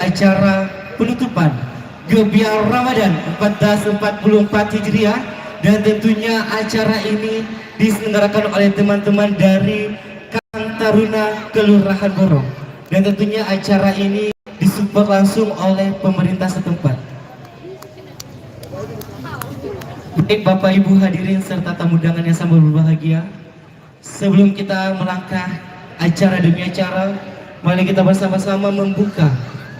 acara penutupan Gebiar Ramadan 1444 Hijriah, dan tentunya acara ini diselenggarakan oleh teman-teman dari Karang Taruna Kelurahan Borong, dan tentunya acara ini disupport langsung oleh pemerintah setempat. Baik Bapak Ibu hadirin serta tamu undangan yang sangat berbahagia, sebelum kita melangkah acara demi acara, mari kita bersama-sama membuka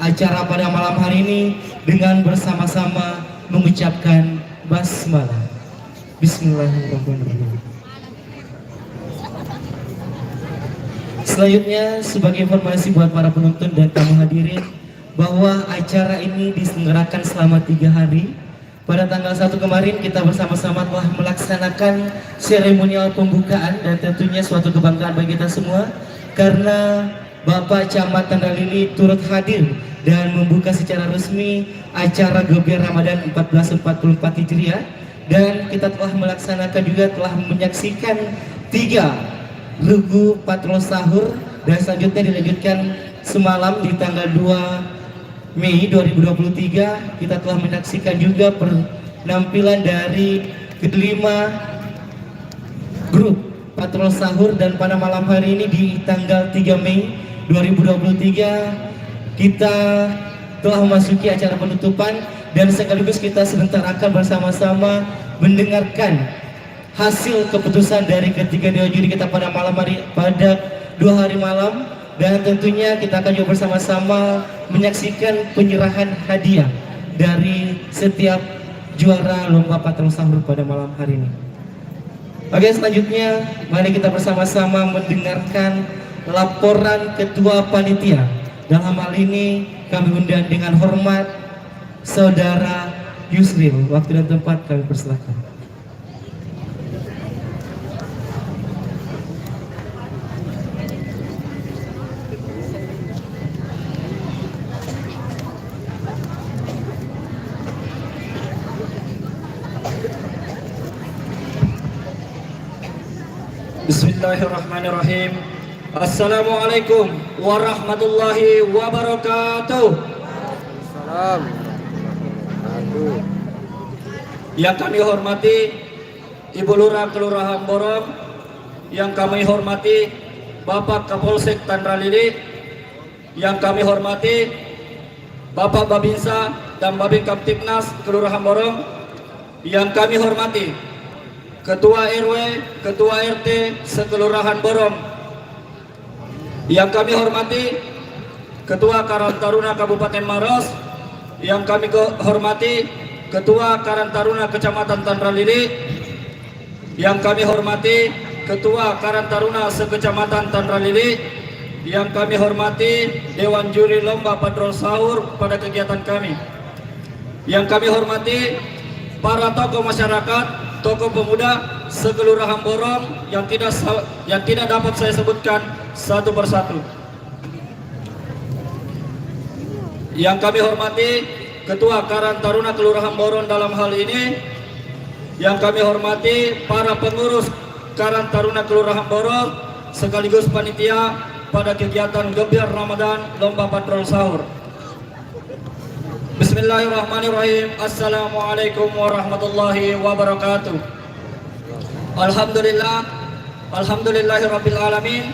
acara pada malam hari ini dengan bersama-sama mengucapkan basmalah. Bismillahirrahmanirrahim. Selanjutnya, sebagai informasi buat para penonton dan tamu hadirin, bahwa acara ini diselenggarakan selama 3 hari. Pada tanggal 1 kemarin kita bersama-sama telah melaksanakan seremonial pembukaan, dan tentunya suatu kebanggaan bagi kita semua karena Bapak Camat Tandralili turut hadir dan membuka secara resmi acara Gebiar Ramadan 1444 Hijriah, dan kita telah melaksanakan juga telah menyaksikan 3 regu patrol sahur, dan selanjutnya dilanjutkan semalam di tanggal 2 Mei 2023 kita telah menyaksikan juga penampilan dari kelima grup patrol sahur, dan pada malam hari ini di tanggal 3 Mei 2023 kita telah memasuki acara penutupan, dan sekaligus kita sebentar akan bersama-sama mendengarkan hasil keputusan dari ketiga dewan juri kita pada malam hari, pada 2 hari malam. Dan tentunya kita akan juga bersama-sama menyaksikan penyerahan hadiah dari setiap juara lomba patrol sahur pada malam hari ini. Oke, selanjutnya mari kita bersama-sama mendengarkan laporan Ketua Panitia. Dalam hal ini kami undang dengan hormat Saudara Yusril. Waktu dan tempat kami persilahkan. Bismillahirrahmanirrahim. Assalamualaikum warahmatullahi wabarakatuh. Salam. Yang kami hormati Ibu Lurah Kelurahan Borong, yang kami hormati Bapak Kapolsek Tandralili, yang kami hormati Bapak Babinsa dan Babin Kamtipnas Kelurahan Borong, yang kami hormati Ketua RW, Ketua RT Sekelurahan Borong, yang kami hormati Ketua Karang Taruna Kabupaten Maros, yang kami hormati Ketua Karang Taruna Kecamatan Tandralili, yang kami hormati Ketua Karang Taruna Sekecamatan Tandralili, yang kami hormati Dewan Juri Lomba Patrol Sahur pada kegiatan kami, yang kami hormati para tokoh masyarakat, tokoh pemuda Sekelurahan Borong yang tidak dapat saya sebutkan satu persatu. Yang kami hormati Ketua Karang Taruna Kelurahan Borong dalam hal ini, yang kami hormati para pengurus Karang Taruna Kelurahan Borong sekaligus panitia pada kegiatan Gebiar Ramadan Lomba Patrol Sahur. Bismillahirrahmanirrahim. Assalamualaikum warahmatullahi wabarakatuh. Alhamdulillah, alhamdulillahirabbil alamin,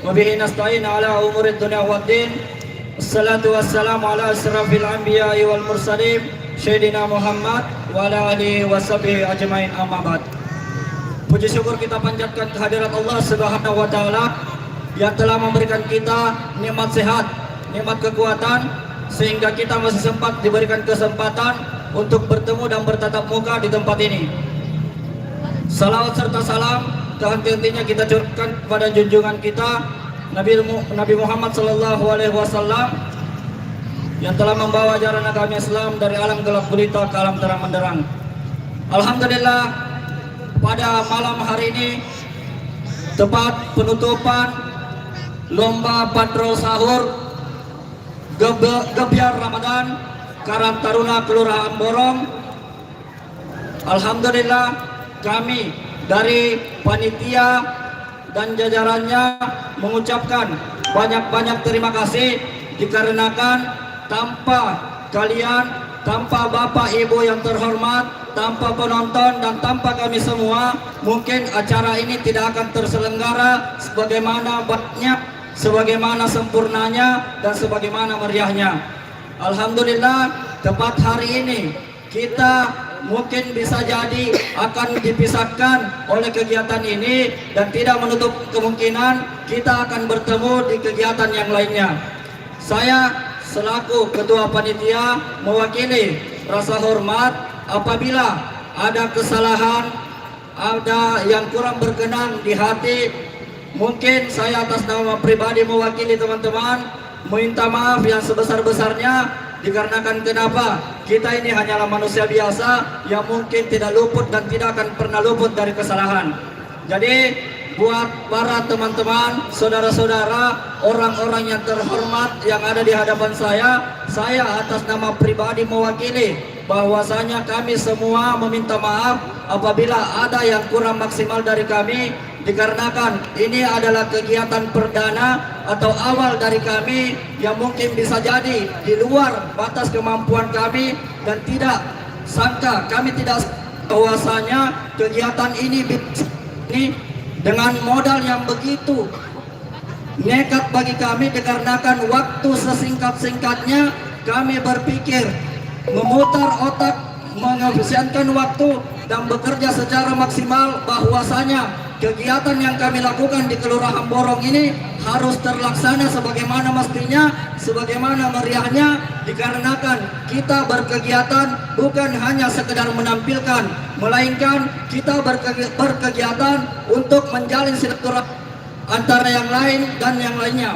wa bihi nasta'in ala umurid dunya waddin. Assalatu wassalamu ala asrafil anbiya'i wal mursalin Sayyidina Muhammad wa ala alihi washabihi ajmain, amma ba'd. Puji syukur kita panjatkan kehadirat Allah Subhanahu wa taala yang telah memberikan kita nikmat sehat, nikmat kekuatan, sehingga kita masih sempat diberikan kesempatan untuk bertemu dan bertatap muka di tempat ini. Salawat serta salam henti-hentinya kita curahkan kepada junjungan kita Nabi Muhammad SAW yang telah membawa ajaran agama Islam dari alam gelap gulita ke alam terang benderang. Alhamdulillah, pada malam hari ini tepat penutupan lomba patrol sahur Gebiar Ramadan Karang Taruna Kelurahan Borong. Alhamdulillah, kami dari panitia dan jajarannya mengucapkan banyak-banyak terima kasih dikarenakan tanpa kalian, tanpa Bapak Ibu yang terhormat, tanpa penonton dan tanpa kami semua, mungkin acara ini tidak akan terselenggara sebagaimana baiknya, sebagaimana sempurnanya dan sebagaimana meriahnya. Alhamdulillah, tepat hari ini kita mungkin bisa jadi akan dipisahkan oleh kegiatan ini dan tidak menutup kemungkinan kita akan bertemu di kegiatan yang lainnya. Saya selaku ketua panitia mewakili rasa hormat apabila ada kesalahan, ada yang kurang berkenan di hati, mungkin saya atas nama pribadi mewakili teman-teman minta maaf yang sebesar-besarnya. Dikarenakan kenapa? Kita ini hanyalah manusia biasa yang mungkin tidak luput dan tidak akan pernah luput dari kesalahan. Jadi buat para teman-teman, saudara-saudara, orang-orang yang terhormat yang ada di hadapan saya atas nama pribadi mewakili bahwasanya kami semua meminta maaf apabila ada yang kurang maksimal dari kami, dikarenakan ini adalah kegiatan perdana atau awal dari kami yang mungkin bisa jadi di luar batas kemampuan kami dan tidak sangka kami tidak bahwasanya kegiatan ini dengan modal yang begitu nekat bagi kami, dikarenakan waktu sesingkat-singkatnya kami berpikir memutar otak, mengefisienkan waktu dan bekerja secara maksimal bahwasanya kegiatan yang kami lakukan di Kelurahan Borong ini harus terlaksana sebagaimana mestinya, sebagaimana meriahnya, dikarenakan kita berkegiatan bukan hanya sekedar menampilkan, melainkan kita berkegiatan untuk menjalin silaturahmi antara yang lain dan yang lainnya.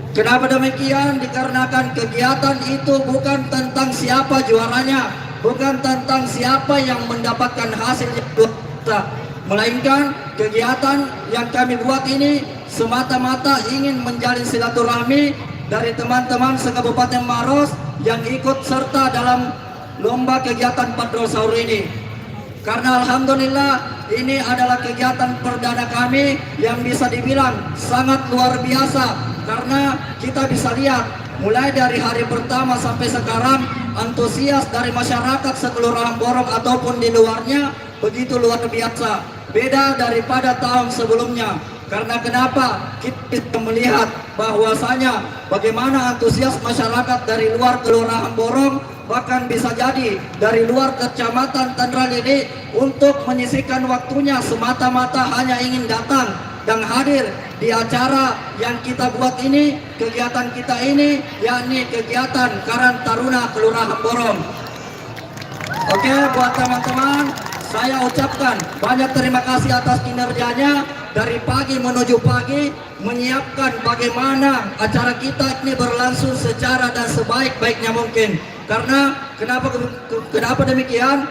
Kenapa demikian? Dikarenakan kegiatan itu bukan tentang siapa juaranya, bukan tentang siapa yang mendapatkan hasil yang luar biasa, melainkan kegiatan yang kami buat ini semata-mata ingin menjalin silaturahmi dari teman-teman se-Kabupaten Maros yang ikut serta dalam lomba kegiatan patrol sahur ini. Karena alhamdulillah ini adalah kegiatan perdana kami yang bisa dibilang sangat luar biasa, karena kita bisa lihat mulai dari hari pertama sampai sekarang antusias dari masyarakat sekelurahan Borong ataupun di luarnya begitu luar biasa, beda daripada tahun sebelumnya. Karena kenapa? Kita bisa melihat bahwasanya bagaimana antusias masyarakat dari luar Kelurahan Borong, bahkan bisa jadi dari luar Kecamatan Tandralili untuk menyisihkan waktunya semata-mata hanya ingin datang dan hadir di acara yang kita buat ini, kegiatan kita ini, yakni kegiatan Karang Taruna Kelurahan Borong. Oke, buat teman-teman, saya ucapkan banyak terima kasih atas kinerjanya dari pagi menuju pagi menyiapkan bagaimana acara kita ini berlangsung secara dan sebaik-baiknya mungkin. Karena kenapa demikian?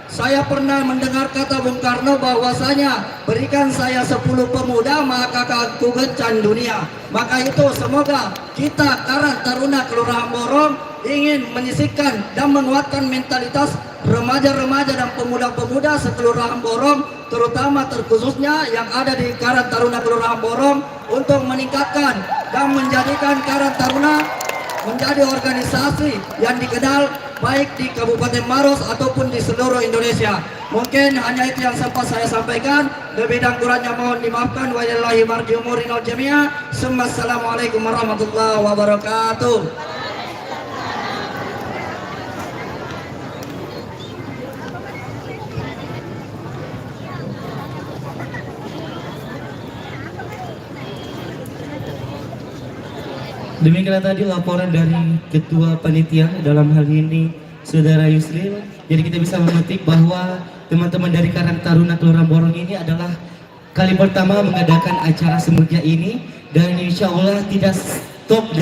Saya pernah mendengar kata Bung Karno bahwasanya berikan saya 10 pemuda maka aku gencan dunia. Maka itu semoga kita Karang Taruna Kelurahan Borong ingin menyisihkan dan menguatkan mentalitas remaja-remaja dan pemuda-pemuda sekelurahan Borong, terutama terkhususnya yang ada di Karang Taruna Kelurahan Borong, untuk meningkatkan dan menjadikan Karang Taruna menjadi organisasi yang dikenal baik di Kabupaten Maros ataupun di seluruh Indonesia. Mungkin hanya itu yang sempat saya sampaikan. Lebih dan kurangnya mohon dimaafkan. Wallahi marji umurin wal jami'ah. Assalamualaikum warahmatullahi wabarakatuh. Demikianlah tadi laporan dari Ketua Panitia dalam hal ini Saudara Yusril. Jadi kita bisa memetik bahwa teman-teman dari Karang Taruna Kelurahan Borong ini adalah kali pertama mengadakan acara semulia ini, dan insya Allah tidak stop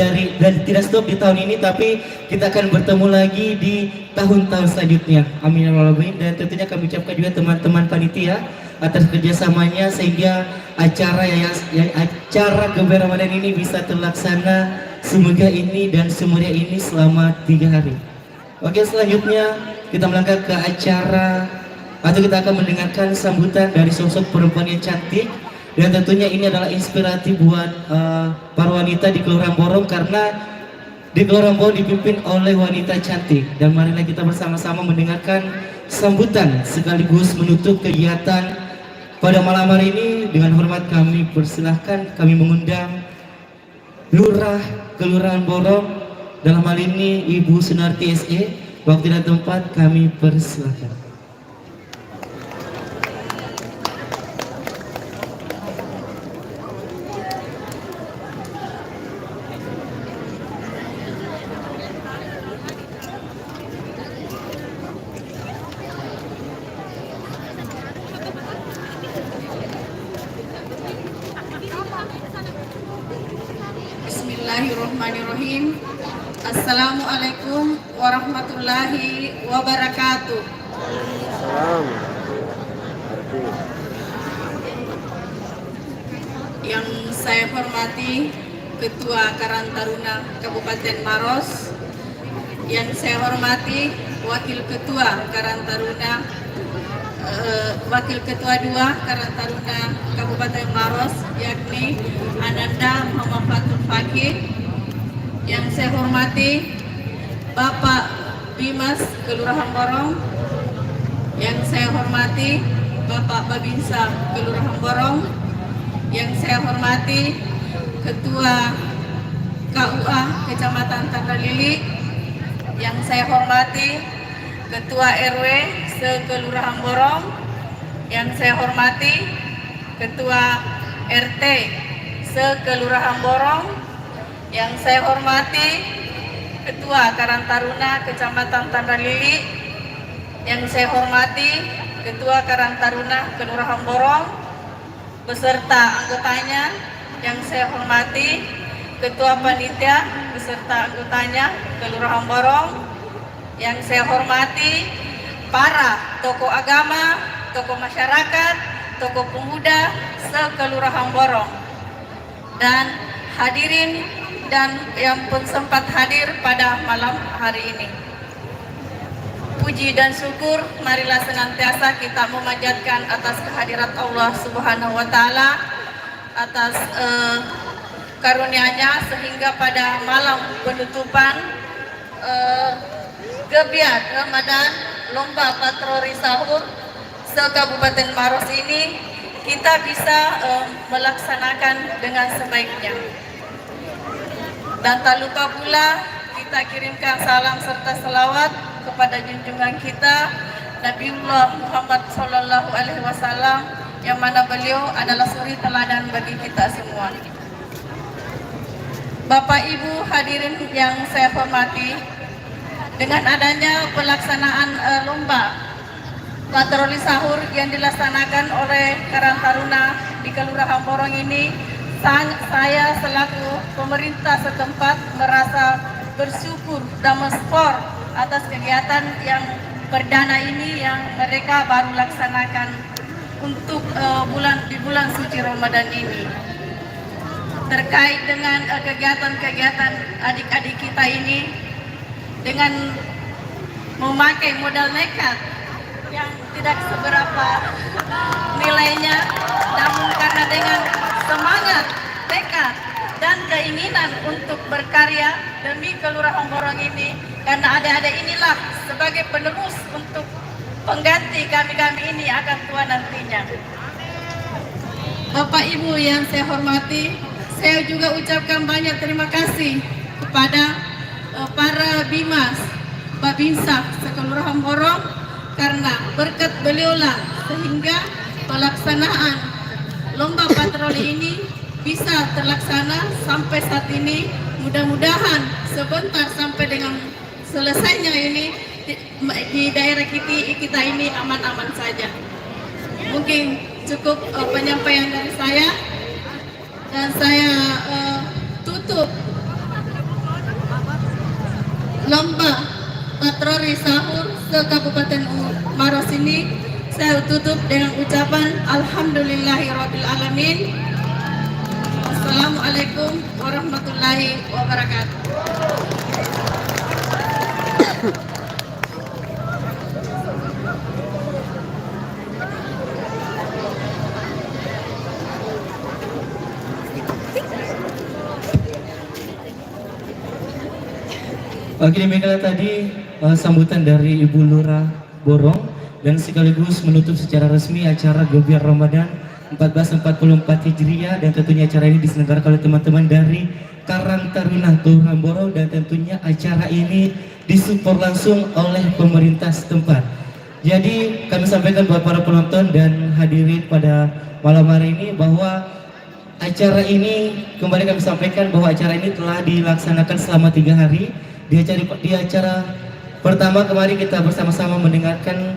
di tahun ini, tapi kita akan bertemu lagi di tahun-tahun selanjutnya. Amin ya rabbal alamin. Dan tentunya kami ucapkan juga teman-teman panitia atas kerjasamanya sehingga acara Geber Ramadan ini bisa terlaksana semoga ini dan semuanya ini selama 3 hari. Oke, selanjutnya kita melangkah ke acara atau kita akan mendengarkan sambutan dari sosok perempuan yang cantik, dan tentunya ini adalah inspiratif buat para wanita di Kelurahan Borong, karena di Gelora Bawang dipimpin oleh wanita cantik. Dan marilah kita bersama-sama mendengarkan sambutan sekaligus menutup kegiatan pada malam hari ini. Dengan hormat kami persilahkan, kami mengundang Lurah Kelurahan Borong, dalam hal ini Ibu Sunarti SE. Waktu dan tempat kami persilahkan. Bismillahirrahmanirrahim. Assalamualaikum warahmatullahi wabarakatuh. Salam. Yang saya hormati Ketua Karang Taruna Kabupaten Maros, yang saya hormati Wakil Ketua Karang Taruna, Wakil Ketua 2 Karang Taruna Kabupaten Maros, yakni Ananda Muhammad Fatul Fakih. Yang saya hormati Bapak Bimas Kelurahan Borong, yang saya hormati Bapak Babinsa Kelurahan Borong, yang saya hormati Ketua KUA Kecamatan Tanda Lili, yang saya hormati Ketua RW se-Kelurahan Borong, yang saya hormati Ketua RT se-Kelurahan Borong, yang saya hormati Ketua Karang Taruna Kecamatan Tanda Lili, yang saya hormati Ketua Karang Taruna Kelurahan Borong beserta anggotanya, yang saya hormati Ketua Panitia beserta anggotanya Kelurahan Borong, yang saya hormati para tokoh agama, tokoh masyarakat, tokoh pemuda se-Kelurahan Borong, dan hadirin dan yang pun sempat hadir pada malam hari ini. Puji dan syukur marilah senantiasa kita memanjatkan atas kehadirat Allah Subhanahu wa taala, atas karunia-Nya sehingga pada malam penutupan Gebiar Ramadan Lomba Patroli Sahur se-Kabupaten Maros ini kita bisa melaksanakan dengan sebaiknya. Dan tak lupa pula kita kirimkan salam serta selawat kepada junjungan kita Nabiullah Muhammad Sallallahu Alaihi Wasallam, yang mana beliau adalah suri teladan bagi kita semua. Bapak Ibu hadirin yang saya hormati, dengan adanya pelaksanaan lomba patroli sahur yang dilaksanakan oleh Karang Taruna di Kelurahan Borong ini, saya selaku pemerintah setempat merasa bersyukur dan mensupport atas kegiatan yang perdana ini yang mereka baru laksanakan untuk di bulan suci Ramadan ini. Terkait dengan kegiatan-kegiatan adik-adik kita ini dengan memakai modal nekat yang tidak seberapa nilainya, namun karena dengan semangat, tekad, dan keinginan untuk berkarya demi Kelurahan Borong ini, karena adik-adik inilah sebagai penerus untuk pengganti kami-kami ini akan tua nantinya. Bapak Ibu yang saya hormati, saya juga ucapkan banyak terima kasih kepada para Bimas Babinsa se-Kelurahan Borong, karena berkat beliaulah sehingga pelaksanaan lomba patroli ini bisa terlaksana sampai saat ini. Mudah-mudahan sebentar sampai dengan selesainya ini di daerah kita ini aman-aman saja. Mungkin cukup penyampaian dari saya, dan saya tutup lomba patroli sahur se-Kabupaten Maros ini. Saya tutup dengan ucapan Alhamdulillahirabbil alamin. Assalamualaikum warahmatullahi wabarakatuh. Oke, demikianlah tadi sambutan dari Ibu Lurah Borong dan sekaligus menutup secara resmi acara Gebiar Ramadan 1444 Hijriah, dan tentunya acara ini diselenggarakan oleh teman-teman dari Karang Taruna Kelurahan Borong, dan tentunya acara ini disupport langsung oleh pemerintah setempat. Jadi kami sampaikan buat para penonton dan hadirin pada malam hari ini bahwa acara ini kembali kami sampaikan bahwa acara ini telah dilaksanakan selama 3 hari. Di acara pertama kemarin kita bersama-sama mendengarkan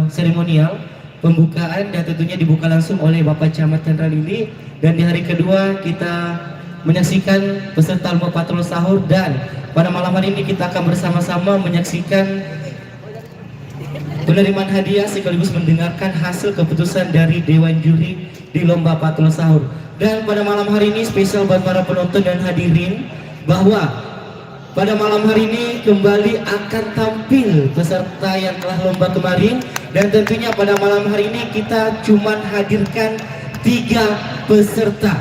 seremonial pembukaan dan tentunya dibuka langsung oleh Bapak Camat Chandra Lili, dan di hari kedua kita menyaksikan peserta lomba patrol sahur, dan pada malam hari ini kita akan bersama-sama menyaksikan penerimaan hadiah sekaligus mendengarkan hasil keputusan dari Dewan Juri di lomba patrol sahur. Dan pada malam hari ini spesial buat para penonton dan hadirin bahwa pada malam hari ini kembali akan tampil peserta yang telah lomba kemarin, dan tentunya pada malam hari ini kita cuman hadirkan 3 peserta.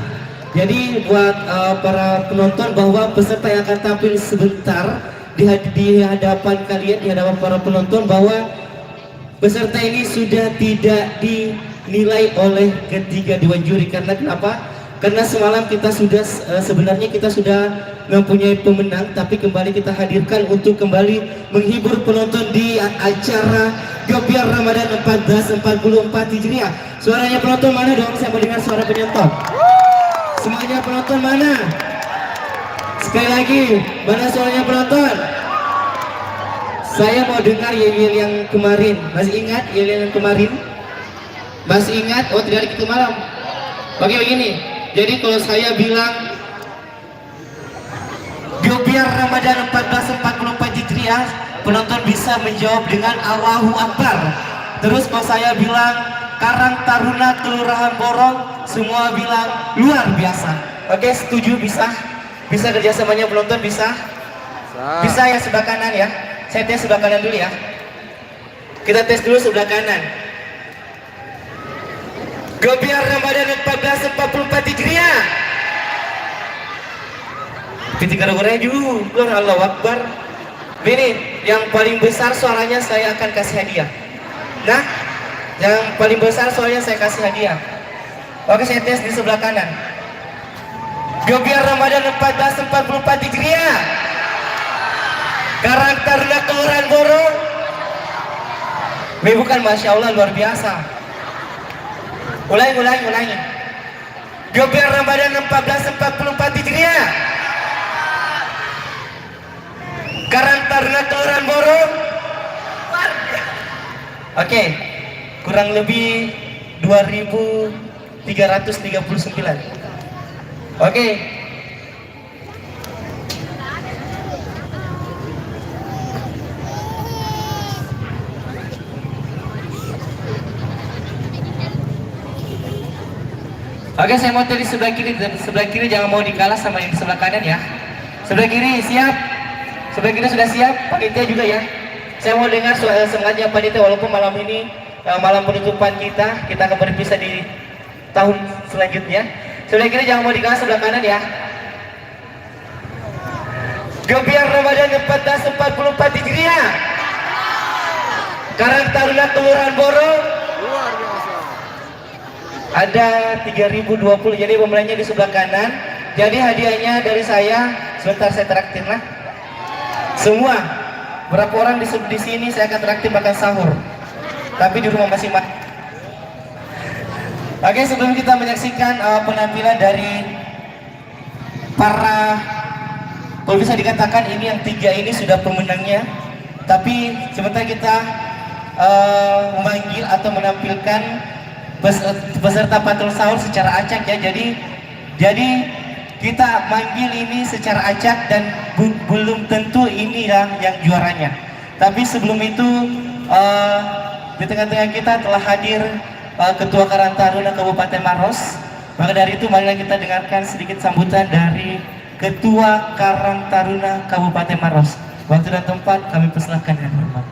Jadi buat para penonton bahwa peserta yang akan tampil sebentar di hadapan kalian, di hadapan para penonton, bahwa peserta ini sudah tidak dinilai oleh ketiga Dewan Juri. Karena kenapa? Karena semalam kita sudah sebenarnya kita sudah mempunyai pemenang, tapi kembali kita hadirkan untuk kembali menghibur penonton di acara Gebiar Ramadan 1444 Hijriah. Suaranya penonton mana dong? Saya mau dengar suara penonton. Semuanya penonton mana? Sekali lagi, mana suaranya penonton? Saya mau dengar yel-yel yang kemarin. Masih ingat yel-yel yang kemarin? Masih ingat? Oh, tidak itu malam. Oke, begini. Jadi kalau saya bilang Gebiar Ramadan 1444 Hijriah, penonton bisa menjawab dengan Allahu Akbar. Terus kalau saya bilang Karang Taruna Kelurahan Borong, semua bilang luar biasa. Oke, setuju? Bisa? Bisa kerjasamanya penonton? Bisa? Bisa ya, sebelah kanan ya. Saya tes sebelah kanan dulu ya. Kita tes dulu sebelah kanan. Gebiar Ramadan 1444 Hijriah. Ketika dengarnya juga Allahu Akbar. Ini yang paling besar suaranya saya akan kasih hadiah. Nah, yang paling besar suaranya saya kasih hadiah. Oke, saya tes di sebelah kanan. Gebiar Ramadan 1444 Hijriah. Karang Taruna Kelurahan Borong. Bukan, Masya Allah, luar biasa. Ulangi. Gebiar Ramadan 1444 Hijriah. Karang Taruna Kelurahan Borong. Oke, kurang lebih 2339. Oke. Oke, saya mau dari sebelah kiri. Sebelah kiri jangan mau dikalah sama yang di sebelah kanan ya. Sebelah kiri siap? Sebelah kiri sudah siap? Panitia juga ya. Saya mau dengar semangatnya panitia, walaupun malam ini malam penutupan kita akan berpisah di tahun selanjutnya. Sebelah kiri jangan mau dikalah, sebelah kanan ya. Gebiar Ramadan 1444 Hijriah. Karang Taruna Kelurahan Borong. Luar biasa. Ada 3020, jadi pemenangnya di sebelah kanan. Jadi hadiahnya dari saya, sebentar saya traktir lah. Semua, berapa orang di sini saya akan traktir makan sahur. Tapi di rumah masing-masing. Oke, sebelum kita menyaksikan penampilan dari para, kalau bisa dikatakan ini yang 3 ini sudah pemenangnya. Tapi sebentar kita memanggil atau menampilkan peserta patrol sahur secara acak ya. Jadi kita manggil ini secara acak dan belum tentu inilah yang juaranya. Tapi sebelum itu di tengah-tengah kita telah hadir Ketua Karang Taruna Kabupaten Maros. Maka dari itu marilah kita dengarkan sedikit sambutan dari Ketua Karang Taruna Kabupaten Maros. Waktu dan tempat kami persilahkan dengan hormat.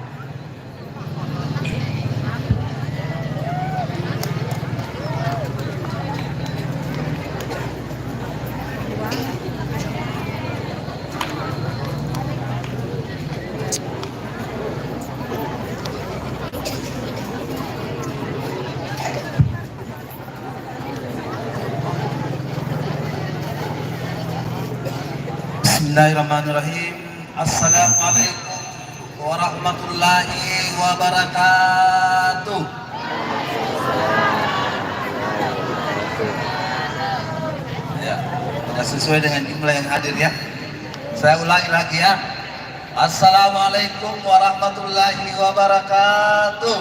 Bismillahirrahmanirrahim. Assalamualaikum warahmatullahi wabarakatuh. Ya, sudah sesuai dengan jumlah yang hadir ya. Saya ulangi lagi ya. Assalamualaikum warahmatullahi wabarakatuh.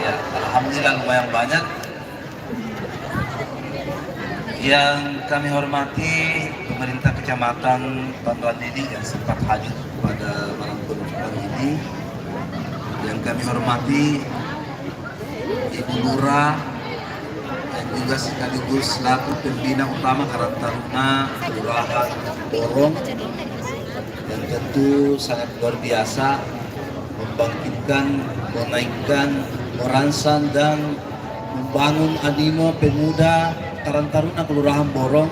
Ya, alhamdulillah lumayan banyak. Yang kami hormati pemerintah Kecamatan Tandraan Lili yang sempat hadir pada malam penutupan ini. Yang kami hormati Ibu Lurah dan juga sekaligus selaku pembina utama Karang Taruna Kelurahan Borong yang tentu sangat luar biasa membangkitkan, menaikkan, merangsang dan membangun animo pemuda Karang Taruna Kelurahan Borong,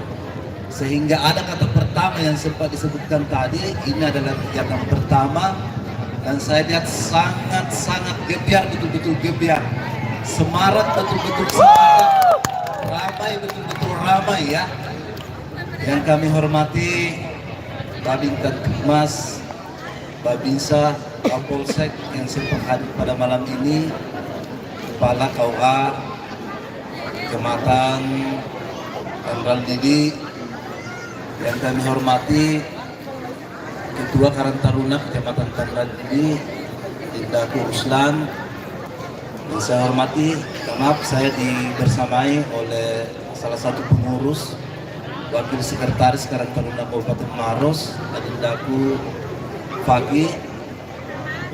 sehingga ada kata pertama yang sempat disebutkan tadi. Ini adalah kegiatan pertama dan saya lihat sangat gebiar, betul-betul gebiar, semarak, betul-betul semarak, ramai, betul-betul ramai ya. Yang kami hormati Babin Kamtibmas, Babinsa, Kapolsek yang sempat hadir pada malam ini, Kepala KUA Kecamatan Tandraan Lili, yang kami hormati Ketua Karang Taruna Kecamatan Tandraan Lili, Indaku Ruslan, yang saya hormati, maaf saya dibersamai oleh salah satu pengurus Wakil Sekretaris Karang Taruna Kabupaten Maros, Indaku Fagi,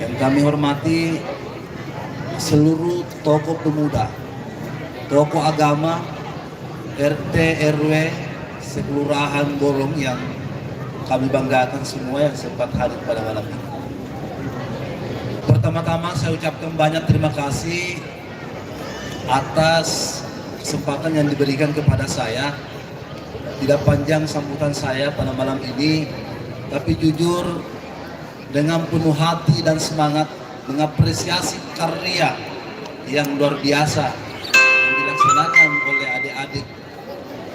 yang kami hormati seluruh tokoh pemuda, tokoh agama, RT, RW, sekelurahan Borong yang kami banggakan semua yang sempat hadir pada malam ini. Pertama-tama saya ucapkan banyak terima kasih atas kesempatan yang diberikan kepada saya. Tidak panjang sambutan saya pada malam ini, tapi jujur dengan penuh hati dan semangat mengapresiasi karya yang luar biasa yang dilaksanakan oleh adik-adik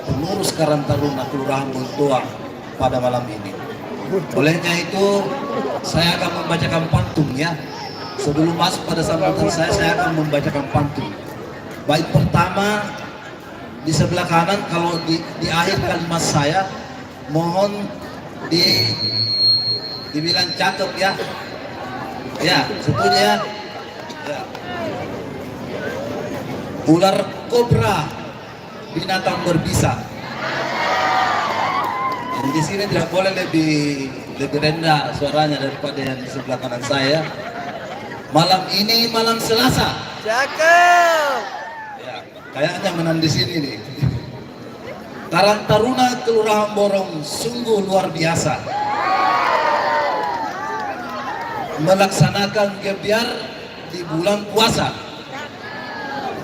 pengurus Karang Taruna Kelurahan Bontoa pada malam ini. Olehnya itu saya akan membacakan pantun ya. Sebelum masuk pada sambutan saya akan membacakan pantun. Baik pertama di sebelah kanan, kalau di akhir kalimat saya mohon dibilang cakep ya. Ya, setuju ya. Ya. Ular kobra, binatang berbisa. Yang di sini tidak boleh lebih rendah suaranya daripada yang di sebelah kanan saya. Malam ini malam Selasa. Cakep. Ya, kayaknya menang di sini nih. Karang Taruna Kelurahan Borong sungguh luar biasa melaksanakan gebiar di bulan puasa.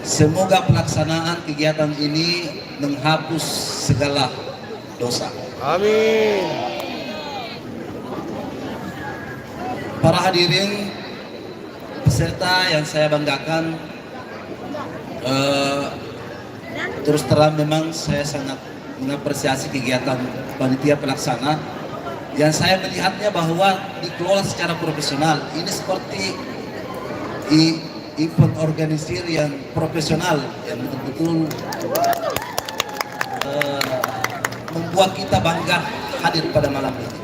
Semoga pelaksanaan kegiatan ini menghapus segala dosa. Amin. Para hadirin peserta yang saya banggakan, terus terang memang saya sangat mengapresiasi kegiatan panitia pelaksana yang saya melihatnya bahwa dikelola secara profesional. Ini seperti event organisir yang profesional yang betul-betul membuat kita bangga hadir pada malam ini.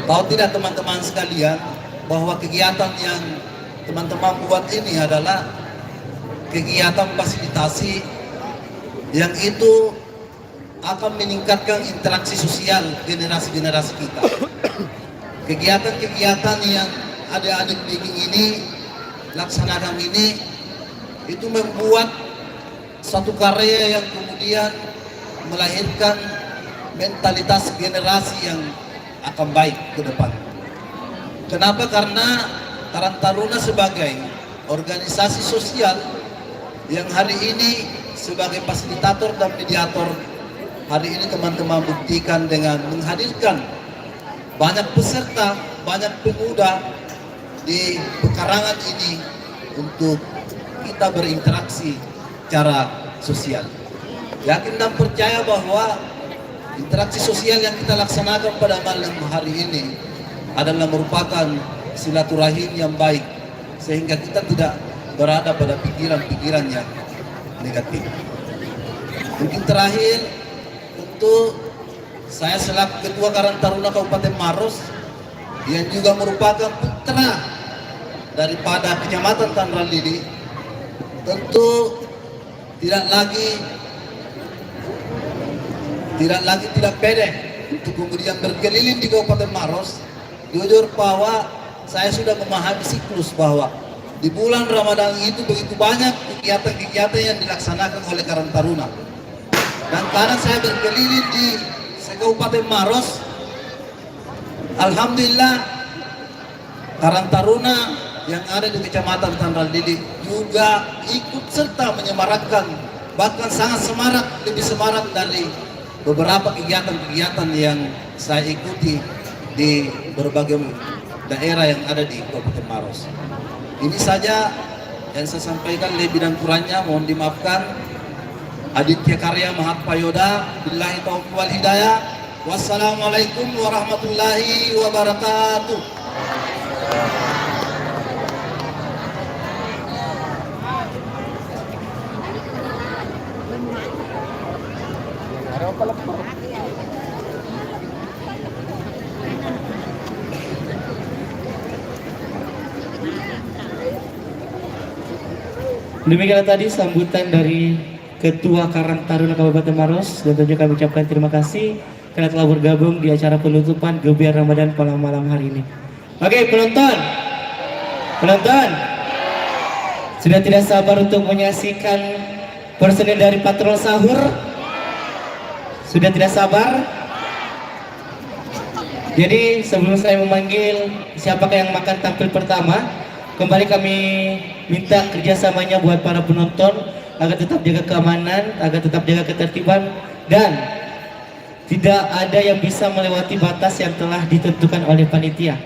Tahu tidak teman-teman sekalian bahwa kegiatan yang teman-teman buat ini adalah kegiatan fasilitasi yang itu akan meningkatkan interaksi sosial generasi-generasi kita. Kegiatan-kegiatan yang adik-adik bimbing ini laksanakan ini itu membuat satu karya yang kemudian melahirkan mentalitas generasi yang akan baik ke depan. Kenapa? Karena Karang Taruna sebagai organisasi sosial yang hari ini sebagai fasilitator dan mediator, hari ini teman-teman buktikan dengan menghadirkan banyak peserta, banyak pemuda di pekarangan ini untuk kita berinteraksi secara sosial. Yakin dan percaya bahwa Interaksi sosial yang kita laksanakan pada malam hari ini adalah merupakan silaturahim yang baik, sehingga kita tidak berada pada pikiran-pikiran yang negatif. Mungkin terakhir, tentu saya selaku Ketua Karang Taruna Kabupaten Maros yang juga merupakan putra daripada Kecamatan Tandrang Lili, tentu tidak pede untuk kemudian berkeliling di Kabupaten Maros. Jujur bahwa saya sudah memahami siklus bahwa di bulan Ramadan itu begitu banyak kegiatan-kegiatan yang dilaksanakan oleh Karang Taruna. Dan karena saya berkeliling di Kabupaten Maros, alhamdulillah Karang Taruna yang ada di Kecamatan Tandrang Lili juga ikut serta menyemarakkan, bahkan sangat semarak, lebih semarak dari beberapa kegiatan-kegiatan yang saya ikuti di berbagai daerah yang ada di Kabupaten Maros. Ini saja yang saya sampaikan, lebih dan kurangnya mohon dimaafkan. Aditya Karya Mahat Payoda, billahi taufiq wal hidayah. Wassalamualaikum warahmatullahi wabarakatuh. Demikian tadi sambutan dari Ketua Karang Taruna Kabupaten Maros, dan tentunya kami ucapkan terima kasih karena telah bergabung di acara penutupan Gebiar Ramadan pada malam hari ini. Oke, penonton, sudah tidak sabar untuk menyaksikan personil dari Patrol Sahur? Sudah tidak sabar? Jadi sebelum saya memanggil siapakah yang makan tampil pertama, kembali kami minta kerjasamanya buat para penonton agar tetap jaga keamanan, agar tetap jaga ketertiban, dan tidak ada yang bisa melewati batas yang telah ditentukan oleh panitia.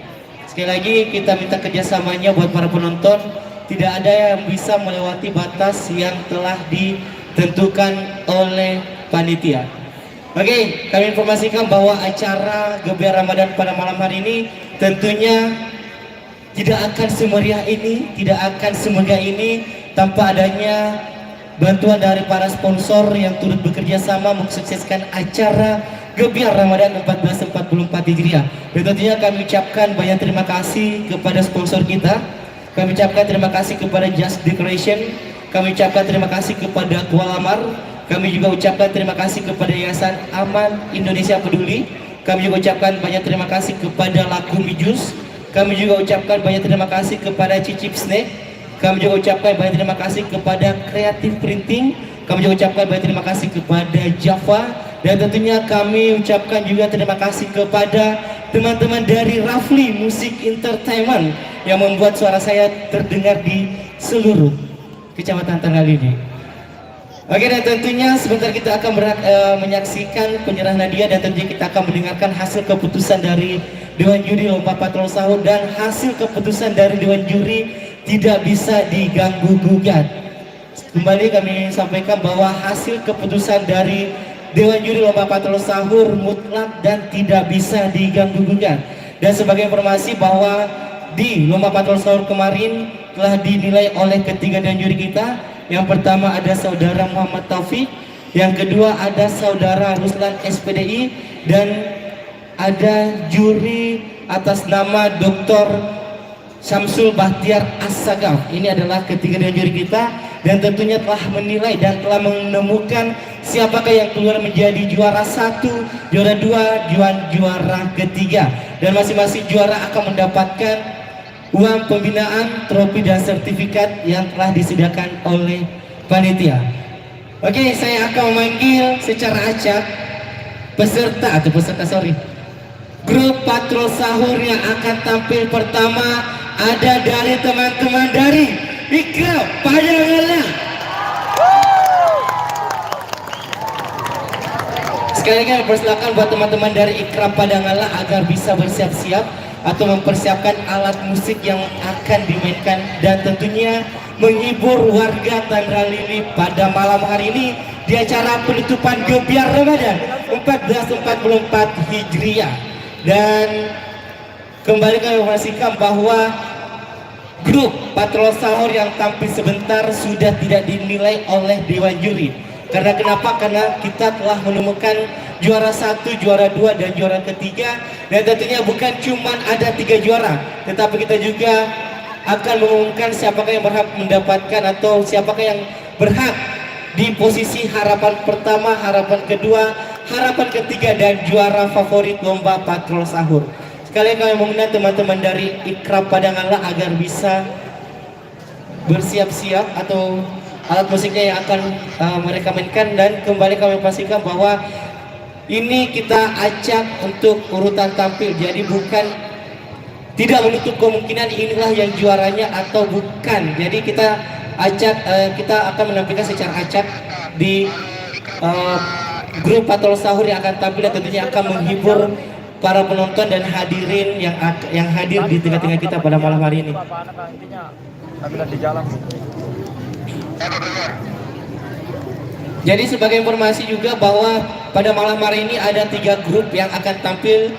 Sekali lagi kita minta kerjasamanya buat para penonton, tidak ada yang bisa melewati batas yang telah ditentukan oleh panitia. Oke, kami informasikan bahwa acara Gebiar Ramadan pada malam hari ini tentunya tidak akan semeriah ini, tidak akan semegah ini tanpa adanya bantuan dari para sponsor yang turut bekerja sama mensukseskan acara Gebiar Ramadan 1444 Hijriah. Dan tentunya kami ucapkan banyak terima kasih kepada sponsor kita. Kami ucapkan terima kasih kepada Just Decoration. Kami ucapkan terima kasih kepada Kualamar. Kami juga ucapkan terima kasih kepada Yayasan Aman Indonesia Peduli. Kami juga ucapkan banyak terima kasih kepada Lakumi Jus. Kami juga ucapkan banyak terima kasih kepada Cicip Snack. Kami juga ucapkan banyak terima kasih kepada Creative Printing. Kami juga ucapkan banyak terima kasih kepada Java. Dan tentunya kami ucapkan juga terima kasih kepada teman-teman dari Rafli Music Entertainment yang membuat suara saya terdengar di seluruh Kecamatan Tandrang Lili. Oke, dan tentunya sebentar kita akan menyaksikan penyerahan hadiah, dan tentunya kita akan mendengarkan hasil keputusan dari Dewan Juri Lomba Patrol Sahur, dan hasil keputusan dari Dewan Juri tidak bisa diganggu gugat. Kembali kami sampaikan bahwa hasil keputusan dari Dewan Juri Lomba Patrol Sahur mutlak dan tidak bisa diganggu gugat. Dan sebagai informasi bahwa di Lomba Patrol Sahur kemarin telah dinilai oleh ketiga Dewan Juri kita. Yang pertama ada saudara Muhammad Taufik, yang kedua ada saudara Ruslan SPDI, dan ada juri atas nama Dr. Syamsul Bahtiar As-Sagaf. Ini adalah ketiga Dewan Juri kita, dan tentunya telah menilai dan telah menemukan siapakah yang keluar menjadi juara 1, juara 2, juara ketiga. Dan masing-masing juara akan mendapatkan uang pembinaan, trofi dan sertifikat yang telah disediakan oleh panitia. Oke, saya akan memanggil secara acak grup Patrol Sahur yang akan tampil pertama. Ada dari teman-teman dari Ikram Padangalah. Sekali lagi persilakan buat teman-teman dari Ikram Padangalah agar bisa bersiap-siap atau mempersiapkan alat musik yang akan dimainkan, dan tentunya menghibur warga Tanra Lili pada malam hari ini di acara penutupan Gebiar Ramadan 1444 Hijriah. Dan kembali kami informasikan bahwa grup Patrol Sahur yang tampil sebentar sudah tidak dinilai oleh Dewan Juri. Karena kenapa? Karena kita telah menemukan juara 1, juara 2, dan juara ketiga. Dan tentunya bukan cuma ada 3 juara, tetapi kita juga akan mengumumkan siapakah yang berhak mendapatkan atau siapakah yang berhak di posisi harapan pertama, harapan kedua, harapan ketiga, dan juara favorit lomba Patrol Sahur. Sekali kami mengundang teman-teman dari Ikrab Padanganlah agar bisa bersiap-siap atau alat musiknya yang akan mereka mainkan. Dan kembali kami pastikan bahwa ini kita acak untuk urutan tampil, jadi bukan, tidak menutup kemungkinan inilah yang juaranya atau bukan. Jadi kita acak, kita akan menampilkan secara acak di grup Patrol Sahur yang akan tampil dan tentunya akan menghibur para penonton dan hadirin yang hadir di tengah-tengah kita pada malam hari ini. Jadi sebagai informasi juga bahwa pada malam hari ini ada 3 grup yang akan tampil,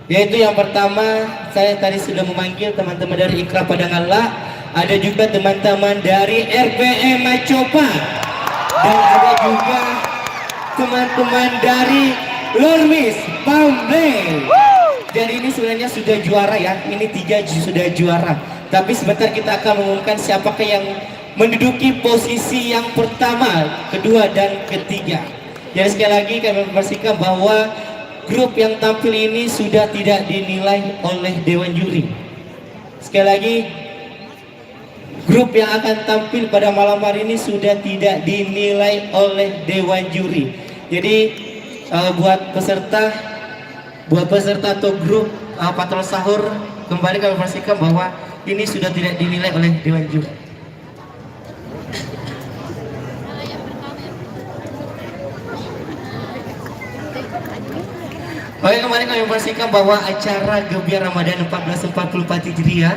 yaitu yang pertama saya tadi sudah memanggil teman-teman dari Ikrab Padanganlah, ada juga teman-teman dari RPM Macopa, dan ada juga teman-teman dari Lormis Pamble. Dan ini sebenarnya sudah juara ya, ini 3 sudah juara. Tapi sebentar kita akan mengumumkan siapakah yang menduduki posisi yang pertama, kedua, dan ketiga. Jadi sekali lagi kami memastikan bahwa grup yang tampil ini sudah tidak dinilai oleh Dewan Juri. Sekali lagi, grup yang akan tampil pada malam hari ini sudah tidak dinilai oleh Dewan Juri. Jadi buat peserta atau grup Patrol Sahur, kembali kami pastikan bahwa ini sudah tidak dinilai oleh Dewan Juri. Oke, kemarin kami pastikan bahwa acara Gebiar Ramadan 1444 Hijriah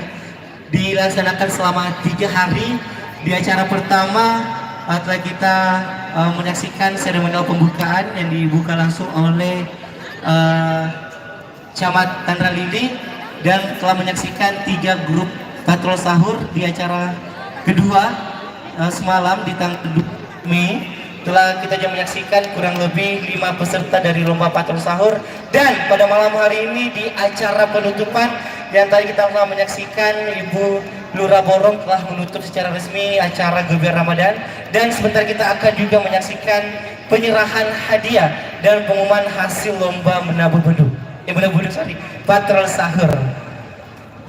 dilaksanakan selama 3 hari. Di acara pertama telah kita menyaksikan seremonial pembukaan yang dibuka langsung oleh Camat Tanra Lili, dan telah menyaksikan 3 grup Patrol Sahur. Di acara kedua semalam di tanggal 2 Mei telah kita juga menyaksikan kurang lebih 5 peserta dari lomba Patrol Sahur. Dan pada malam hari ini di acara penutupan yang tadi kita telah menyaksikan, Ibu Lurah Borong telah menutup secara resmi acara Gebiar Ramadan. Dan sebentar kita akan juga menyaksikan penyerahan hadiah dan pengumuman hasil lomba Patrol Sahur.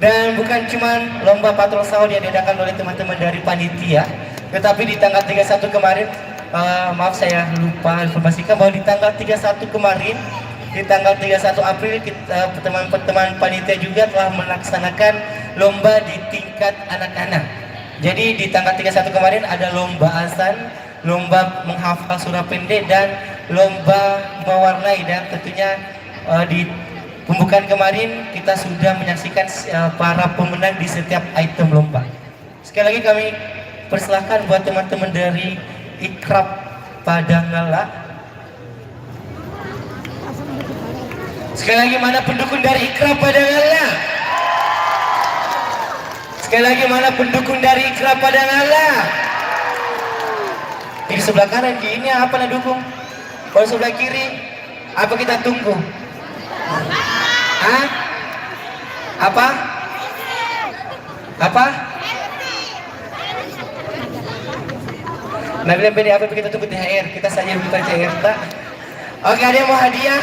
Dan bukan cuma lomba Patrol Sahur yang diadakan oleh teman-teman dari panitia, tetapi di tanggal 31 kemarin, maaf saya lupa informasikan bahwa di tanggal 31 kemarin, di tanggal 31 April, teman-teman panitia juga telah melaksanakan lomba di tingkat anak-anak. Jadi di tanggal 31 kemarin ada lomba azan, lomba menghafal surah pendek, dan lomba mewarnai. Dan tentunya di pembukaan kemarin kita sudah menyaksikan para pemenang di setiap item lomba. Sekali lagi kami persilahkan buat teman-teman dari Ikrab Padanganlah. Sekali lagi, mana pendukung dari Ikrab Padanganlah? Sekali lagi, mana pendukung dari Ikrab Padanganlah? Di sebelah kanan ini apa nak dukung? Kalau sebelah kiri, apa kita tunggu? Hah? Apa? Apa? Nah, bilang beda apa kita tunggu THR, kita saja minta THR tak? Oke, ada yang mau hadiah?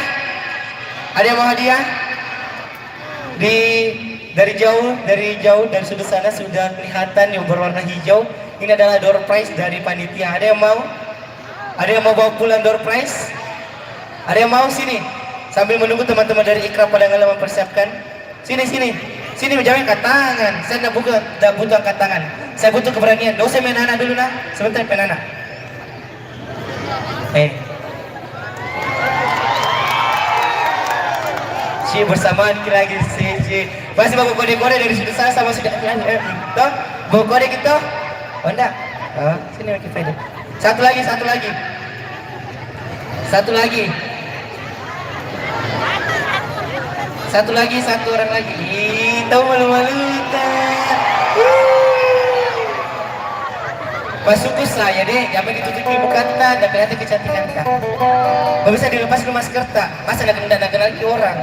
Ada yang mau hadiah? Dari jauh dari sudut sana sudah kelihatan yang berwarna hijau. Ini adalah door prize dari panitia. Ada yang mau? Ada yang mau bawa pulang door prize? Ada yang mau? Sini. Sambil menunggu teman-teman dari Ikrab Padanganlah mempersiapkan. Sini. Jangan angkat tangan. Saya tidak butuh angkat tangan. Saya butuh keberanian. Dosa main anak dulu nah. Sebentar main anak. Si bersamaan lagi si. Masih bawa kode-kode dari sudut sana sama sudah. Toh, bawa kode kita. Oh enggak? Oh, sini pakai faedah. Satu lagi. Satu orang lagi. Ih, tahu malu-malu masuk saya deh, jangan ditutupi muka tak, dan kelihatan kecantikan tak. Gak bisa dilepas ke masker tak, masa nak kenal lagi orang.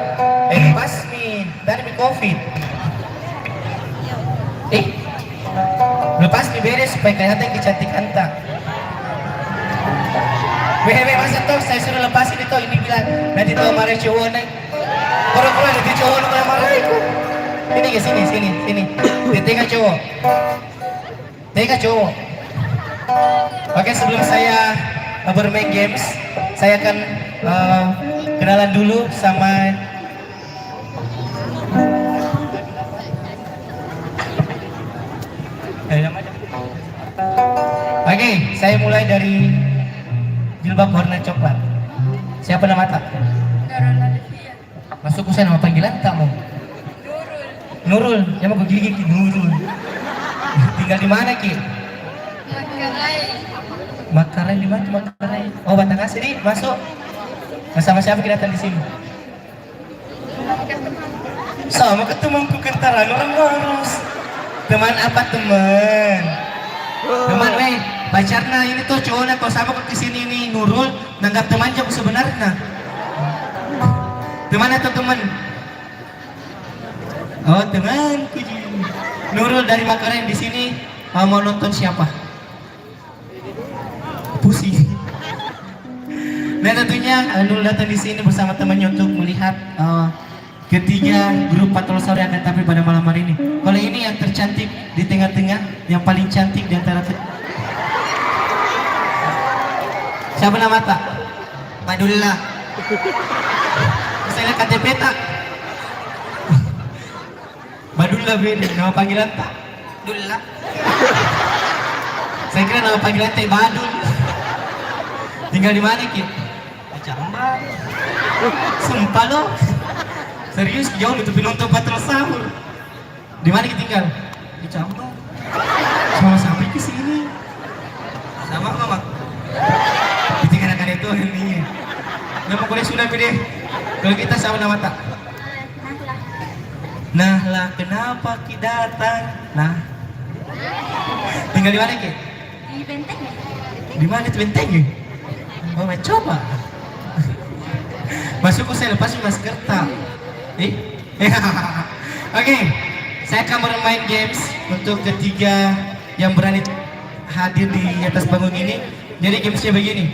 Lepas nih, dari COVID. Lepas nih beres supaya kelihatan kecantikan tak. Wewe masa toh saya suruh lepasin itu, ini bilang nanti tahu marah cowok naik. Orang nanti cowok marah itu. Ini ke sini. Teka cowok. Oke, sebelum saya bermain games, saya akan kenalan dulu sama Oke, saya mulai dari jilbab warna coklat. Siapa nama tak? Masuk usia nama panggilan tak mau? Nurul. Ya mau gigi Nurul. Tinggal di mana Ki? Makarai di mana? Makarai. Oh, Batangas ini masuk. Sama siapa kita datang di sini? Sama ketemanku Kentaran orang harus. Teman apa teman? Teman weh, pacarnya ini tuh cowoknya kau sama ke sini nih Nurul, nanggap teman jauh sebenarnya. Teman atau teman? Oh, temanku. Nurul dari Makarai di sini mau nonton siapa? Pusing. Nah tentunya Nurul datang di sini bersama temannya untuk melihat ketiga grup patroli yang akan tampil pada malam hari ini. Kalau ini yang tercantik di tengah-tengah, yang paling cantik di antara siapa nama tak? Badullah. Saya lihat KTP tak? Badullah beda, nama panggilan tak? Dullah. Saya kira nama panggilan teh Badul. Tinggal di mana Ki? Di Cambang. Sumpah lo. Serius jauh itu penonton patrol sahur. Di mana Ki tinggal? Di Cambang. Sama sampai ke sini. Sama mama. Ditinggalkan itu ini. Nama kuliah sudah deh. Kalau kita sama nama tak? Nah lah kenapa Ki datang? Nah. Tinggal di mana Ki? Di Benteng ya? Di mana itu Benteng? Oh, coba. Masuk saya lepas masker tak? Oke, saya akan bermain games untuk ketiga yang berani hadir di atas panggung ini. Jadi gamesnya begini.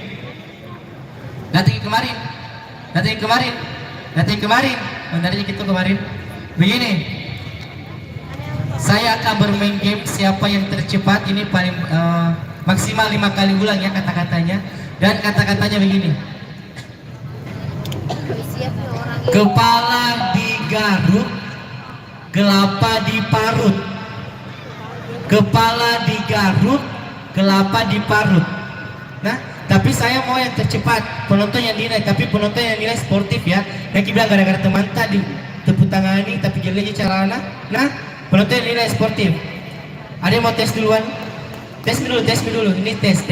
Datang kemarin. Benarnya kita kemarin. Begini. Saya akan bermain game siapa yang tercepat ini paling maksimal 5 kali ulang ya kata-katanya. Dan kata-katanya begini. Kepala digaruk, kelapa diparut. Kepala digaruk, kelapa diparut. Nah, tapi saya mau yang tercepat, penonton yang nilai, tapi penonton yang nilai sportif ya. Yang bilang gara-gara teman tadi tepuk tangan ini, tapi jeleknya cara anak. Nah, penonton yang nilai sportif. Ada yang mau tes duluan? Tes dulu. Ini tes.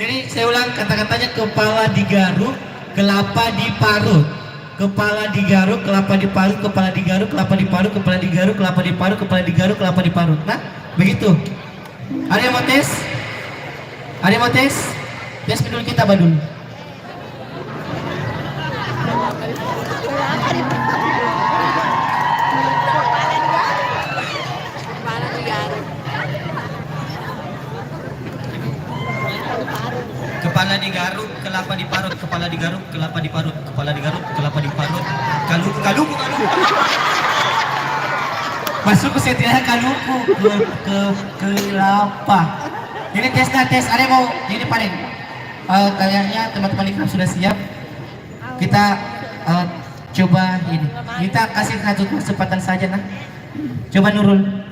Jadi saya ulang kata-katanya, kepala digaruk, kelapa diparut. Kepala digaruk, kelapa diparut, kepala digaruk, kelapa diparut, kepala digaruk, kelapa diparut, kepala digaruk, kelapa diparut. Nah, begitu. Ada yang mau tes? Tes dulu kita Badul. Kepala digaruk, kelapa diparut, kepala digaruk, kelapa diparut, kepala digaruk, kelapa diparut, kaluku. Masuk ke setidaknya kaluku ke kelapa. Ini tes, ada yang mau ini paling. Kayaknya teman-teman ikram sudah siap. Kita coba ini. Kita kasih satu kesempatan saja nah. Coba Nurul.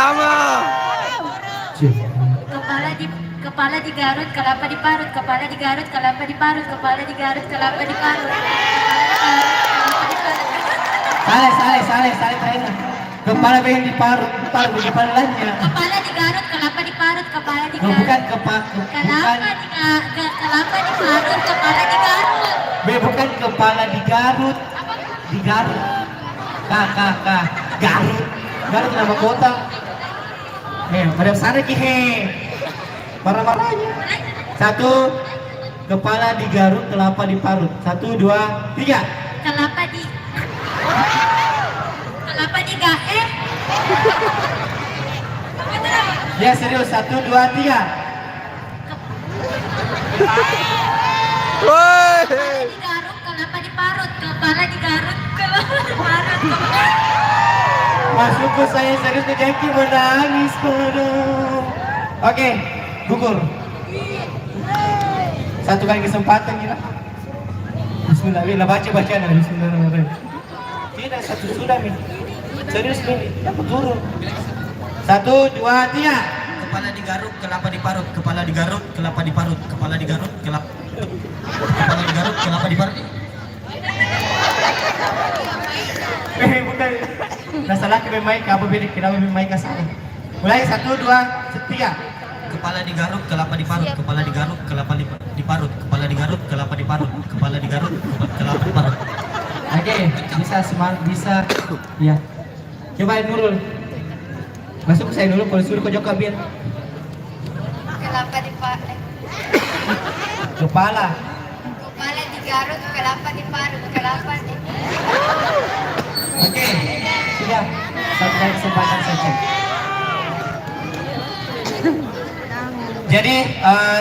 Sama. Kepala digarut, kelapa diparut, kepala digarut, kelapa diparut, kepala digarut, kelapa diparut. Salah terakhir. Kepala pengen diparut di kepalanya. Kepala digarut, kelapa diparut, kepala Oh, digarut. bukan Kelapa diparut, kepala digarut. bukan kepala digarut. Digarut. Garut. Garut nama kota. Pada sana kihe. Marah-marahnya. 1, kepala digarut, kelapa diparut. 1, 2, 3. Kelapa digaeh. Ya serius, 1, 2, 3. Woi. Digarut, kelapa diparut, kepala digarut, kelapa diparut. Masukku saya serius ke Jaki menangis kodok. Oke, gugur. 1 kali kesempatan gila. Bismillah, baca nah. Bismillahirrahmanirrahim. Tidak, 1 sudah nih. Serius nih, dapat turun. 1, 2, 3. Kepala digaruk, kelapa diparut, kepala digaruk, kelapa diparut, kepala digaruk, kelapa diparut. Bukan. Nah salah ke mic, apa beda? Kenapa mic salah? Mulai 1, 2, 3. Kepala digaruk, kelapa diparut, kepala digaruk, kelapa diparut, kepala digaruk, kelapa diparut, kepala digaruk, kelapa diparut. Oke, bisa semangat, bisa. Ya. Cobain Nurul. Masuk saya dulu, kalau suruh ke Joko biar. Kelapa diparut. Kepala. Kepala digarut, kelapa diparut, kelapa Oke, sudah. 1 kali kesempatan saja. Jadi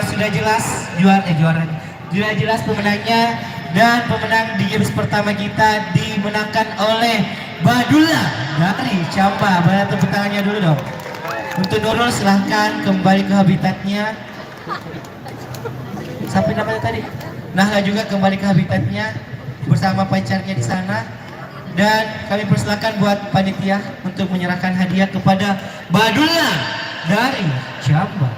sudah jelas sudah jelas pemenangnya, dan pemenang di games pertama kita dimenangkan oleh Badula dari Camba. Boleh tepuk tangannya dulu dong. Untuk Nurul silahkan kembali ke habitatnya. Sampai namanya tadi. Nahla juga kembali ke habitatnya bersama pacarnya di sana. Dan kami persilakan buat panitia untuk menyerahkan hadiah kepada Badula dari Camba.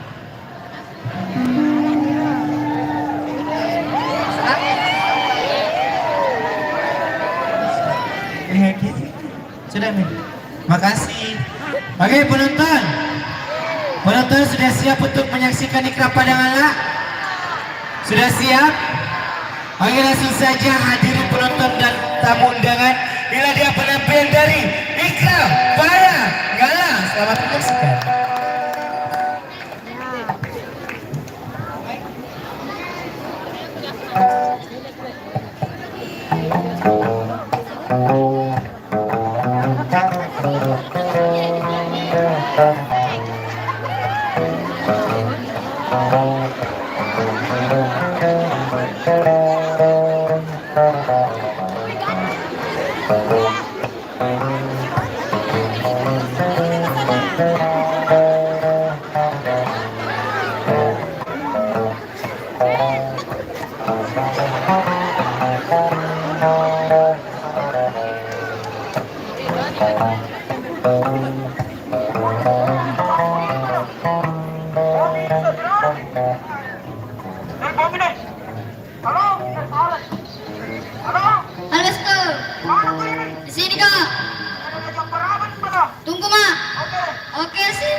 Sudah nih. Makasih. Oke penonton. Penonton sudah siap untuk menyaksikan Ikra Padang Ala? Sudah siap? Oke langsung saja hadirin penonton dan tamu undangan. Inilah dia penampilan dari Ikra Padang Ala. Selamat menyaksikan. Halo, di sini kak. Tunggu mak. Oke sih.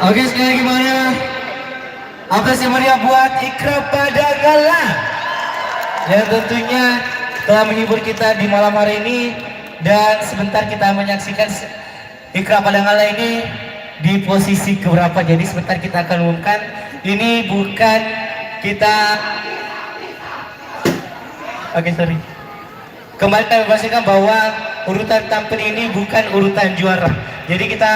Oke, sekali lagi mana? Aplaus yang meriah buat Ikra Padagala yang tentunya telah menghibur kita di malam hari ini. Dan sebentar kita menyaksikan Ikra Padagala ini di posisi keberapa. Jadi sebentar kita akan umumkan. Ini bukan kita. Oke, sorry. Kembali kami pastikan bahwa urutan tampil ini bukan urutan juara. Jadi kita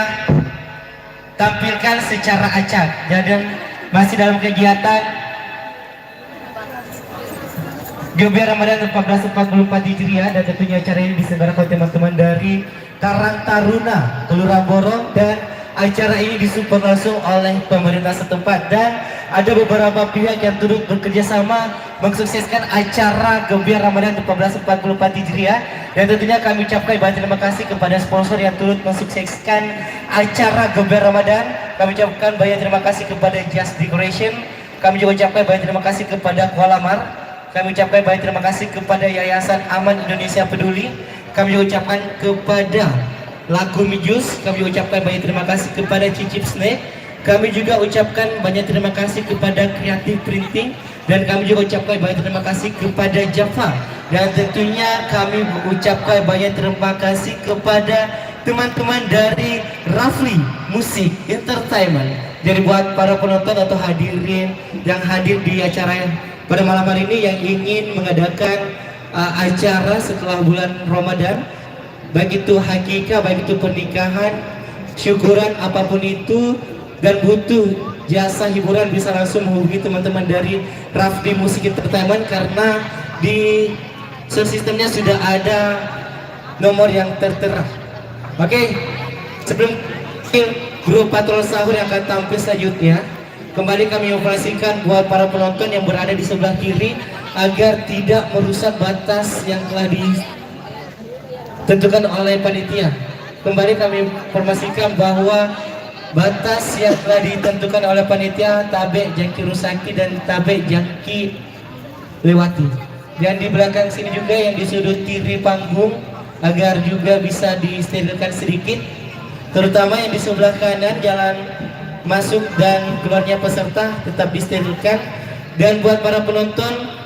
tampilkan secara acak. Jadi masih dalam kegiatan Gebiar Ramadan 1444 Hijriah, dan tentunya acara ini diselenggarakan teman-teman dari Karang Taruna Kelurahan Borong, dan acara ini disupport langsung oleh pemerintah setempat, dan ada beberapa pihak yang turut bekerja sama mensukseskan acara Gebiar Ramadan 1444 Hijriah. Dan tentunya kami ucapkan banyak terima kasih kepada sponsor yang turut mensukseskan acara Gebiar Ramadan. Kami ucapkan banyak terima kasih kepada Just Decoration. Kami juga ucapkan banyak terima kasih kepada Kualamar. Kami ucapkan banyak terima kasih kepada Yayasan Aman Indonesia Peduli. Kami juga ucapkan kepada Lagu Mijus. Kami ucapkan banyak terima kasih kepada Cicip Snack. Kami juga ucapkan banyak terima kasih kepada Creative Printing. Dan kami juga ucapkan banyak terima kasih kepada Java. Dan tentunya kami ucapkan banyak terima kasih kepada teman-teman dari Rafli Musik Entertainment. Jadi buat para penonton atau hadirin yang hadir di acara pada malam hari ini yang ingin mengadakan acara setelah bulan Ramadan, baik itu hakikah, baik itu pernikahan, syukuran, apapun itu, dan butuh jasa hiburan, bisa langsung menghubungi teman-teman dari Rafli Musik Entertainment, karena di sistemnya sudah ada nomor yang tertera. Oke, sebelum grup Patrol Sahur yang akan tampil selanjutnya, kembali kami informasikan buat para penonton yang berada di sebelah kiri agar tidak merusak batas yang telah ditentukan oleh panitia. Kembali kami informasikan bahwa batas yang telah ditentukan oleh panitia tabe jangki rusaki dan tabe jangki lewati. Dan di belakang sini juga yang di sudut kiri panggung agar juga bisa disterilkan sedikit, terutama yang di sebelah kanan jalan masuk dan keluarnya peserta tetap disterilkan. Dan buat para penonton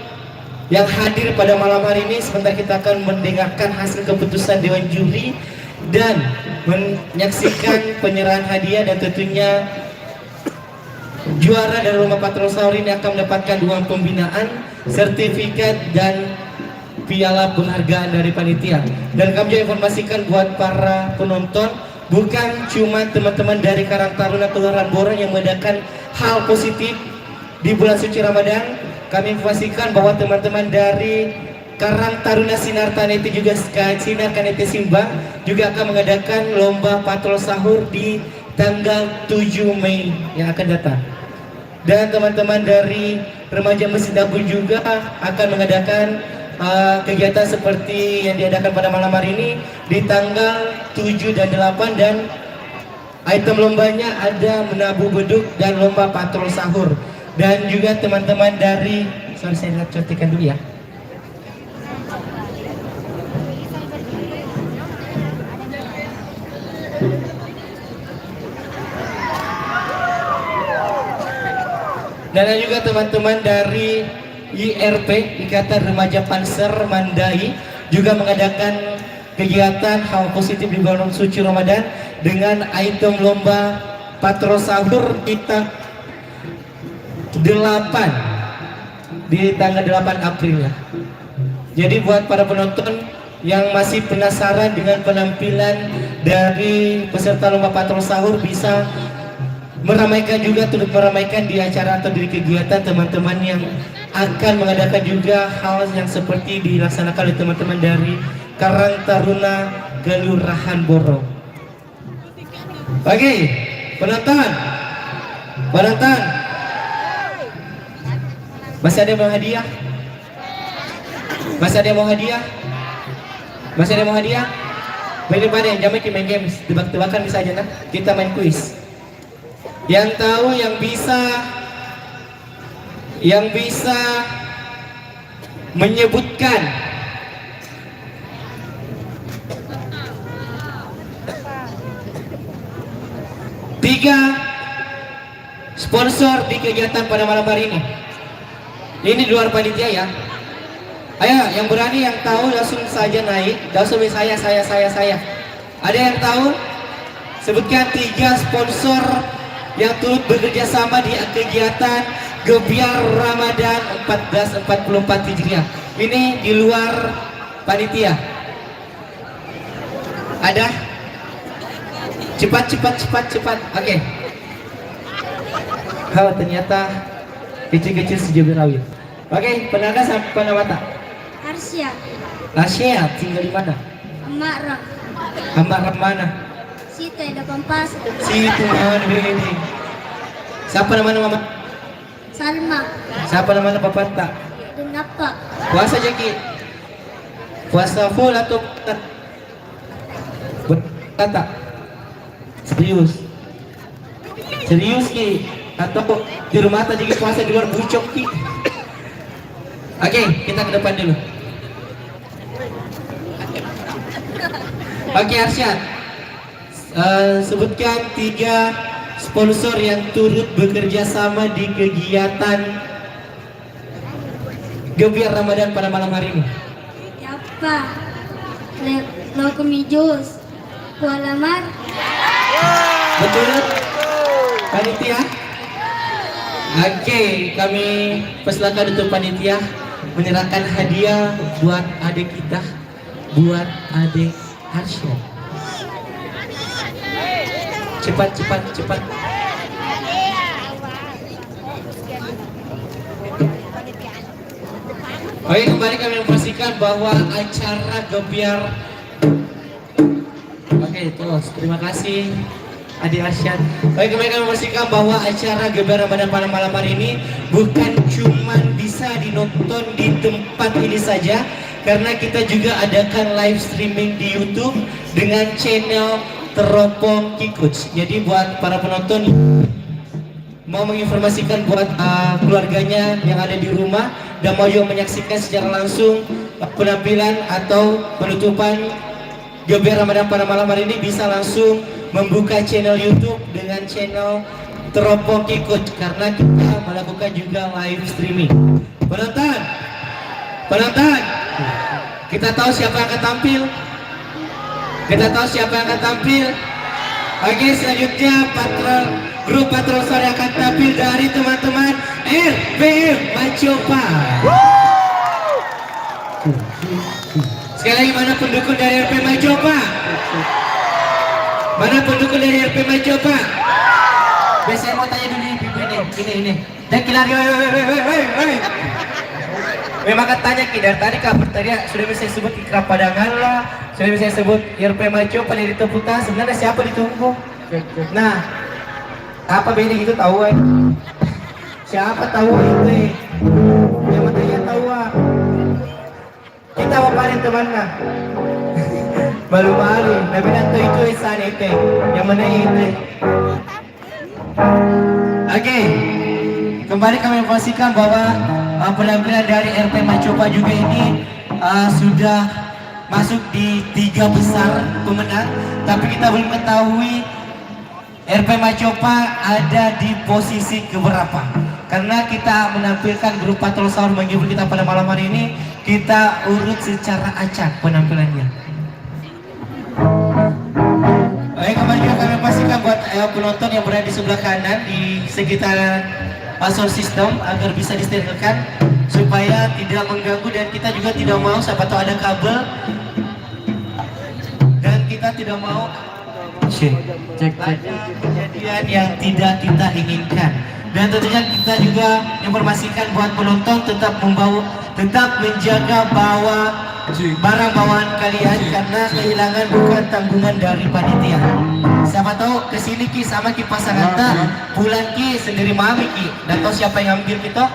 yang hadir pada malam hari ini, sebentar kita akan mendengarkan hasil keputusan Dewan Juri dan menyaksikan penyerahan hadiah, dan tentunya juara dari Lomba Patrol Sahur ini akan mendapatkan uang pembinaan, sertifikat, dan piala penghargaan dari panitia. Dan kami juga informasikan buat para penonton, bukan cuma teman-teman dari Karang Taruna Kelurahan Borong yang mengadakan hal positif di bulan suci Ramadan. Kami informasikan bahwa teman-teman dari Karang Taruna Sinar Tanete juga Sinar Kanete Simba juga akan mengadakan lomba patrol sahur di tanggal 7 Mei yang akan datang. Dan teman-teman dari Remaja Masjid Abu juga akan mengadakan kegiatan seperti yang diadakan pada malam hari ini di tanggal 7 dan 8, dan item lombanya ada menabuh beduk dan lomba patrol sahur. Dan juga teman-teman dari, sorry saya lihat cotikan dulu ya. Dan juga teman-teman dari IRP, Ikatan Remaja Panser Mandai, juga mengadakan kegiatan hal positif di bulan suci Ramadan dengan item lomba patrol sahur kita 8 di tanggal 8 April ya. Jadi buat para penonton yang masih penasaran dengan penampilan dari peserta lomba patrol sahur, bisa meramaikan juga, turut meramaikan di acara atau di kegiatan teman-teman yang akan mengadakan juga hal yang seperti dilaksanakan oleh teman-teman dari Karang Taruna Kelurahan Borong. Oke, penonton, masih ada yang mau hadiah? Masih ada yang mau hadiah? Masih ada yang mau hadiah? Main pada yang jamin main games, tebak-tebakan bisa aja nah. Kita main kuis. Yang tahu, yang bisa menyebutkan sponsor di kegiatan pada malam hari ini. Ini di luar panitia ya. Ayo, yang berani, yang tahu langsung saja naik. Langsung saya. Ada yang tahu? Sebutkan 3 sponsor yang turut bekerja sama di kegiatan Gebiar Ramadan 1444 Hijriah. Ini di luar panitia. Ada? Cepat. Oke. Oh, ternyata kecil-kecil sejabirawi. Oke, penanda sampai mata. Arsya, tinggal di mana? Amak mana? Situ ada pampas. Situ mana ini? Siapa nama mama? Salma. Siapa nama papa tak? Denapa. Puasa Jaki. Puasa full atau tak? Serius Ki? Atau di rumah tadi puasa di luar bucok Ki? Oke, kita ke depan dulu. Oke, Arsyad, sebutkan 3 sponsor yang turut bekerja sama di kegiatan Gebiar Ramadan pada malam hari ini. Siapa? Lokomi Jus. Kuala Mar. Betul? Panitia? Oke, kami persilakan untuk panitia menyerahkan hadiah buat adik kita, buat adik Arsyad. Cepat. Oke, kembali kami informasikan bahwa acara Gebiar. Oke, terus terima kasih adik Arsyad. Oke, kembali kami informasikan bahwa acara Gebiar Ramadan pada malam hari ini bukan cuma bisa dinonton di tempat ini saja, karena kita juga adakan live streaming di YouTube dengan channel Teropong Kikuts. Jadi buat para penonton mau menginformasikan buat keluarganya yang ada di rumah dan mau juga menyaksikan secara langsung penampilan atau penutupan Gebiar Ramadan pada malam hari ini, bisa langsung membuka channel YouTube dengan channel Teropong Kikuts, karena kita melakukan juga live streaming. Penonton, kita tahu siapa yang akan tampil. Oke, selanjutnya grup patrol sore akan tampil dari teman-teman RPM Macopa. Sekali lagi, mana pendukung dari RPM Macopa? Biasanya mau tanya dulu ini. Dan kilari, memang katanya dari tadi kabar tadi sudah bisa sebut Ikrap Padangan lah, sudah bisa sebut RPM Macopa dari Teputa. Sebenarnya siapa ditunggu? Nah, apa beda gitu tahu siapa tahu itu yang matanya tahu kita waparin temannya malu-malu tapi nanti itu sana itu yang mana itu. Oke, kembali kami informasikan bahwa penampilan dari RPM Macopa juga ini sudah masuk di 3 besar pemenang, tapi kita belum mengetahui RPM Macopa ada di posisi keberapa, karena kita menampilkan grup patrol sahur menghibur kita pada malam hari ini. Kita urut secara acak penampilannya. Baik, kembali juga kami pastikan buat penonton yang berada di sebelah kanan di sekitar sound system agar bisa disterilkan supaya tidak mengganggu, dan kita juga tidak mau siapa tahu ada kabel, dan kita tidak mau ada kejadian yang tidak kita inginkan. Dan tentunya kita juga informasikan buat penonton tetap menjaga bawa barang bawaan kalian, karena kehilangan bukan tanggungan dari panitia. Siapa tahu kesini Ki sama Ki pasangan tak pulang Ki sendiri mami Ki, dan tahu siapa yang ambil kita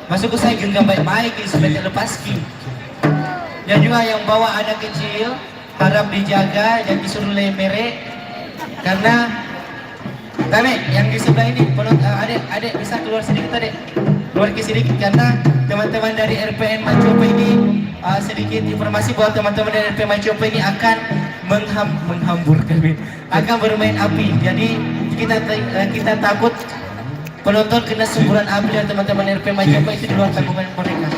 masuk ke saya genggam baik-baik Ki supaya tidak lepas Ki. Dan juga yang bawa anak kecil harap dijaga, jangan disuruh merek, karena kami yang di sebelah ini adik bisa keluar sedikit keluar ke sedikit, karena teman-teman dari RPM Macopa ini sedikit informasi bahwa teman-teman dari RPM Macopa ini akan menghambur kami, akan bermain api. Jadi kita takut penonton kena semburan api dan teman-teman RP Majopa itu di luar tanggungan mereka.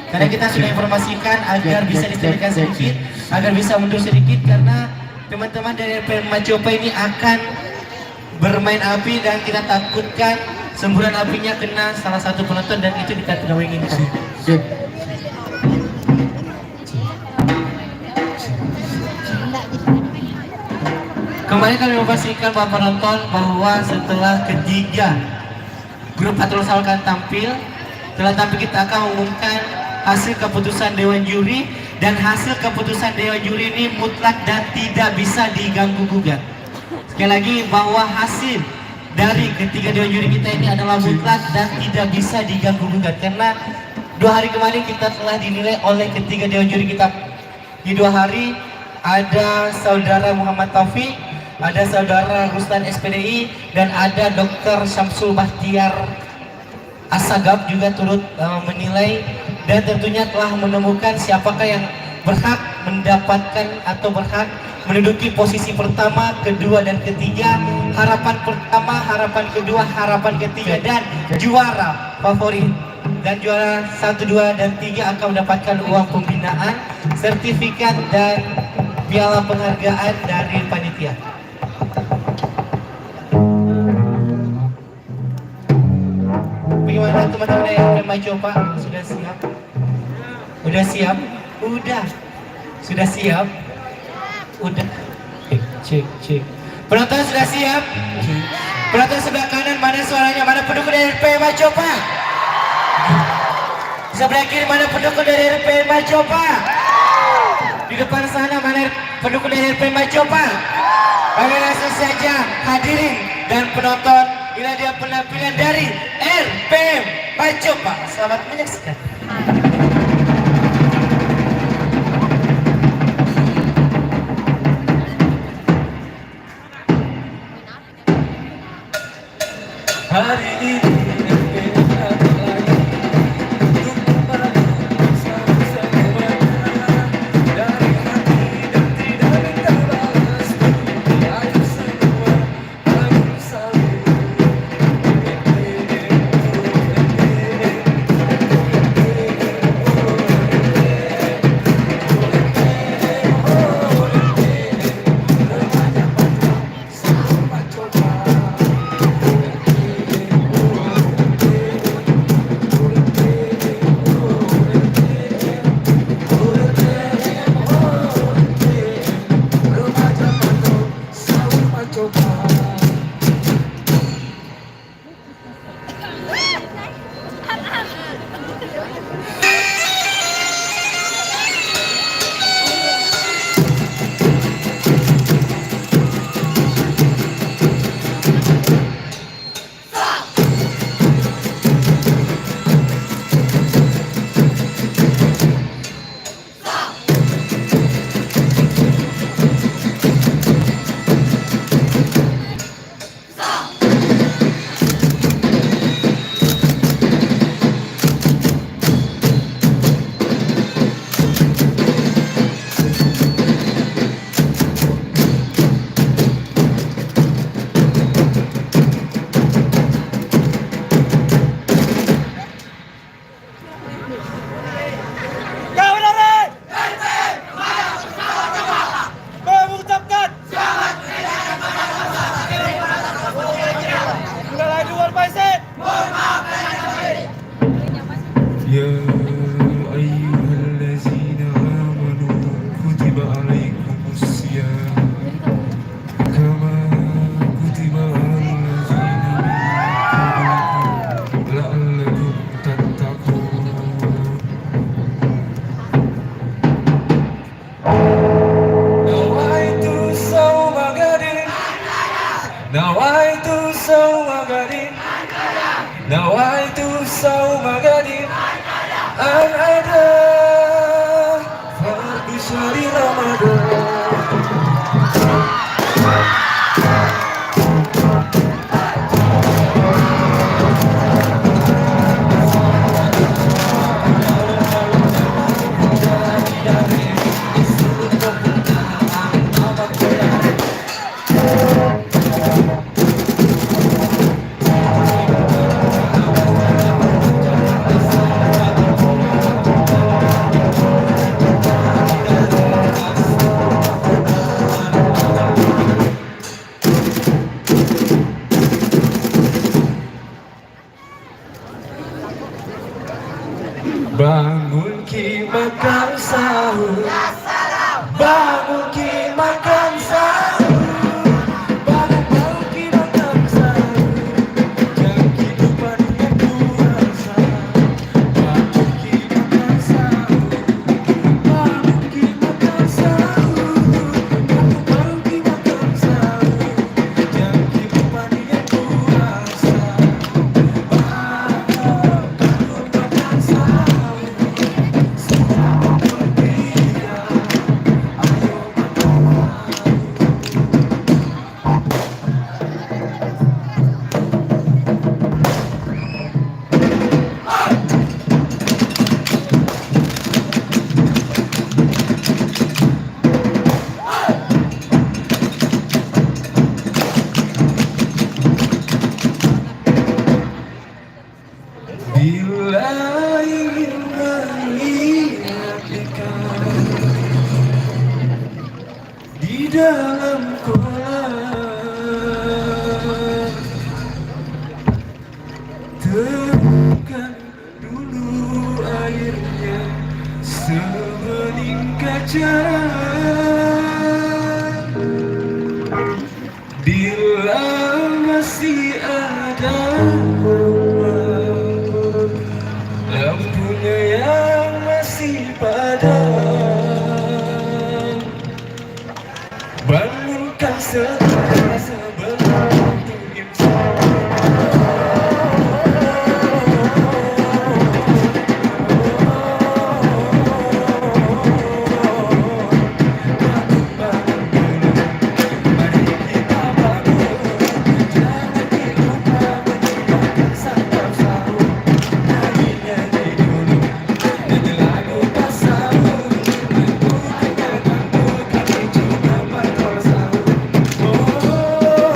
Karena kita sudah informasikan agar bisa distirahatkan sedikit, agar bisa mundur sedikit karena teman-teman dari RP Majopa ini akan bermain api dan kita takutkan semburan apinya kena salah satu penonton dan itu kita tidak inginkan. Kemarin kami memastikan Bapak penonton bahwa setelah ketiga grup Patrol Sahur akan tampil, kita akan mengumumkan hasil keputusan Dewan Juri dan hasil keputusan Dewan Juri ini mutlak dan tidak bisa diganggu gugat. Sekali lagi bahwa hasil dari ketiga Dewan Juri kita ini adalah mutlak dan tidak bisa diganggu gugat karena 2 hari kemarin kita telah dinilai oleh ketiga Dewan Juri kita. Di 2 hari ada saudara Muhammad Taufik, ada saudara Ruslan SPDI, dan ada Dr. Syamsul Bahtiar Asagab juga turut menilai dan tentunya telah menemukan siapakah yang berhak mendapatkan atau berhak menduduki posisi pertama, kedua, dan ketiga, harapan pertama, harapan kedua, harapan ketiga, dan juara favorit. Dan juara 1, 2, dan 3 akan mendapatkan uang pembinaan, sertifikat, dan piala penghargaan dari panitia. Bagaimana teman-teman dari RP Majopa? Sudah siap? Udah siap? Udah. Sudah siap? Udah. Cek. Penonton sudah siap? Penonton sebelah kanan mana suaranya? Mana pendukung dari RP Majopa? Sebelah kiri mana pendukung dari RP Majopa? Di depan sana mana pendukung dari RP Majopa? Kami langsung saja hadirin dan penonton, inilah dia penampilan dari RP Majopa. Selamat menyaksikan. Hari ini nawaitu sauma gadin an ada fardu syahri Ramadan. Bila masih ada rumah, lampunya yang masih padam, bangunkan segera sebelum imsak. Oh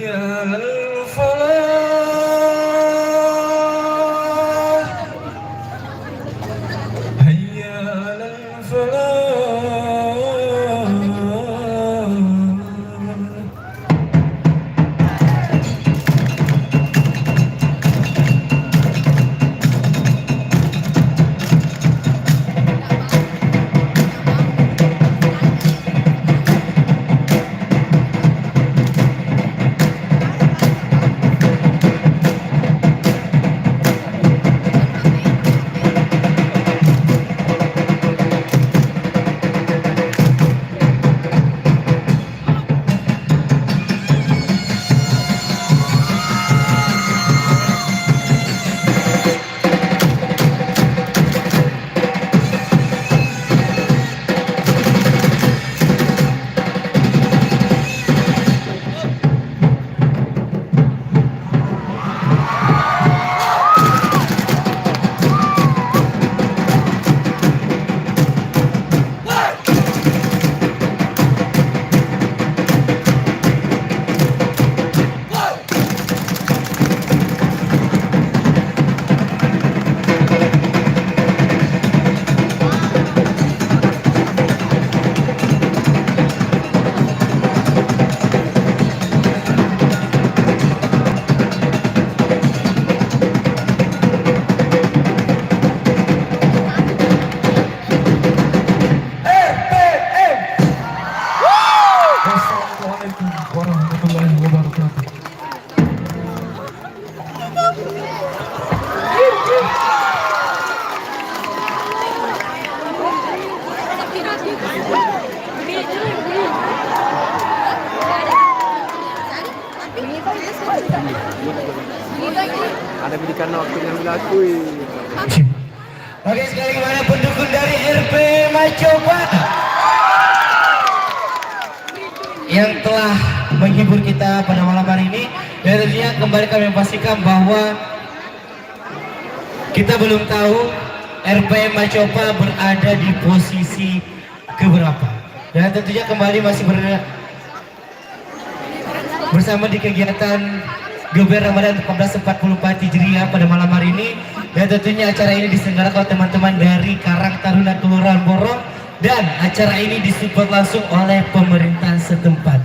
hayya 'alal falah, hayya 'alal falah. Assalamualaikum warahmatullahi wabarakatuh. Ada bidikan waktu yang dilakui. Oke, sekali mana pendukung dari RP Macoba yang telah menghibur kita pada malam hari ini. Dan tentunya kembali kami pastikan bahwa kita belum tahu RP Macoba berada di posisi keberapa. Dan tentunya kembali masih bersama di kegiatan Geber Ramadan 1444 Hijriah pada malam hari ini. Dan tentunya acara ini diselenggarakan oleh teman-teman dari Karang Taruna Kelurahan Borong, dan acara ini disupport langsung oleh pemerintah setempat.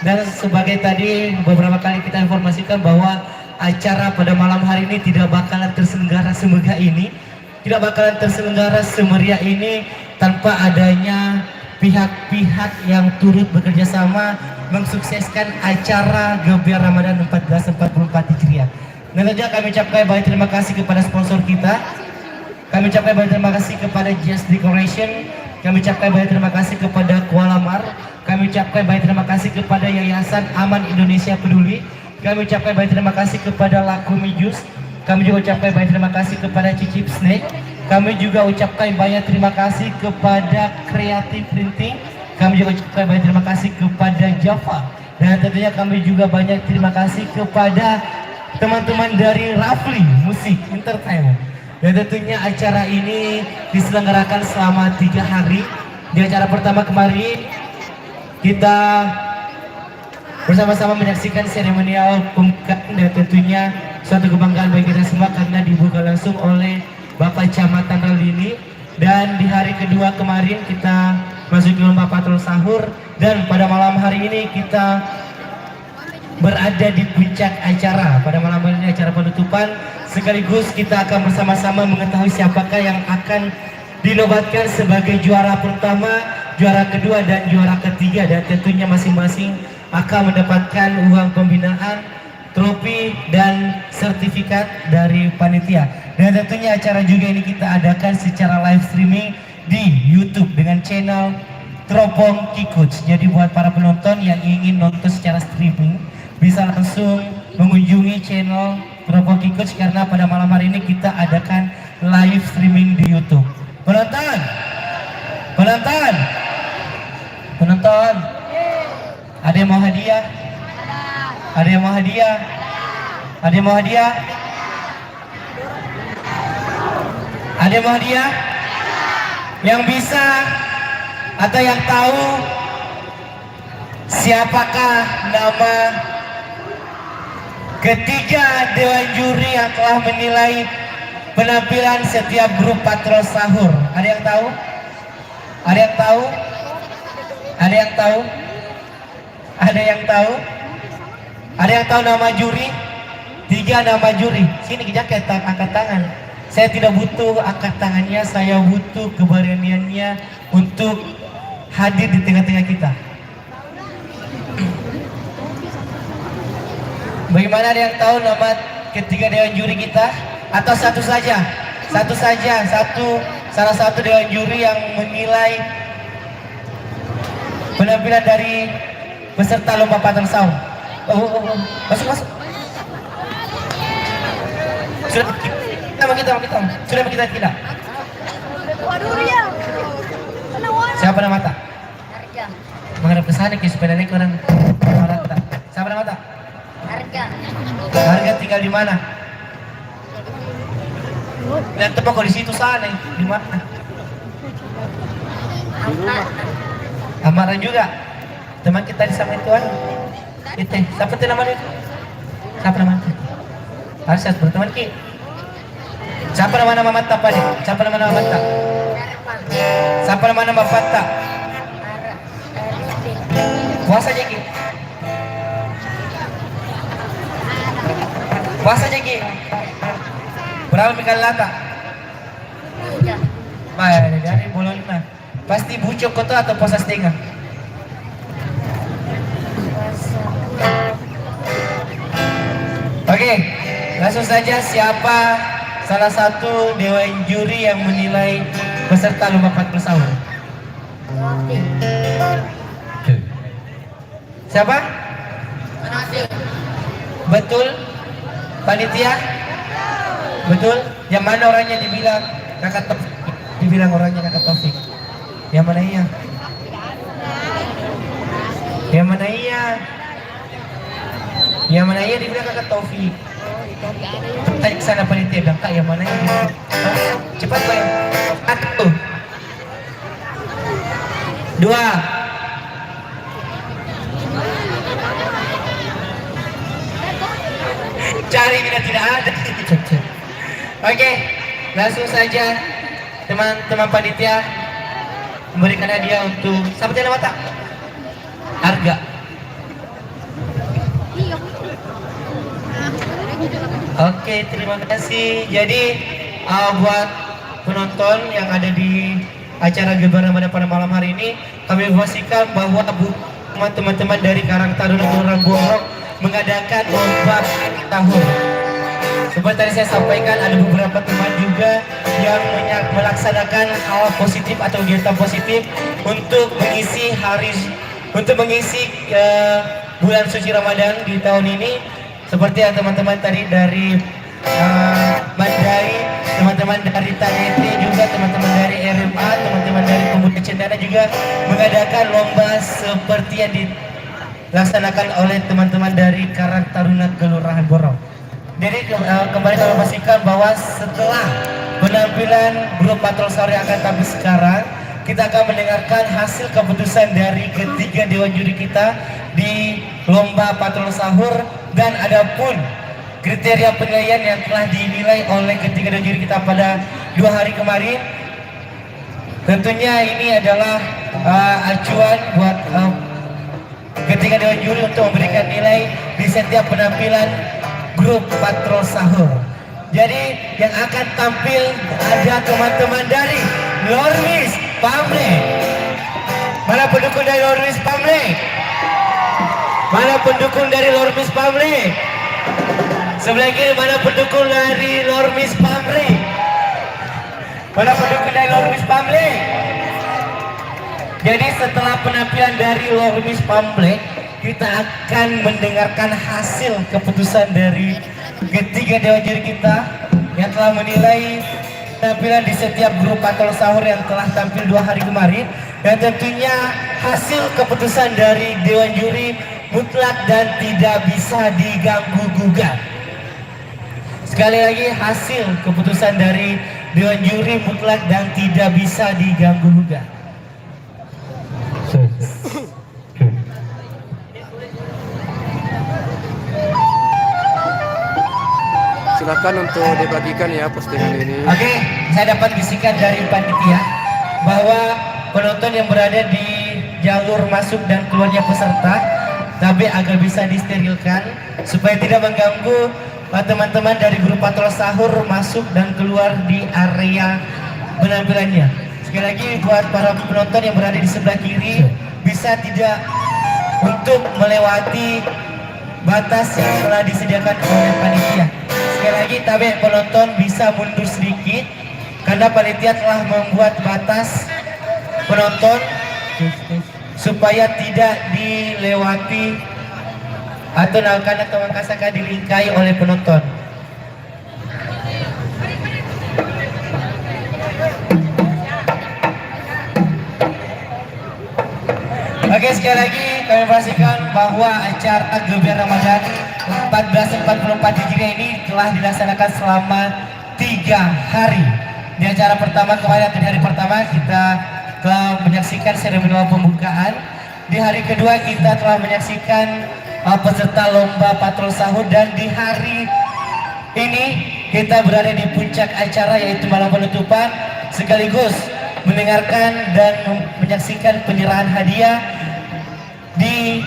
Dan sebagai tadi beberapa kali kita informasikan bahwa acara pada malam hari ini tidak bakalan terselenggara semegah ini, tidak bakalan terselenggara semeriah ini tanpa adanya pihak-pihak yang turut bekerja sama mensukseskan acara Geber Ramadan 1444 Hijriah. Dan tentunya kami ucapkan banyak terima kasih kepada sponsor kita. Kami ucapkan banyak terima kasih kepada Just Decoration. Kami ucapkan banyak terima kasih kepada Kuala Mar. Kami ucapkan banyak terima kasih kepada Yayasan Aman Indonesia Peduli. Kami ucapkan banyak terima kasih kepada Lakumi Jus. Kami juga ucapkan banyak terima kasih kepada Cicip Snake. Kami juga ucapkan banyak terima kasih kepada Creative Printing. Kami juga ucapkan banyak terima kasih kepada Java. Dan tentunya kami juga banyak terima kasih kepada teman-teman dari Rafli Musik Entertainment. Dan tentunya acara ini diselenggarakan selama 3 hari. Di acara pertama kemarin kita bersama-sama menyaksikan seremonial pembukaan, dan tentunya suatu kebanggaan bagi kita semua karena dibuka langsung oleh Bapak Camat Tandralini. Dan di hari kedua kemarin kita masuk ke lomba patrol sahur, dan pada malam hari ini kita berada di puncak acara. Pada malam hari ini acara penutupan, sekaligus kita akan bersama-sama mengetahui siapakah yang akan dinobatkan sebagai juara pertama, juara kedua, dan juara ketiga. Dan tentunya masing-masing akan mendapatkan uang pembinaan, trofi, dan sertifikat dari panitia. Dan tentunya acara juga ini kita adakan secara live streaming di YouTube dengan channel Teropong Kikuts. Jadi buat para penonton yang ingin nonton secara streaming bisa langsung mengunjungi channel Teropong Kikuts, karena pada malam hari ini kita adakan live streaming di YouTube. Penonton, penonton, penonton, ada yang mau hadiah? Ada yang mau hadiah? Ada yang mau hadiah? Ada yang mau hadiah? Yang bisa atau yang tahu siapakah nama ketiga dewan juri yang telah menilai penampilan setiap grup patrol sahur. Ada yang tahu? Ada yang tahu? Ada yang tahu? Ada yang tahu? Ada yang tahu nama juri? 3 nama juri. Sini jaket, angkat tangan. Saya tidak butuh angkat tangannya, saya butuh keberaniannya untuk hadir di tengah-tengah kita. Bagaimana, ada yang tahu nama ketiga dewan juri kita? Atau satu saja? Salah satu dewan juri yang menilai penampilan dari peserta lomba patrol sahur. Masuk. Sudah kita tidak. Siapa nama tak? Menghadap ke sana, ke supaya naik orang. Siapa nama tak? Harga tinggal di mana? Dan tempat kau di situ sana, di mana? Amaran juga. Teman kita di sama itu kan? Itu, siapa itu namanya? Siapa namanya? Harus berteman ki. Siapa nama mata pada? Siapa nama mata? Siapa nama Fata? Puasa aja ki. Puasa aja ki. Berapa mikal lata? Baik, dari bolong lima. Pasti bucok kota atau puasa setengah? Oke, langsung saja, siapa salah satu dewan juri yang menilai peserta lomba patrol sahur? Siapa? Betul? Panitia? Betul? Yang mana orangnya dibilang kakak Taufik? Dibilang orangnya kakak Taufik. Yang mana iya? Yang mana iya? Yang mana iya dibilang kakak Taufik? Tanya ke sana panitia, bilang kak yang mana iya? Cepat bayar. 1, 2. Cari bila tidak ada. Oke, langsung saja teman-teman panitia memberikan hadiah untuk siapa nama tak? Harga. Oke, terima kasih. Jadi buat penonton yang ada di acara Gebar Ramadan pada malam hari ini, kami informasikan bahwa teman-teman dari Karang Taruna Kelurahan Borong mengadakan lomba tahun. Seperti tadi saya sampaikan, ada beberapa teman juga yang melaksanakan hal positif atau kegiatan positif untuk mengisi bulan suci Ramadan di tahun ini. Seperti yang teman-teman tadi dari Mandai, teman-teman dari Tanete, juga teman-teman dari RMA, teman-teman dari Pemuda Cendana juga mengadakan lomba seperti yang dilaksanakan oleh teman-teman dari Karang Taruna Kelurahan Borong. Jadi kembali kami pastikan bahwa setelah penampilan grup patrol sahur yang akan tampil sekarang, kita akan mendengarkan hasil keputusan dari ketiga dewan juri kita di lomba patrol sahur, dan adapun kriteria penilaian yang telah dinilai oleh ketiga dewan juri kita pada 2 hari kemarin. Tentunya ini adalah acuan buat ketiga dewan juri untuk memberikan nilai di setiap penampilan grup patrol sahur. Jadi yang akan tampil ada teman-teman dari Lormis Pamle. Mana pendukung dari Lormis Pamle? Mana pendukung dari Lormis Pamle? Sebelah kiri mana pendukung dari Lormis Pamle? Mana pendukung dari Lormis Pamle? Jadi setelah penampilan dari Lormis Pamle, kita akan mendengarkan hasil keputusan dari ketiga dewan juri kita yang telah menilai penampilan di setiap grup patrol sahur yang telah tampil 2 hari kemarin. Dan tentunya hasil keputusan dari dewan juri mutlak dan tidak bisa diganggu gugat. Sekali lagi, hasil keputusan dari dewan juri mutlak dan tidak bisa diganggu gugat. silakan untuk dibagikan ya postingan ini. Oke, saya dapat bisikan dari panitia bahwa penonton yang berada di jalur masuk dan keluarnya peserta tapi agar bisa disterilkan supaya tidak mengganggu teman-teman dari grup patrol sahur masuk dan keluar di area penampilannya. Sekali lagi buat para penonton yang berada di sebelah kiri bisa tidak untuk melewati batas yang telah disediakan oleh panitia. Sekali lagi tapi penonton bisa mundur sedikit karena panitia telah membuat batas penonton supaya tidak dilewati atau karena mangkasaka dilingkai oleh penonton. Oke, sekali lagi kami informasikan bahwa acara Gebiar Ramadan 1444 Hijriah ini telah dilaksanakan selama 3 hari. Di acara pertama kemarin atau di hari pertama kita telah menyaksikan seremonial pembukaan. Di hari kedua kita telah menyaksikan peserta lomba patrol sahur, dan di hari ini kita berada di puncak acara yaitu malam penutupan sekaligus mendengarkan dan menyaksikan penyerahan hadiah di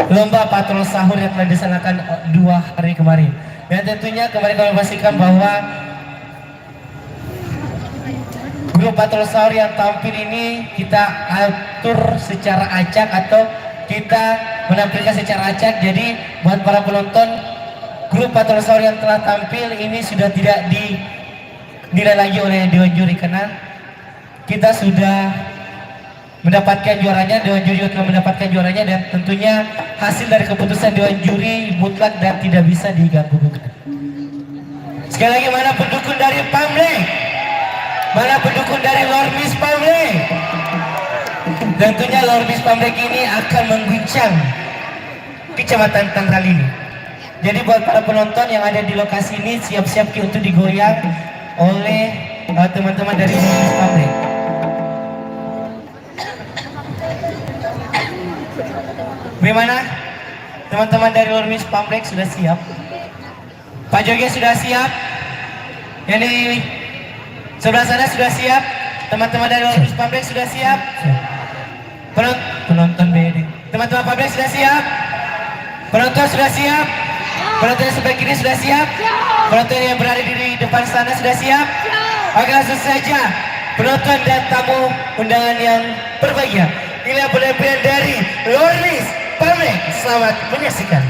lomba patrol sahur yang telah dilaksanakan 2 hari kemarin. Dan tentunya kemarin kami pastikan bahwa grup patrol sahur yang tampil ini kita atur secara acak atau kita menampilkan secara acak. Jadi buat para penonton, grup patrol sahur yang telah tampil ini sudah tidak dinilai lagi oleh dewan juri karena kita sudah mendapatkan juaranya, dewan juri telah mendapatkan juaranya, dan tentunya hasil dari keputusan dewan juri mutlak dan tidak bisa diganggu-gugat. Sekali lagi, mana pendukung dari Pamle? Mana pendukung dari Lormis Pamle? Tentunya Lormis Pamle ini akan mengguncang Kecamatan Tanggal ini. Jadi buat para penonton yang ada di lokasi ini siap-siap untuk digoyang oleh teman-teman dari Lormis Pamle. Bagaimana? Teman-teman dari Lormis Pamle sudah siap? Pak Jogi sudah siap? Yang di sebelah sana sudah siap? Teman-teman dari Lormis Pamle sudah siap? Penonton BD. Teman-teman Pamle sudah siap? Penonton sudah siap? Penonton yang sebelah kiri sudah siap? Penonton yang berada di depan sana sudah siap? Oke, langsung saja penonton dan tamu undangan yang berbahagia. Inilah penampilan dari Lormis Pamle. Selamat menyaksikan.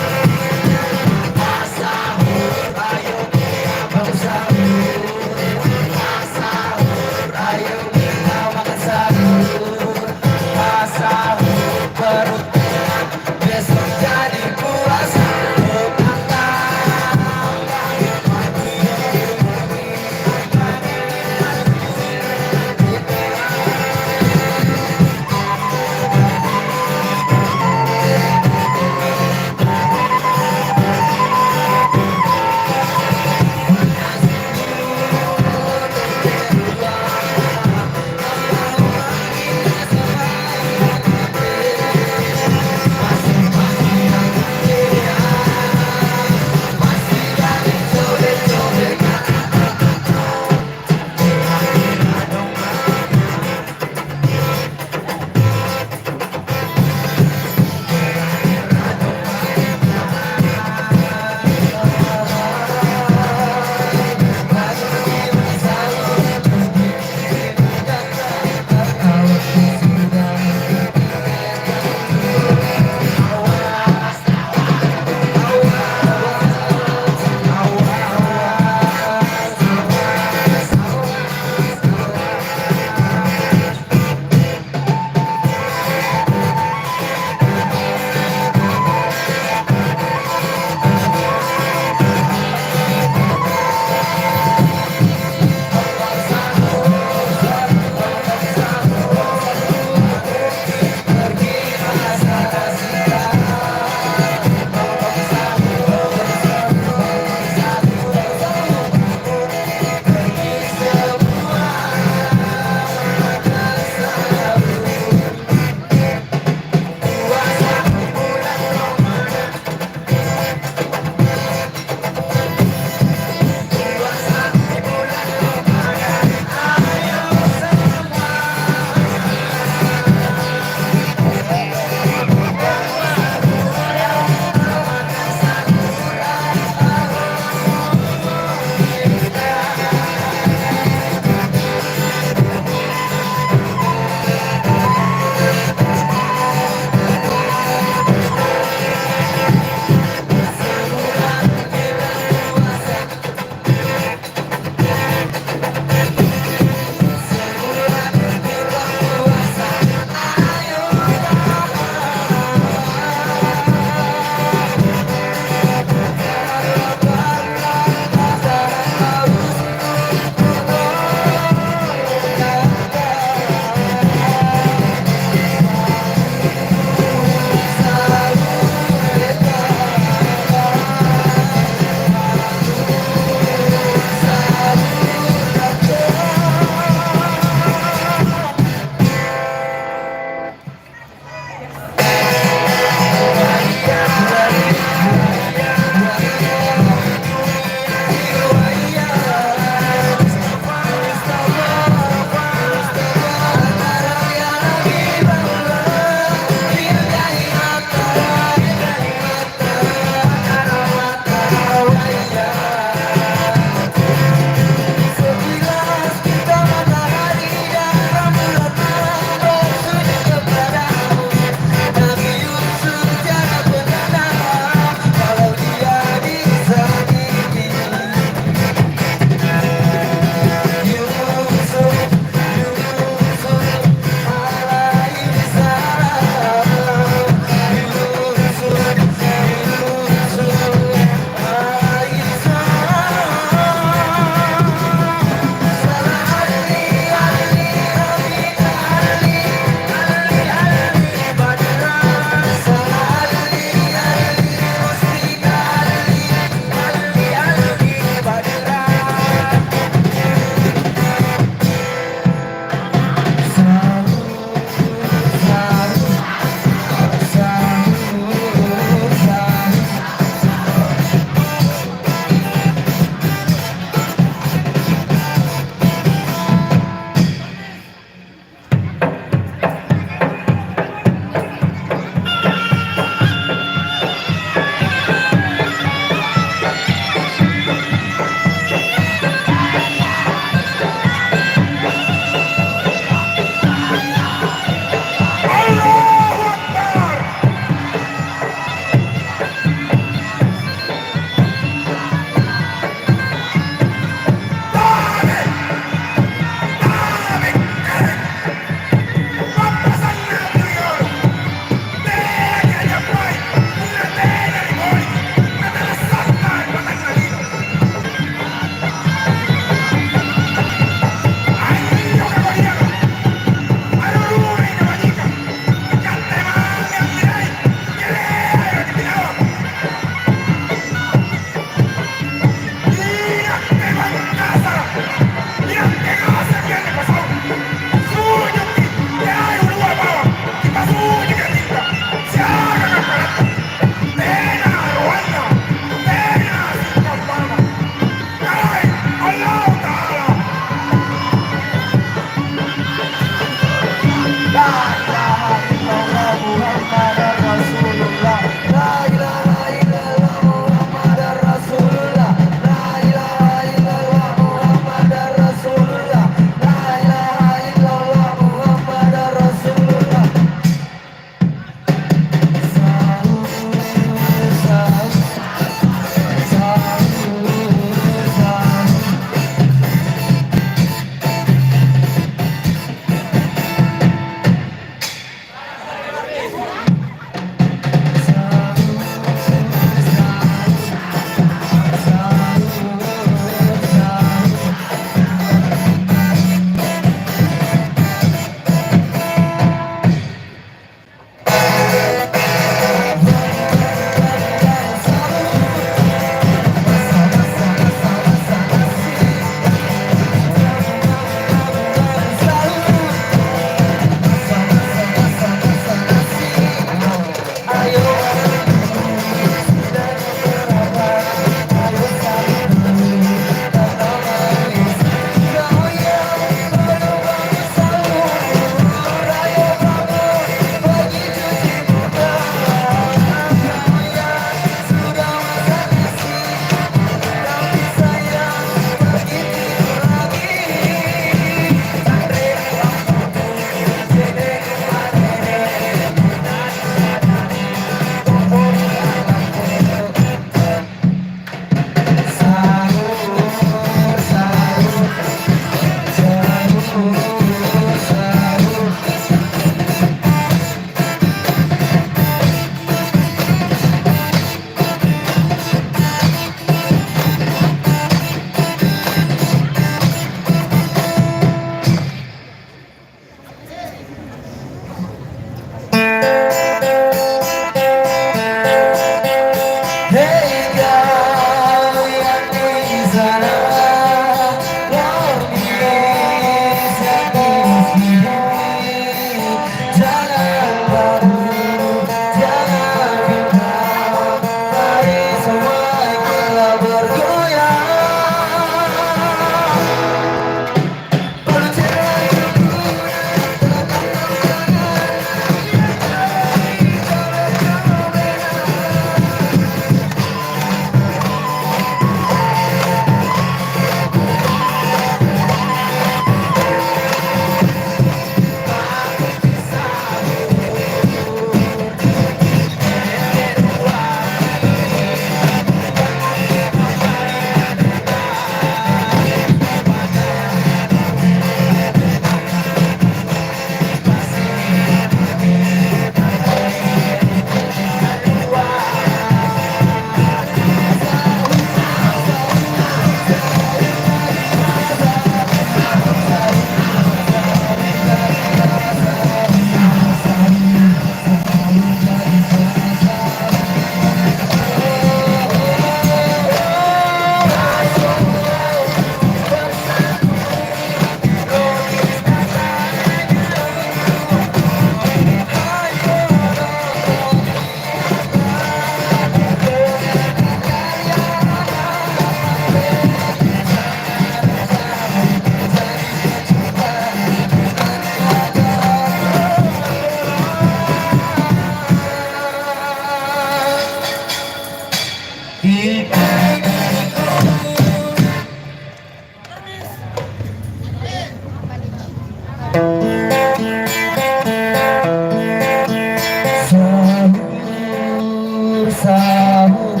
sahur.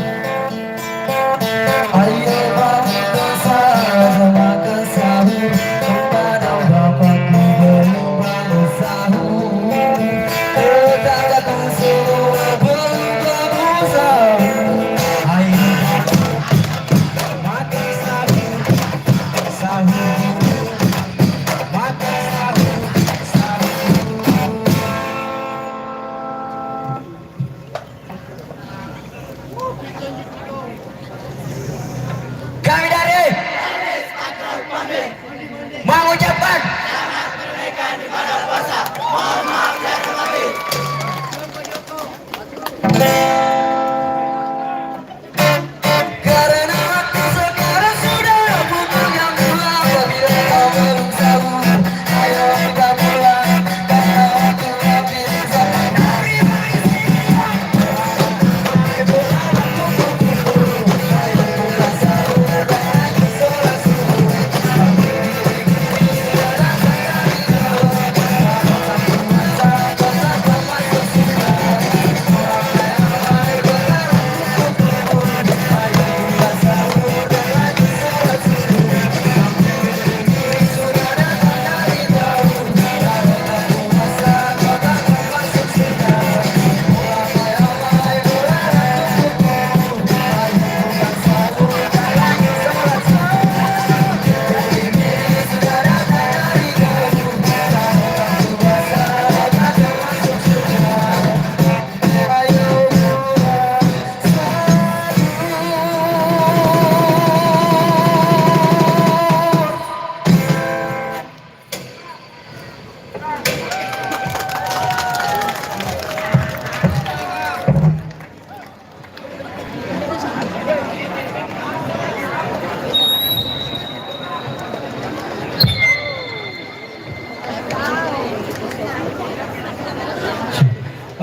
Ayo bangun bersama makan sahur, kepada bapak belum bangun sahur. Tetanggaku semua belum bangun sahur. Ayo makan sahur, sahur, makan sahur, sahur. Kami dari mengucapkan karena waktu sekarang sudah pukul yang 2. Apabila kau belum sahur, ayo kita mulai, karena waktu hampir sampai hari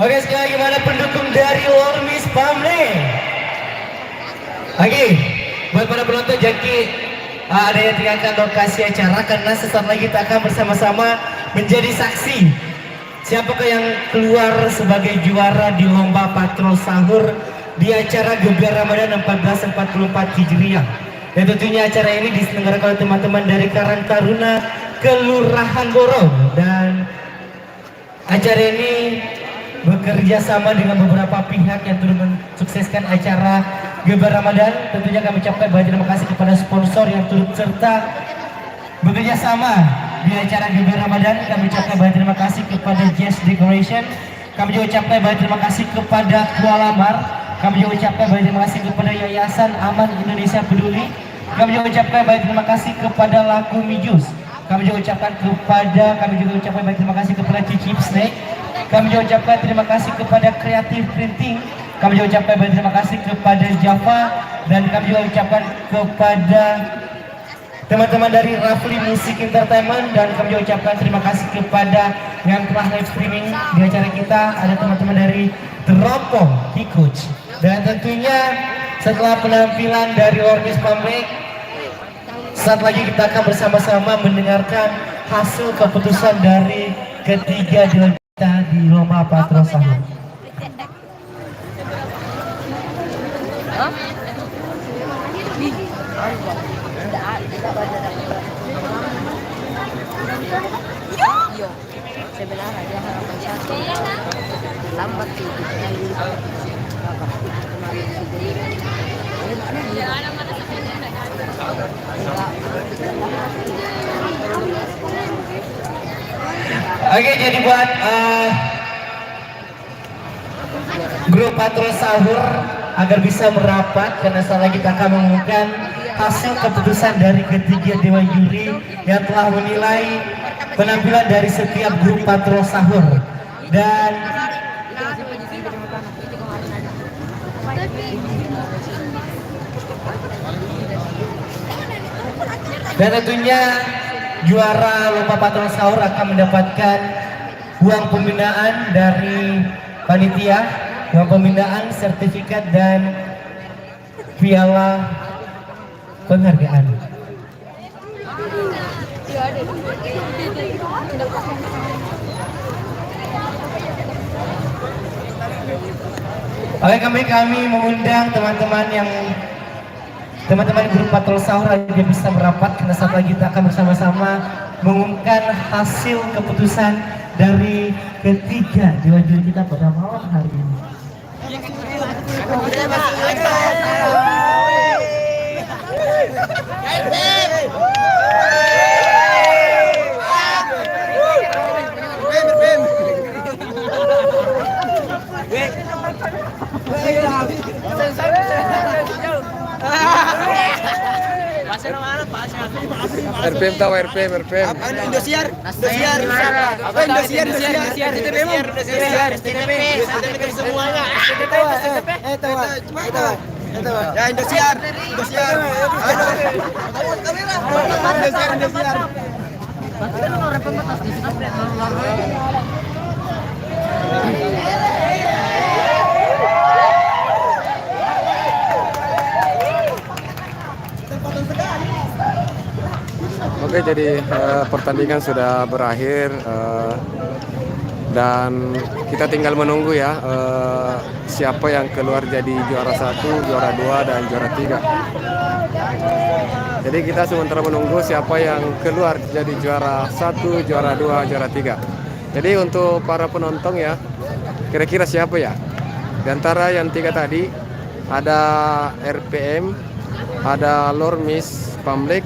Oke, sekarang gimana pendukung dari Ormis Pamle? Oke, buat para penonton Jaki, ada yang tinggalkan lokasi acara karena sesaat lagi kita akan bersama-sama menjadi saksi siapakah yang keluar sebagai juara di lomba patrol sahur di acara Gebiar Ramadan 1444 Hijriah. Dan tentunya acara ini diselenggarakan oleh teman-teman dari Karang Taruna Kelurahan Borong, dan acara ini bekerja sama dengan beberapa pihak yang turut mensukseskan acara Gebiar Ramadan. Tentunya kami ucapkan banyak terima kasih kepada sponsor yang turut serta bekerja sama di acara Gebiar Ramadan. Kami ucapkan banyak terima kasih kepada Jazz Decoration. Kami juga ucapkan banyak terima kasih kepada Kuala Mar. Kami juga ucapkan banyak terima kasih kepada Yayasan Aman Indonesia Peduli. Kami juga ucapkan banyak terima kasih kepada Laku Mijus. Kami juga ucapkan banyak terima kasih kepada Cicip Snake. Kami juga ucapkan terima kasih kepada Creative Printing. Kami juga ucapkan banyak terima kasih kepada Java, dan kami juga ucapkan kepada teman-teman dari Rafli Music Entertainment, dan kami juga ucapkan terima kasih kepada yang telah live streaming di acara kita. Ada teman-teman dari Teropong Hikuch, dan tentunya setelah penampilan dari Ormis Pamle, saat lagi kita akan bersama-sama mendengarkan hasil keputusan dari ketiga delegasi di lomba patrol sahur. Sebenarnya dia harapan satu lambat sih. Oke, jadi buat grup patrol sahur agar bisa merapat, karena saat lagi kita akan mengumumkan hasil keputusan dari ketiga dewan juri yang telah menilai penampilan dari setiap grup patrol sahur. Dan tentunya juara lomba patrol sahur akan mendapatkan uang pembinaan dari panitia, uang pembinaan, sertifikat, dan piala penghargaan. Oke, kami mengundang teman-teman grup Patrol Sahur agar bisa merapat karena saat lagi kita akan bersama-sama mengumumkan hasil keputusan dari ketiga dewan juri kita pada malam hari ini. RPM tahu RPM. Apa Indosiar? Apa Indosiar? STTP semuanya. Ya Indosiar. Oke, jadi pertandingan sudah berakhir dan kita tinggal menunggu ya siapa yang keluar jadi juara 1, juara 2 dan juara 3. Jadi kita sementara menunggu siapa yang keluar jadi juara 1, juara 2, juara 3. Jadi untuk para penonton ya, kira-kira siapa ya? Di antara yang 3 tadi ada RPM, ada Lormis Pamlek,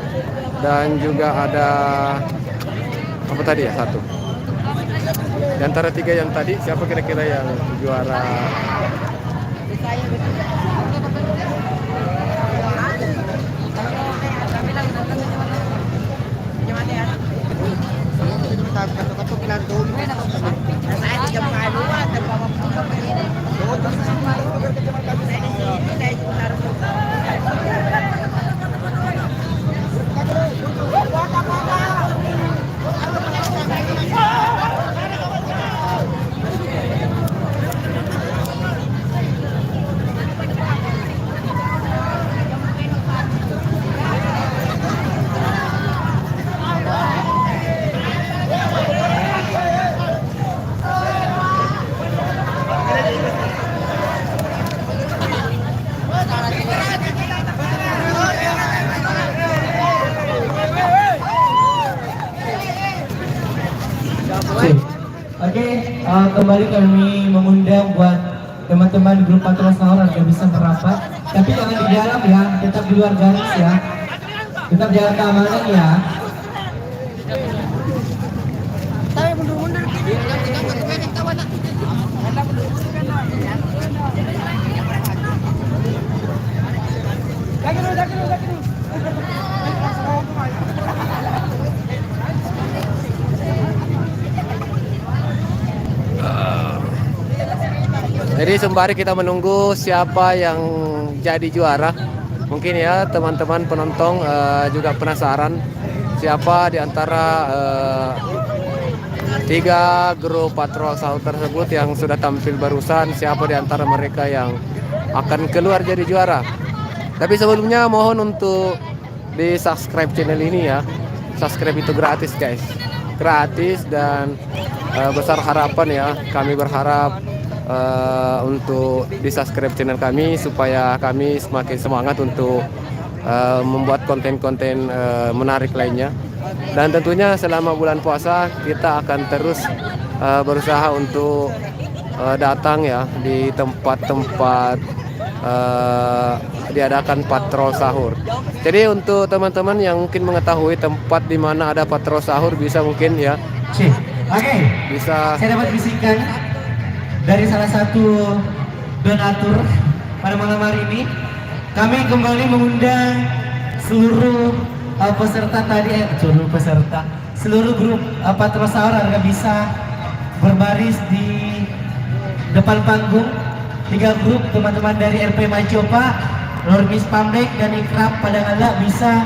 dan juga ada apa tadi ya, 1. Di antara 3 yang tadi siapa kira-kira yang juara? Oke, kembali kami mengundang buat teman-teman grup Patrol Sahur agar bisa merapat. Tapi jangan di dalam ya, tetap di luar garis ya. Tetap jaga keamanan ya. Jadi sembari kita menunggu siapa yang jadi juara, mungkin ya teman-teman penonton juga penasaran siapa di antara 3 grup Patrol Sahur tersebut yang sudah tampil barusan, siapa di antara mereka yang akan keluar jadi juara. Tapi sebelumnya mohon untuk di subscribe channel ini ya. Subscribe itu gratis guys, gratis, dan besar harapan ya, kami berharap untuk di subscribe channel kami supaya kami semakin semangat untuk membuat konten-konten menarik lainnya. Dan tentunya selama bulan puasa kita akan terus berusaha untuk datang ya di tempat-tempat diadakan Patrol Sahur. Jadi untuk teman-teman yang mungkin mengetahui tempat di mana ada Patrol Sahur bisa mungkin ya. Oke. Bisa. Saya dapat bisikan dari salah satu donatur pada malam hari ini. Kami kembali mengundang seluruh seluruh grup Patrol Sahur agar bisa berbaris di depan panggung. 3 grup teman-teman dari RP Macopa, Lormis Pamlek dan Ikrap Padangala bisa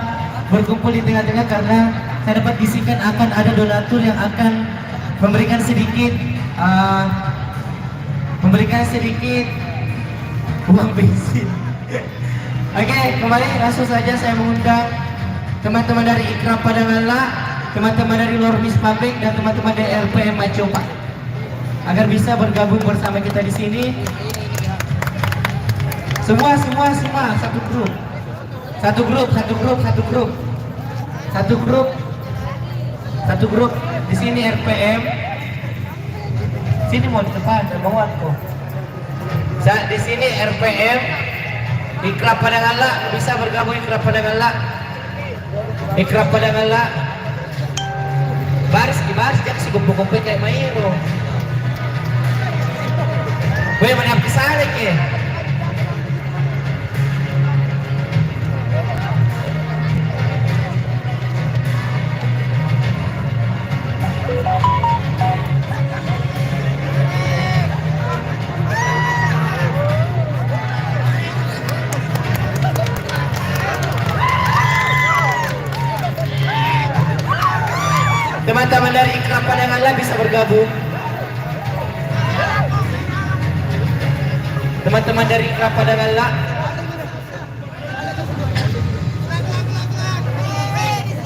berkumpul di tengah-tengah karena saya dapat bisikan akan ada donatur yang akan memberikan sedikit uang bensin. Oke, kembali langsung saja saya mengundang teman-teman dari Ikrap Padangala, teman-teman dari Lormis Pamlek dan teman-teman dari RPM Macopa agar bisa bergabung bersama kita di sini. Semua satu grup. Satu grup. Di sini RPM. Sini mau di depan, mau kok. Di sini RPM. Ikrab Padang Allah bisa bergabung Ikrab Padang Allah. Baris jak si kumpul-kumpul kayak Mairo. Gue mana kesana ke? Teman-teman dari Ikrab Padang Allah bisa bergabung. Teman-teman dari Ikrab Padang Allah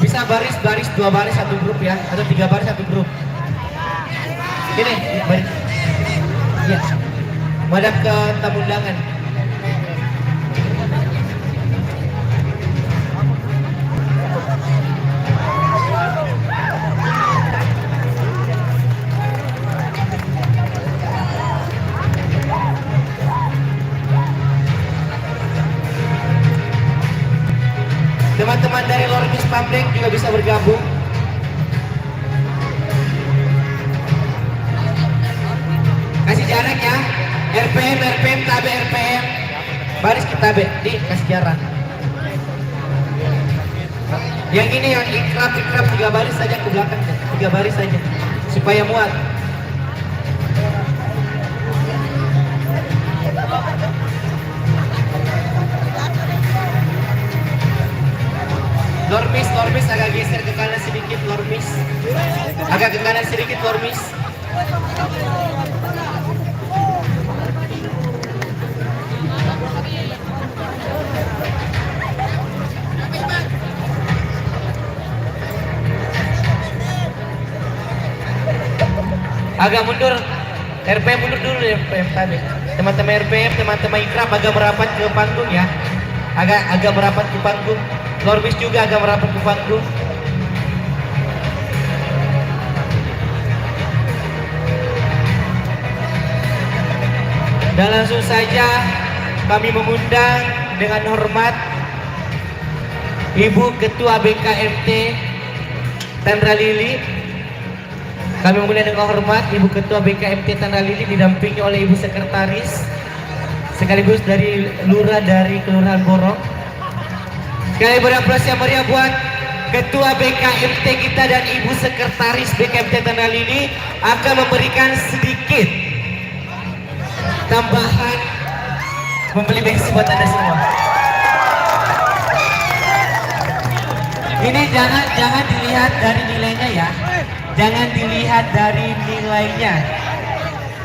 bisa baris 2 baris satu grup ya, atau 3 baris satu grup. Ini baris. Ya. Madap ke tamu undangan. Teman-teman dari Lormis Pamdeng juga bisa bergabung. Kasih jarak ya. RPM, tabe RPM. Baris kita tabe, kasih jarak. Yang ini yang ikrab 3 baris saja ke belakang, 3 baris saja supaya muat. Lormis agak geser ke kanan sedikit, Lormis. Agak ke kanan sedikit, Lormis. Agak mundur. RPM mundur dulu ya, RPM tadi. Teman-teman RPM, teman-teman Ikrab agak merapat ke panggung ya. Agak merapat ke panggung. Lormis juga agak merapat ke panggung. Dan langsung saja kami mengundang dengan hormat Ibu Ketua BKMT Tanra Lili. Kami mengundang dengan hormat Ibu Ketua BKMT Tanra Lili didampingi oleh Ibu Sekretaris sekaligus dari Lurah dari Kelurahan Borong. Sekali berapresiasi yang meriah buat Ketua BKMT kita dan Ibu Sekretaris BKMT Tanra Lili akan memberikan sedikit tambahan membeli bensin buat Anda semua. Ini jangan dilihat dari nilainya ya. Jangan dilihat dari nilainya.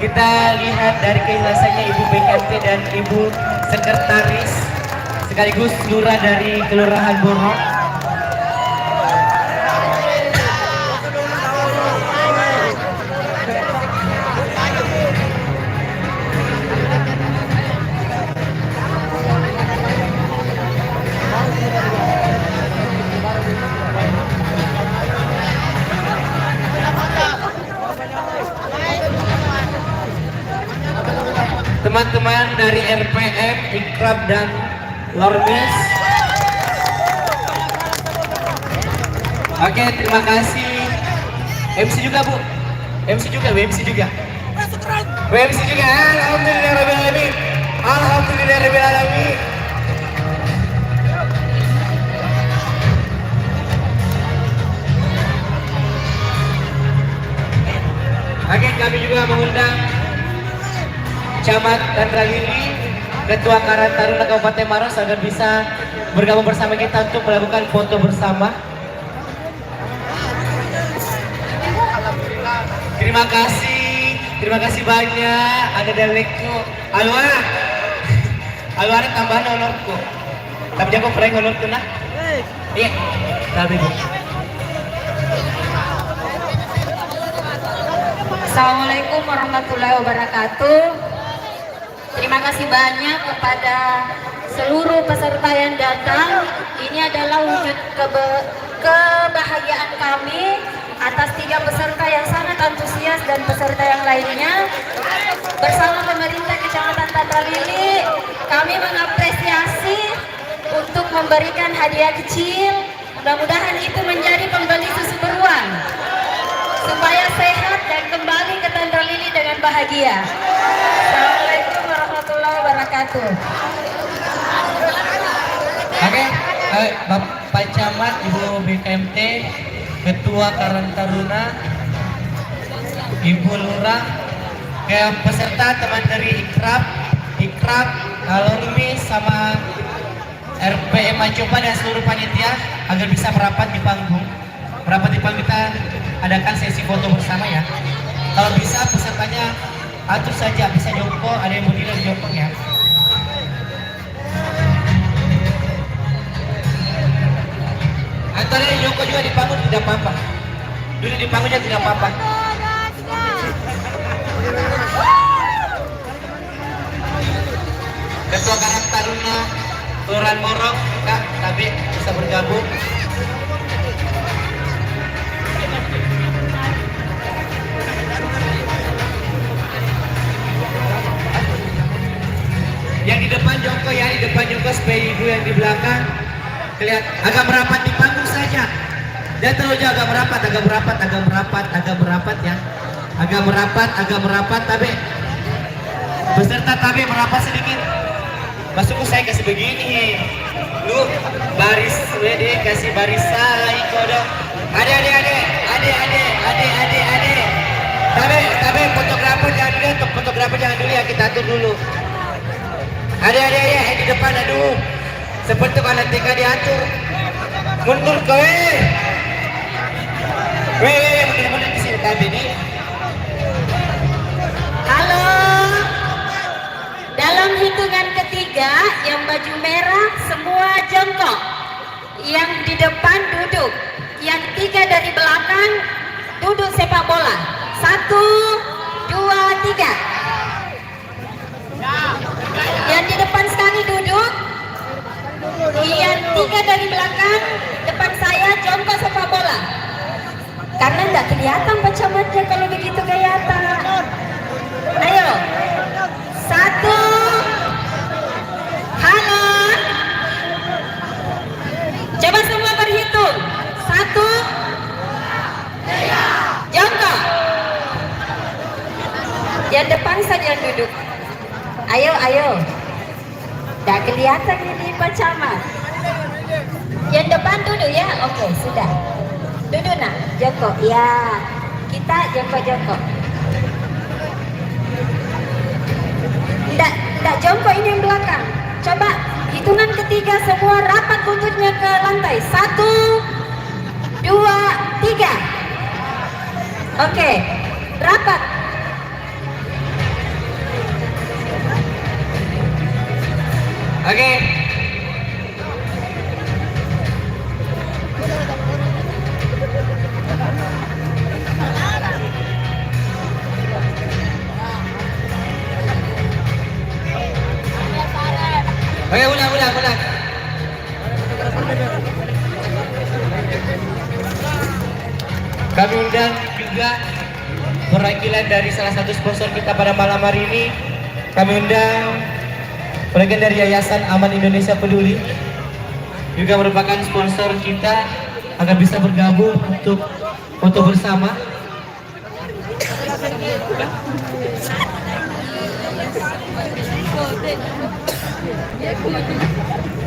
Kita lihat dari keikhlasannya Ibu BKMT dan Ibu Sekretaris sekaligus lurah dari Kelurahan Borong. Teman-teman dari RPM, Ikrab dan Lormis. Oke, terima kasih. MC juga Bu. MC juga. Alhamdulillahirrahmanirrahim. Alhamdulillahirrahmanirrahim. Oke, kami juga mengundang Camat Tanra Lili, Ketua Karang Taruna Kabupaten Maros agar bisa bergabung bersama kita untuk melakukan foto bersama. Terima kasih banyak. Ada Deleko, Alwar tambahan honorku. Tapi jago prank honorku nah. Iya, tapi Bu. Assalamualaikum warahmatullahi wabarakatuh. Terima kasih banyak kepada seluruh peserta yang datang. Ini adalah wujud kebahagiaan kami atas 3 peserta yang sangat antusias dan peserta yang lainnya. Bersama pemerintah Kecamatan Tandralili, kami mengapresiasi untuk memberikan hadiah kecil. Mudah-mudahan itu menjadi pembeli susu beruang supaya sehat dan kembali ke Tandralili dengan bahagia. Assalamualaikum warahmatullahi wabarakatuh. Oke, Bapak Camat, Ibu BKMT, Ketua Karang Taruna, Ibu Lurah, ke peserta teman dari Ikrab, alumni sama RPM Coba dan seluruh panitia agar bisa merapat di panggung. Merapat di panggung kita adakan sesi foto bersama ya. Kalau bisa pesertanya atur saja, bisa jongkok, ada yang berdiri dan jongkok ya. Antara yang jongkok juga di panggung tidak apa-apa. Dulu di panggungnya tidak apa-apa. Ketua Karang Taruna Kelurahan Morong, Kak, Tabe bisa bergabung. Yang di depan jongkok ya, di depan jongkok supaya ibu yang di belakang kelihatan agak merapat di panggung saja. Dan terus agak merapat ya. Agak merapat Tabe. Peserta Tabe merapat sedikit. Masukku saya kasih begini. Lu baris WD kasih barisan kodok. Ade. Tabe fotografer jangan dulu, untuk fotografer jangan dulu ya, kita atur dulu. Ade di depan, aduh. Seperti kalau TK diatur. Mundur kowe. Mundur di sini Tabe nih. Halo. Dalam hitungan ketiga, yang baju merah semua jongkok, yang di depan duduk, yang 3 dari belakang duduk sepak bola. 1, 2, 3. Yang di depan sekali duduk, yang 3 dari belakang depan saya jongkok sepak bola. Karena nggak kelihatan Pak Camatnya kalau begitu kelihatan. Ayo. 1. Halo. Coba semua berhitung. 1. Jongkok. Yang depan saja duduk. Ayo. Nggak kelihatan ini Pak Camat. Yang depan duduk ya. Oke, sudah. Duduk nak. Jongkok. Ya. Kita jongkok. Tidak jongkok ini yang belakang. Coba hitungan ketiga semua rapat buntutnya ke lantai. 1, 2, 3. Oke, rapat. Oke. Oke, ulang. Kami undang juga perwakilan dari salah satu sponsor kita pada malam hari ini. Kami undang perwakilan dari Yayasan Aman Indonesia Peduli, juga merupakan sponsor kita agar bisa bergabung untuk foto bersama.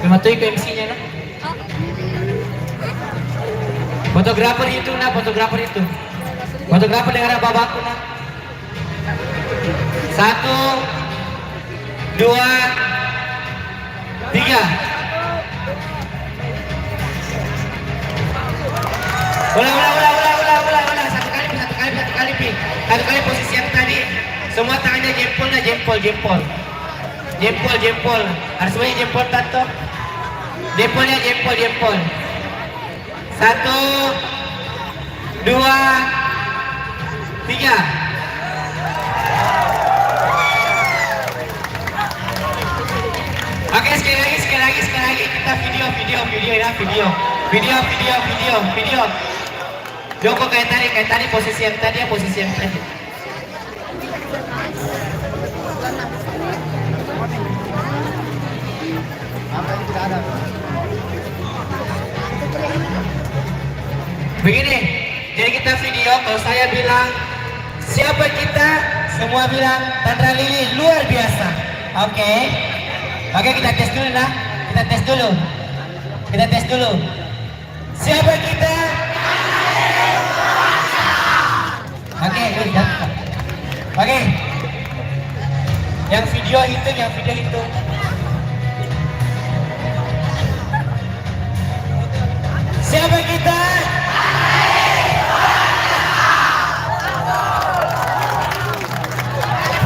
Mematuhi ke MC-nya nah. Fotografer itu. Fotografer dengan babakku nah. 1, 2, 3. Ulang. Satu kali posisi yang tadi. Semua tangannya jempol. Jempol. Harus semuanya jempol tato. Jempolnya jempol. 1, 2, 3. sekali lagi kita video ya, Joko kayak tadi posisi yang tadi. Begini, jadi kita video, kalau saya bilang siapa kita, semua bilang Tandra Lili luar biasa. Oke, kita tes dulu lah. Kita tes dulu. Siapa kita? Oke. Yang video hitung. Siapa kita?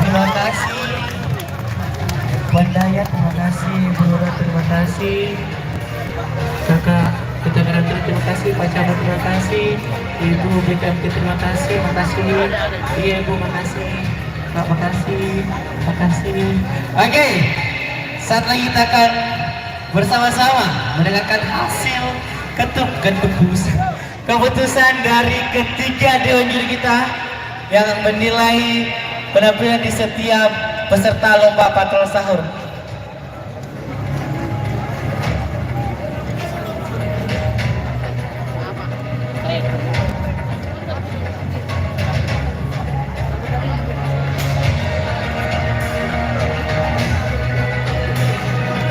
Terima kasih Bandaya, terima kasih Bulura, terima kasih Kakak Kita Garantur, terima kasih Pak Camat, terima kasih Ibu BKMT, terima kasih, iya Ibu, makasih Pak, makasih. Oke, saat lagi kita akan bersama-sama mendengarkan hasil keputusan dari ketiga dewan juri kita yang menilai penampilan di setiap peserta lomba patrol sahur.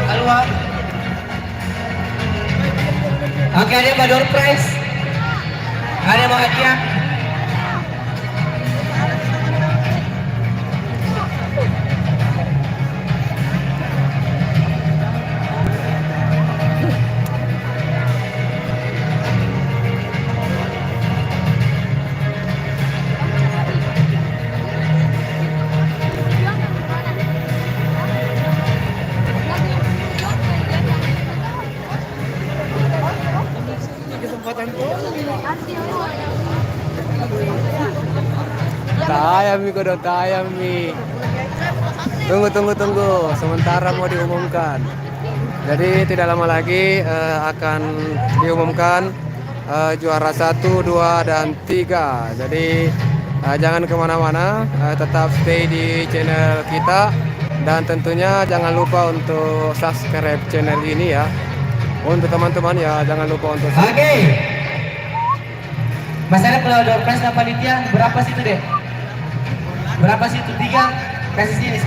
Keluar. Oke, ada yang mau door prize? Ada yang mau hadiah? Tayami. Tunggu. Sementara mau diumumkan. Jadi tidak lama lagi akan diumumkan juara 1, 2, dan 3. Jadi jangan kemana-mana, tetap stay di channel kita. Dan tentunya jangan lupa untuk subscribe channel ini ya. Untuk teman-teman ya, jangan lupa untuk subscribe. Oke. Mas ada kalau door prize dan panitia berapa situ deh? Berapa situ? 3? Kasih sini.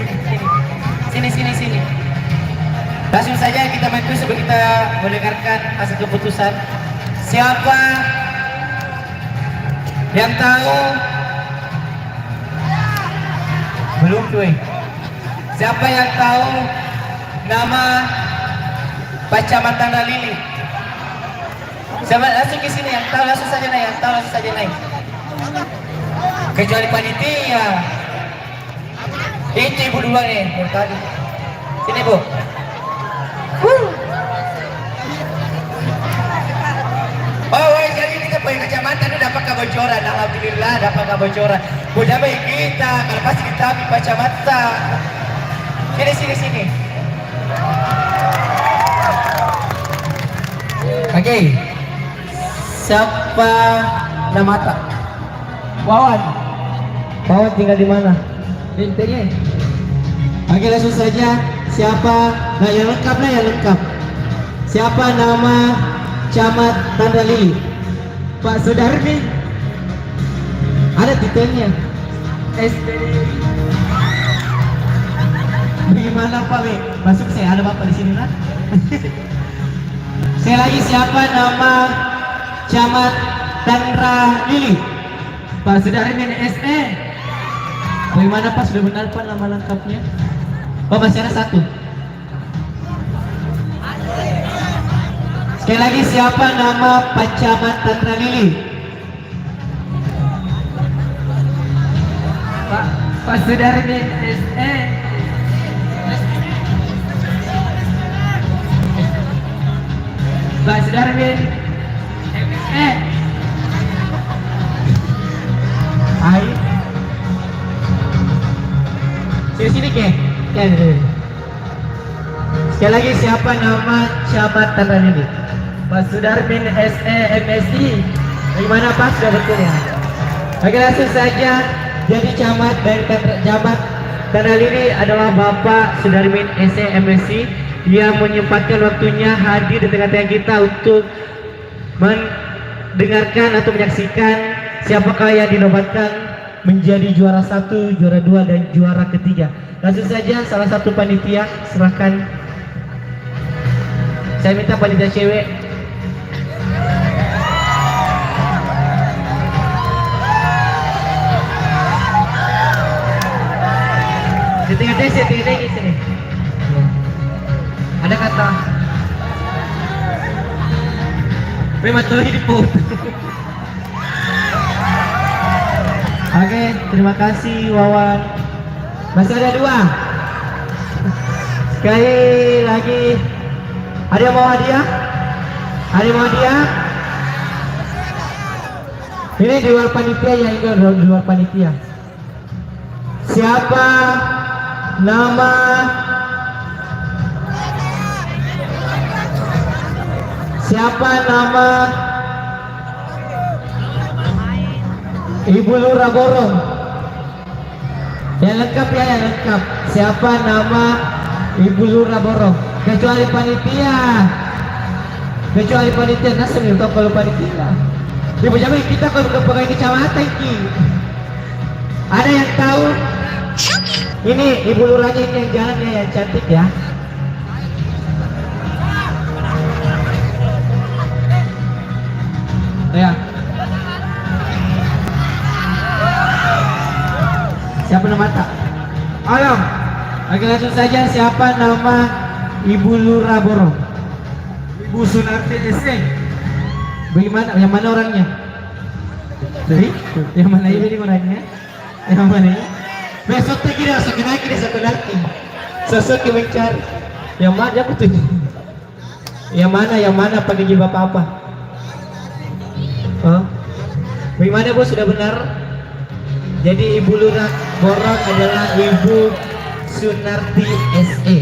Langsung saja kita main quiz sebelum kita mendengarkan hasil keputusan. Siapa yang tahu? Belum cuy. Siapa yang tahu nama Pak Camat Tandra Lili? Siapa langsung ke sini yang tahu langsung saja naik. Kecuali panitia. Itu ibu duluan nih, tadi. Sini bu. Jadi kita punya kacamata ini dapat kebocoran. Alhamdulillah dapat kebocoran. Udah baik kita, kalau pasti kita ambil kacamata. Sini. Oke. Siapa nama tak? Wawan tinggal di mana? Intinya. Oke, langsung saja. Siapa? Nah, yang lengkap. Siapa nama Camat Tandra Lili? Pak Sudarmi. Ada titelnya. SPD. Bagaimana Pak? Masuk saya, ada Bapak di sini lah. Saya lagi, siapa nama Camat Tandra Lili? Pak Sudarmi SE. Bagaimana Pak, sudah benar Pak nama lengkapnya? Oh, masih ada satu. Sekali lagi, siapa nama Pak Camat Tandra Lili? Pak Sudarmi SE. Pak Sudarmi SE. Ayo. Sini ke. Sekali lagi, siapa nama camat Tanah Lili? Pak Sudarmin SE MSI. Bagaimana Pak? Sudah betul ya? Oke, langsung saja. Jadi camat dari camat Tanah Lili adalah Bapak Sudarmin SE MSI yang menyempatkan waktunya hadir di tengah-tengah kita untuk mendengarkan atau menyaksikan siapakah yang dinobatkan menjadi juara 1, juara 2, dan juara ketiga. Langsung saja salah satu panitia serahkan. Saya minta panitia cewek. Di tengah-tengah sini. Ada kata. Memang tuh di foto. Oke, terima kasih Wawan. Masih ada 2. Sekali lagi, ada yang mau hadiah? Ada yang mau hadiah? Ini di luar panitia ya, ini di luar panitia. Siapa nama Ibu Lurah Borong? Yang lengkap ya, yang lengkap. Siapa nama Ibu Lurah Borong? Kecuali panitia. Nasib nih kalau panitia. Ibu Jamil, kita kalau bukan pegawai kecamatan ki. Ada yang tahu? Ini Ibu Lurahnya ini yang jalannya yang cantik ya. Ya. Siapa nama tak? Alam. Oke, langsung saja, siapa nama Ibu Lurah Borong? Ibu Sunarti SE. Bagaimana? Yang mana orangnya? Dari? Yang mana ini orangnya? Yang mana ini? Besok lagi dah, sakit lagi. Sosok yang mencari. Yang mana aku tuh? Yang mana pakai jilbab apa? Oh. Bagaimana bos, sudah benar? Jadi Ibu Lurah Borong adalah Ibu Sunarti SE.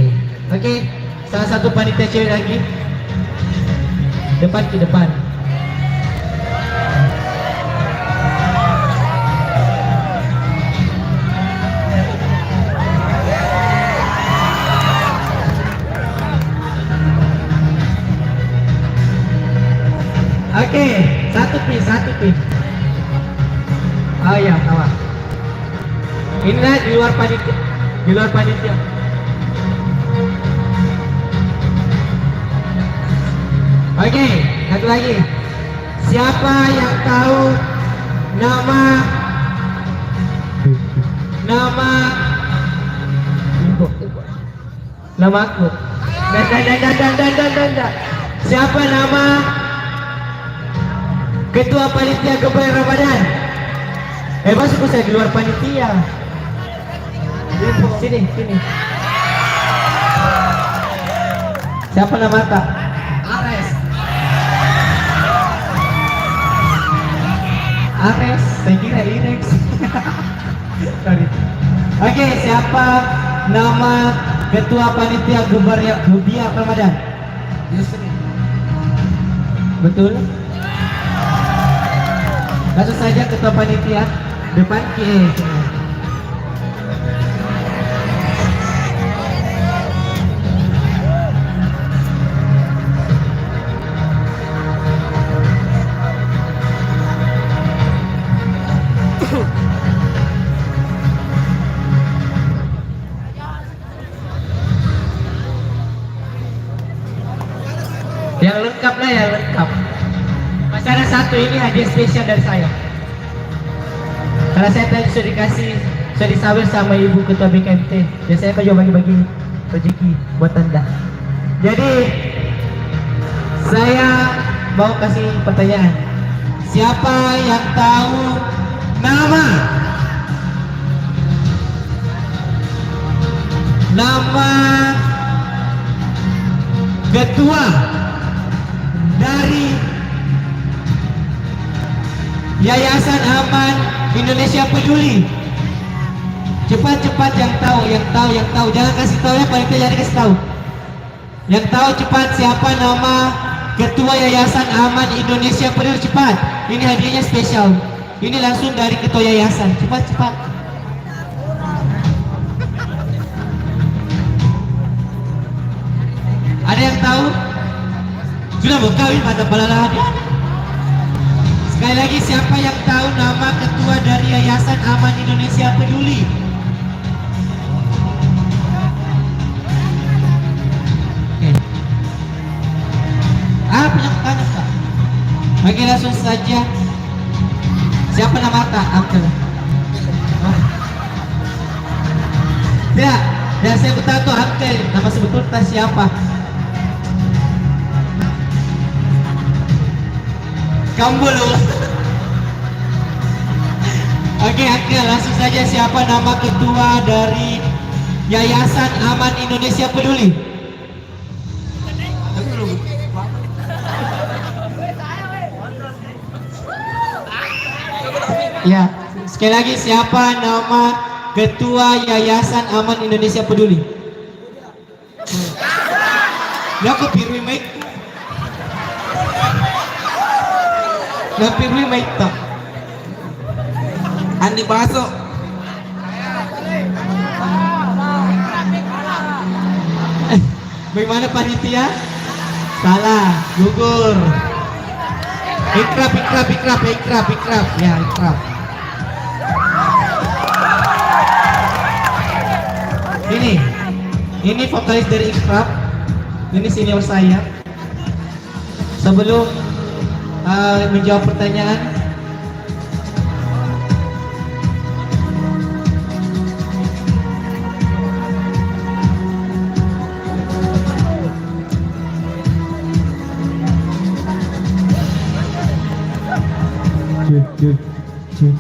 Oke, salah satu panitia cewek lagi. Depan ke depan. Oke, satu pin. Oh ya, awal. Ini di luar panitia. Oke, satu lagi. Siapa yang tahu nama aku? Dan. Siapa nama Ketua Panitia Kebaya Ramadan? Masuk saya di luar panitia. Sini. Siapa nama tak? Ares, saya kira Irex. Sorry. Oke, siapa nama Ketua Panitia Kebaya Ramadan? Yusri. Betul? Langsung saja Ketua Panitia depan kiri. Yang lengkap lah, yang lengkap. Masih ada satu, ini hadiah spesial dari saya. Karena saya tadi sudah disawir sama Ibu Ketua BKMT. Dan saya akan bagi-bagi rezeki buat Anda. Jadi saya mau kasih pertanyaan. Siapa yang tahu nama ketua dari Yayasan Aman Indonesia Peduli? Cepat yang tahu. Jangan kasih tahu ya, panitia, jangan kasih tahu. Yang tahu cepat siapa nama Ketua Yayasan Aman Indonesia Peduli, cepat. Ini hadiahnya spesial. Ini langsung dari Ketua Yayasan. Cepat. Ada yang tahu? Sudah berkawin pada balalahan. Sekali lagi, siapa yang tahu nama Ketua dari Yayasan Aman Indonesia Peduli? Punya Kak. Oke, langsung saja. Siapa nama Kak? Angkel. Tidak, dan saya bertahu Angkel. Nama sebetulnya siapa? Kamu belum. Oke, Angkel, langsung saja. Siapa nama ketua dari Yayasan Aman Indonesia Peduli? Ya, sekali lagi, siapa nama Ketua Yayasan Aman Indonesia Peduli? Ya, aku pilih mic. Ya, pilih mic tak. Andi Baso. Bagaimana panitia? Salah, gugur. Ikrab. Ya, ikrab. Ini vokalis dari Ikrab. Ini senior saya. Sebelum menjawab pertanyaan,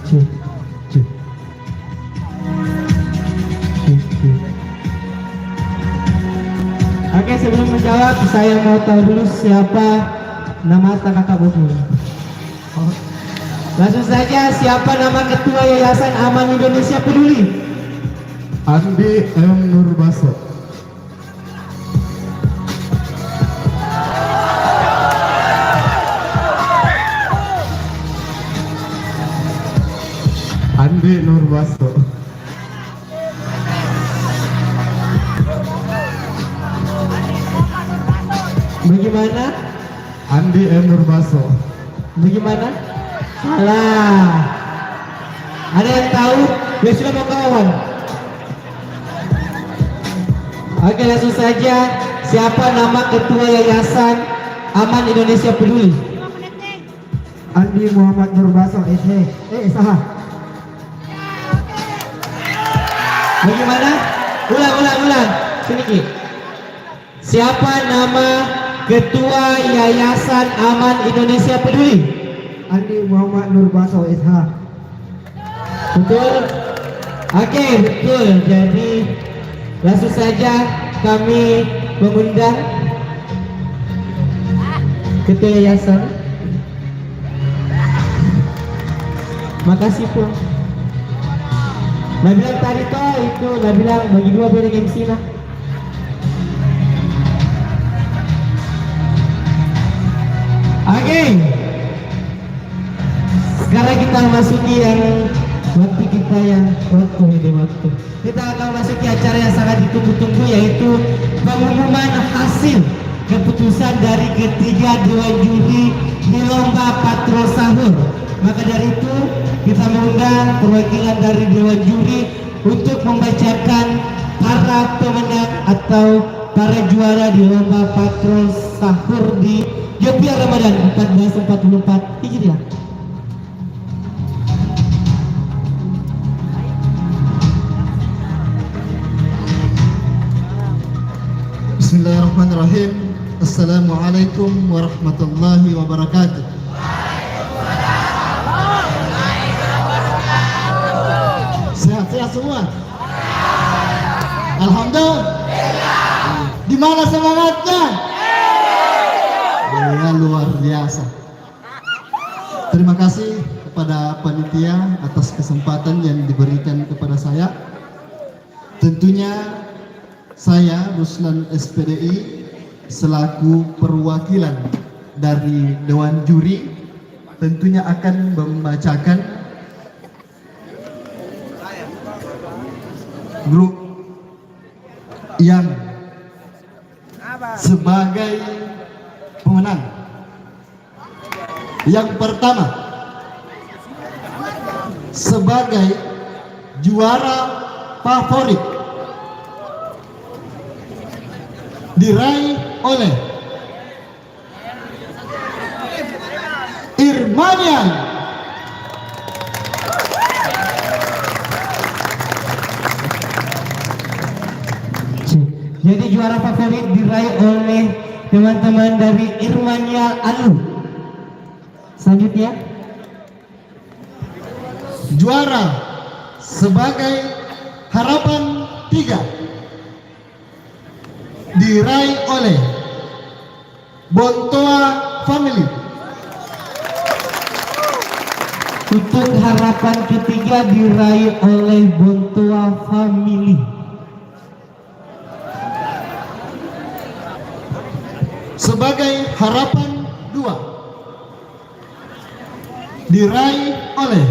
cek. Oke, sebelum menjawab, saya mau tahu dulu siapa nama kakak Bobul. Langsung saja, siapa nama Ketua Yayasan Aman Indonesia Peduli? Andi M. Nurbaso. Andi Nurbaso. Bagaimana? Andi M. Nurbaso. Bagaimana? Salah. Ada yang tahu? Ya sudah mau kawan. Oke, langsung saja. Siapa nama Ketua Yayasan Aman Indonesia Peduli? Andi Muhammad Nurbaso. Saha. Bagaimana? Ulang. Sini Ki. Siapa nama Ketua Yayasan Aman Indonesia Peduli? Andi Muhammad Nurbaso. Betul? Oke, betul. Jadi langsung saja kami mengundang Ketua Yayasan. Makasih pun. Nah bilang tadi toh itu, nah bilang bagi dua beri MC lah. Oke. Sekarang kita masuki yang waktu kita yang waktu. Kita akan masuki acara yang sangat ditunggu-tunggu, yaitu pengumuman hasil keputusan dari ketiga Dewan Juri di lomba Patrol Sahur. Maka dari itu kita mengundang perwakilan dari Dewan Juri untuk membacakan para pemenang atau para juara di lomba Patrol Sahur di Yopia Ramadan 1444 Hijriah. Bismillahirrahmanirrahim. Assalamualaikum warahmatullahi wabarakatuh. Sehat-sehat semua. Alhamdulillah. Di mana semangatnya? Ya, luar biasa. Terima kasih kepada panitia atas kesempatan yang diberikan kepada saya. Tentunya saya Ruslan SPDI selaku perwakilan dari Dewan Juri tentunya akan membacakan grup yang sebagai pemenang. Yang pertama, sebagai juara favorit diraih oleh Irmanian. Jadi juara favorit diraih oleh teman-teman dari Irmanial Alu. Selanjutnya, Juara sebagai harapan 3 diraih oleh Bontoa Family. untuk harapan ketiga diraih oleh Bontoa Family. Sebagai harapan 2 diraih oleh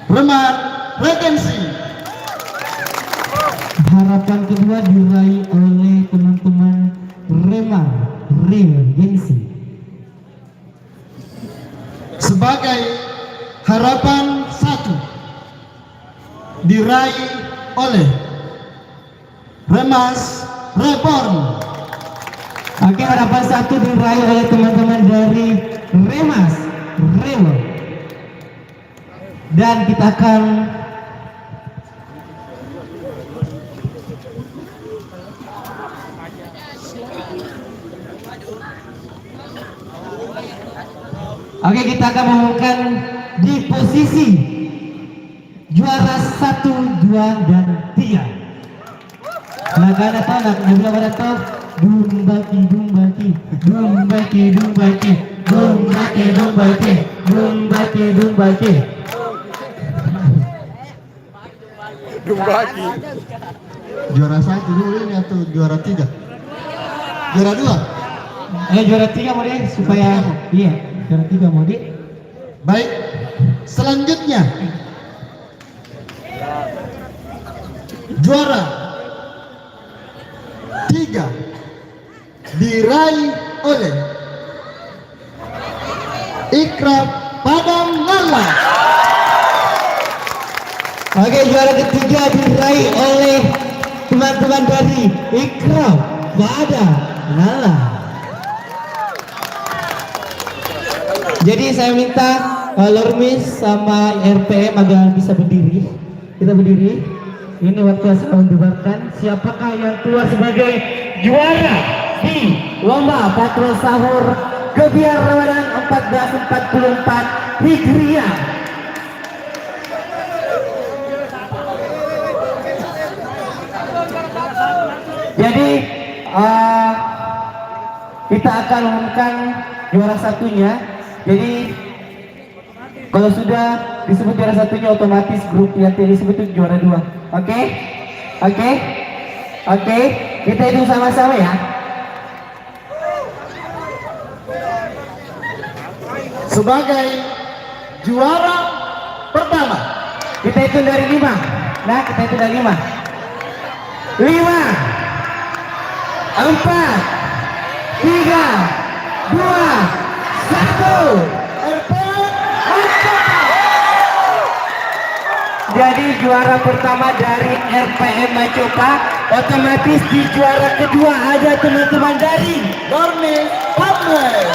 Remar Regency. Harapan kedua diraih oleh teman-teman Remar Regency. Sebagai harapan 1 diraih oleh Remas Reborn. Oke, harapan 1 diraih oleh teman-teman dari Remas Reborn. Dan kita akan mengumumkan di posisi juara 1, 2, dan 3. Nagana tanak, nagana tanak, dumbaki, dumbaki, dumbaki, dumbaki, dumbaki, dumbaki, dumbaki, dumbaki. Dumbaki. Juara 1 dulu ini atau juara 3? Juara 2? Juara 3 mau deh supaya iya, juara 3 mau deh. Baik, selanjutnya juara 3 diraih oleh Ikrab Padang Lala. Oke, juara ketiga diraih oleh teman-teman dari Ikrab Padang Lala. Jadi saya minta Lormis sama RPM agar bisa berdiri. Kita berdiri. Ini waktu saya mendebarkan siapakah yang keluar sebagai juara di lomba patrol sahur Gebiar Ramadan 1444 Hijriah. Jadi kita akan umumkan juara satunya. Jadi kalau sudah disebut juara satunya, otomatis grup yang tadi disebut itu juara 2. Oke? Oke? Oke? Kita hitung sama-sama ya. Sebagai juara pertama, Kita hitung dari 5. Nah, kita hitung dari 5. 5, 4, 3, 2, 1. Jadi juara pertama dari RPM Macopa, otomatis di juara kedua ada teman-teman dari Dormis Family.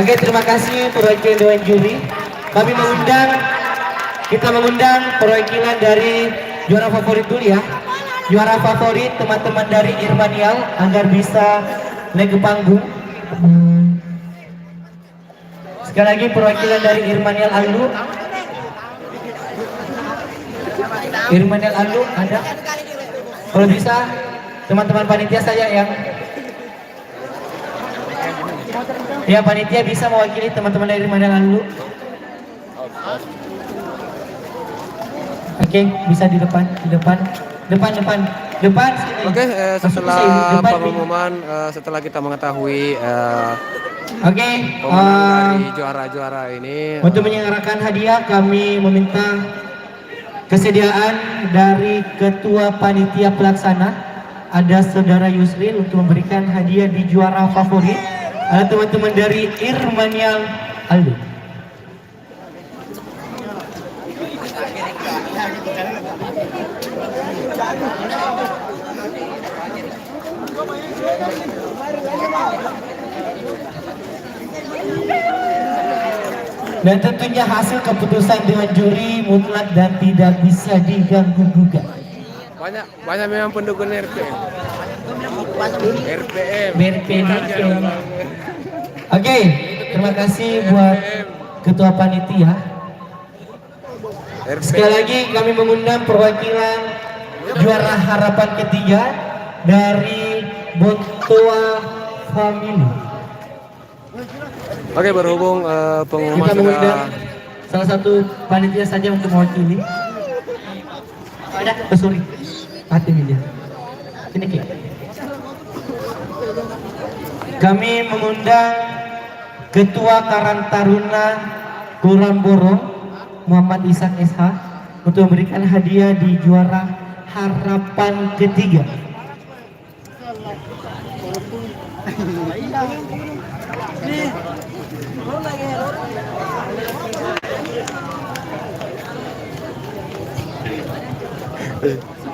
Oke, terima kasih perwakilan Dewan Juri. Kita mengundang perwakilan dari juara favorit dulu ya. Juara favorit teman-teman dari Irmanial agar bisa naik ke panggung. Sekali lagi perwakilan dari Irmanial Alu. Irmanial Alu ada. Kalau bisa teman-teman panitia saya yang panitia bisa mewakili teman-teman dari Irmanial Alu. Oke, bisa di depan. Depan sini. Oke, setelah Depan, pengumuman, setelah kita mengetahui Oke, pemenang dari juara-juara ini, untuk menyelenggarakan hadiah kami meminta kesediaan dari Ketua Panitia Pelaksana, ada Saudara Yusril untuk memberikan hadiah di juara favorit. Ada teman-teman dari Irmanial Aldo. Dan tentunya hasil keputusan dengan juri mutlak dan tidak bisa diganggu gugat. banyak memang pendukung RPM. Oke, terima kasih buat Ketua Panitia. Sekali lagi kami mengundang perwakilan juara harapan ketiga dari Bontoa Family. Oke, berhubung pengumuman Kita mengundang sudah salah satu panitia saja untuk mewakili. Sorry, hati media. Ini Ki. Kami mengundang Ketua Karang Taruna Kelurahan Borong Muhammad Ishak SH untuk memberikan hadiah di juara harapan ketiga.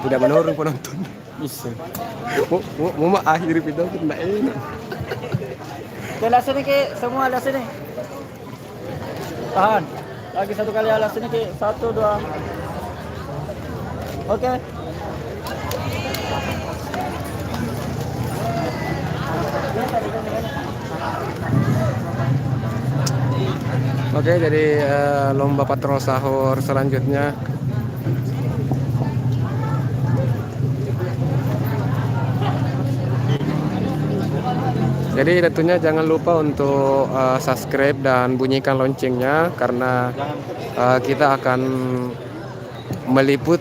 tidak menurun penonton. Bisa. Mau akhiri video itu enggak enak. Alas sini Ki, semua alas sini. Tahan. Lagi satu kali alas sini Ki. 1, 2. Oke. Oke, jadi lomba patrol sahur selanjutnya. Jadi tentunya jangan lupa untuk subscribe dan bunyikan loncengnya karena kita akan meliput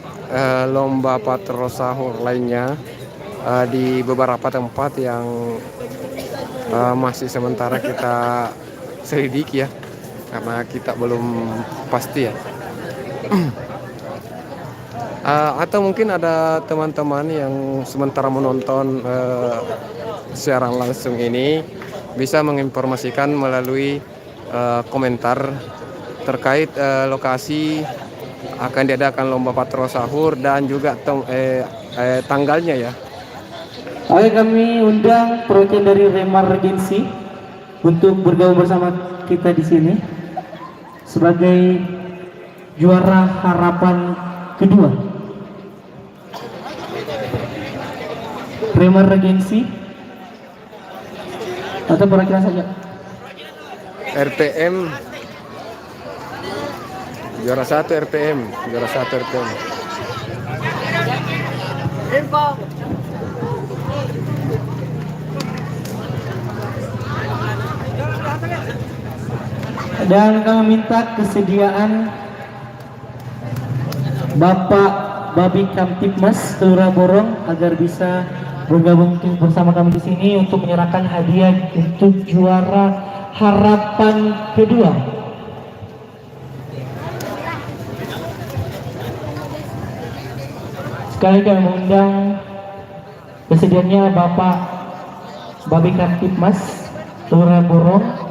lomba patrol sahur lainnya di beberapa tempat yang masih sementara kita selidiki ya, karena kita belum pasti ya. Atau mungkin ada teman-teman yang sementara menonton siaran langsung ini bisa menginformasikan melalui komentar terkait lokasi akan diadakan lomba patrol sahur dan juga tanggalnya ya. Oke, kami undang perwakilan dari Remar Regency untuk bergabung bersama kita di sini sebagai juara harapan kedua. Remar Regency atau perwakilan saja? RPM juara 1 RPM, juara 1 RPM. Info. Dan kami minta kesediaan Bapak Babi Kamtipmas Kelurahan Borong agar bisa bergabung bersama kami di sini untuk menyerahkan hadiah untuk juara harapan kedua. Sekali kami mengundang kesediaannya Bapak Babi Kamtipmas Kelurahan Borong.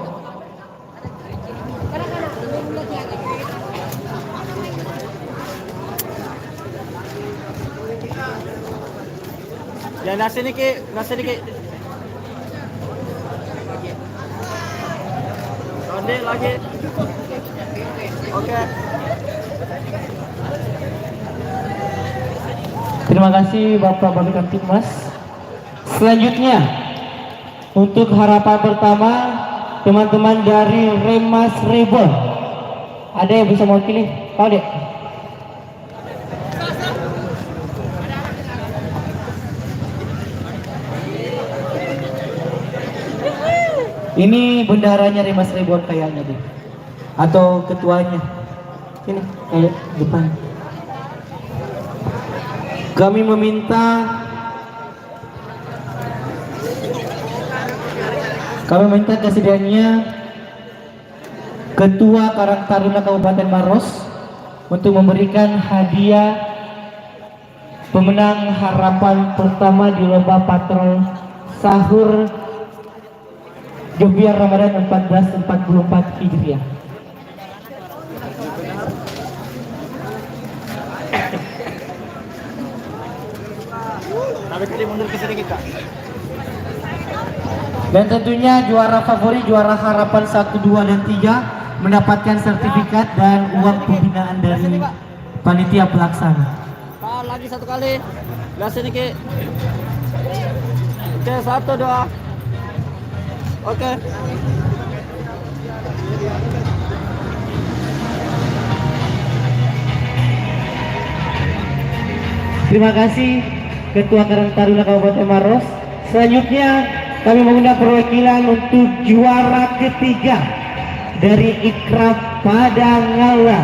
Ya nasi ni Ki, nasi ni Ki. Ronde lagi. Oke. Terima kasih Bapak Babi Kamtipmas. Selanjutnya untuk harapan pertama teman-teman dari Remas Rebel. Ada yang bisa mewakili? Kau dek. Ini bendaharanya Remas Rebel kayaknya deh. Atau ketuanya. Sini, ayo depan. kami meminta kesediaannya Ketua Karang Taruna Kabupaten Maros untuk memberikan hadiah pemenang harapan pertama di lomba patrol sahur Jobiar Ramadan 1444 Hijriah. Dan tentunya juara favorit, juara harapan 1, 2, dan 3 mendapatkan sertifikat dan uang pembinaan dari panitia pelaksana. Pak, lagi satu kali. Belah sini Ki. Oke, 1, 2. Oke. Terima kasih Ketua Karang Taruna Kabupaten Maros. Selanjutnya kami mengundang perwakilan untuk juara ketiga dari Ikraf Padangala.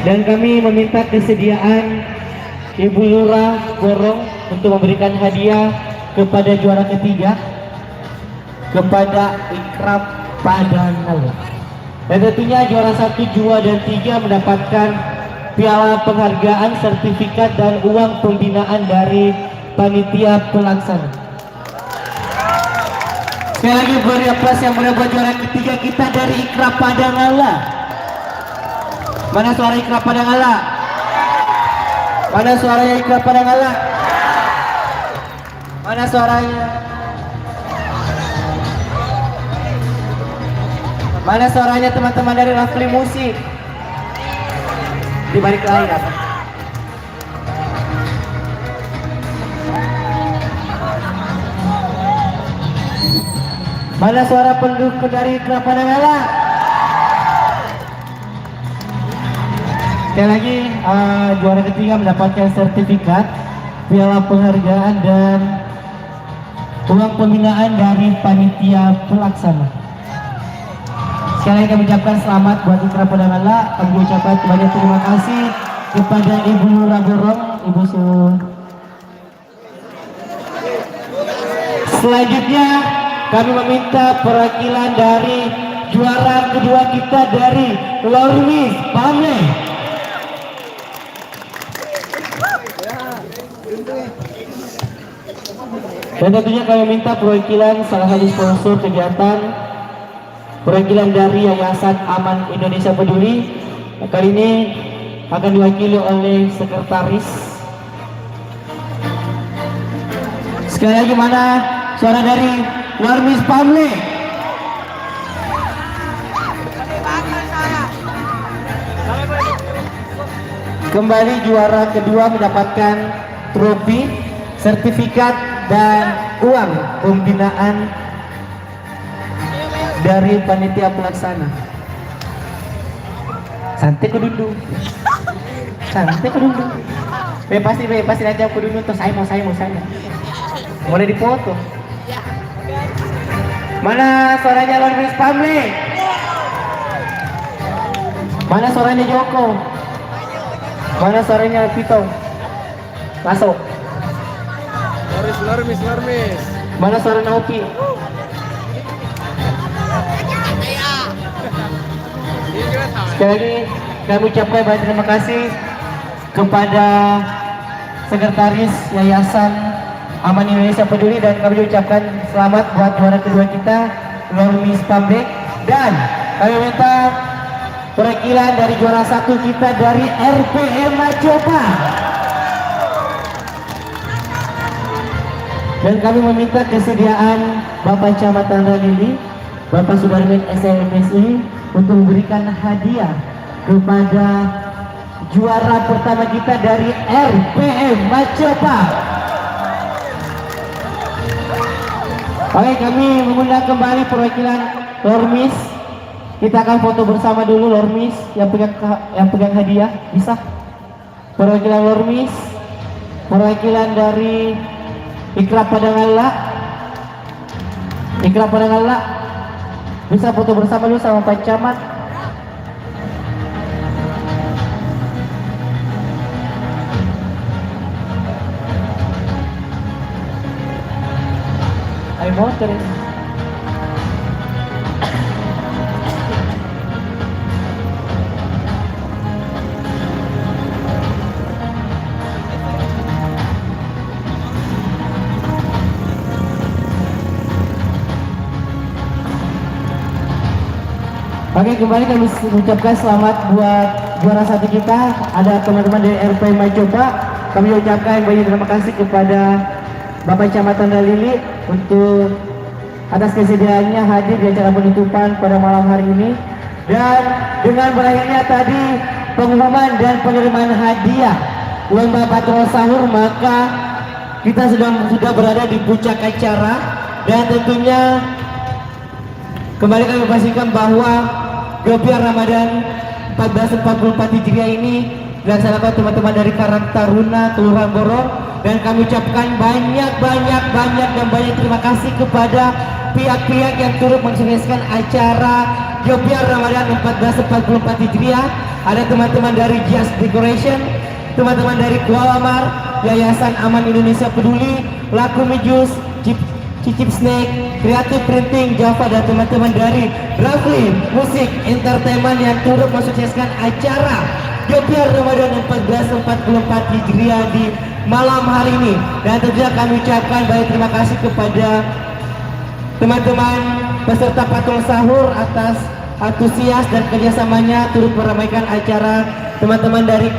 Dan kami meminta kesediaan Ibu Lurah Gorong untuk memberikan hadiah kepada juara ketiga kepada Ikraf Padangala. Dan tentunya juara 1, 2, dan 3 mendapatkan piala penghargaan, sertifikat, dan uang pembinaan dari panitia pelaksana. Sekali lagi beri aplaus yang mulia buat juara ketiga kita dari Ikraf Padangala. Mana suara Ikraf Padangala? Mana suaranya Ikraf Padangala? Mana suaranya? Mana suaranya teman-teman dari Rafli Musik? Di balik layar. Mana suara pendukung dari Ikraf Padangala? Sekali lagi juara ketiga mendapatkan sertifikat, piala penghargaan, dan uang pembinaan dari panitia pelaksana. Sekali lagi kami ucapkan selamat buat Ikraf Padangala. Kami ucapkan banyak terima kasih kepada Ibu Lurah Gorong, Ibu Su. Selanjutnya kami meminta perwakilan dari juara kedua kita dari Lormis Pamle. Dan tentunya kami minta perwakilan salah satu sponsor kegiatan, perwakilan dari Yayasan Aman Indonesia Peduli. Kali ini akan diwakili oleh sekretaris. Sekali lagi mana suara dari Lormis Pamle? Kembali juara kedua mendapatkan trofi, sertifikat, dan uang pembinaan dari panitia pelaksana. Santai keduduk. Santai keduduk. Pasti nanti aku duduk terus saya mau. Boleh dipoto. Mana suaranya Lormis Pamle? Mana suaranya Joko? Mana suaranya Vito? Masuk. Lormis. Mana suara Naoki? Sekali lagi kami ucapkan banyak terima kasih kepada Sekretaris Yayasan Aman Indonesia Peduli, dan kami ucapkan selamat buat juara kedua kita Lormis Pamle. Dan kami minta perwakilan dari juara satu kita dari RPM Macopa. Dan kami meminta kesediaan Bapak Camat Tandralili, Bapak Sudarmin SMSI untuk memberikan hadiah kepada juara pertama kita dari RPM Macopa. Oke, kami mengundang kembali perwakilan Lormis. Kita akan foto bersama dulu Lormis yang pegang hadiah, bisa? Perwakilan Lormis, perwakilan dari Ikraf Padangala, bisa foto bersama dulu sama Pak Camat. motor ini. Oke, kembali kami ucapkan selamat buat juara satu kita. Ada teman-teman dari RP Macoba. Kami ucapkan banyak terima kasih kepada Bapak Camat Tandalili untuk atas kesediaannya hadir di acara penutupan pada malam hari ini. Dan dengan berakhirnya tadi pengumuman dan penerimaan hadiah lomba patrol sahur, maka kita sudah berada di puncak acara. Dan tentunya kembali kami pastikan bahwa Gebiar Ramadan 1444 Hijriah ini dilaksanakan teman-teman dari Karang Taruna Kelurahan Borong, dan kami ucapkan banyak dan banyak terima kasih kepada pihak-pihak yang turut mensukseskan acara Gebiar Ramadan 1444 Hijriah. Ada teman-teman dari Just Decoration, teman-teman dari Kuala Mar, Yayasan Aman Indonesia Peduli, Laku Mijus, Cicip Snake, Creative Printing, Java, dan teman-teman dari Rafli Musik Entertainment yang turut mensukseskan acara Gebiar Ramadan 1444 Hijriah di malam hari ini. Dan tentunya kami ucapkan banyak terima kasih kepada teman-teman peserta patrol sahur atas antusias dan kerjasamanya turut meramaikan acara teman-teman dari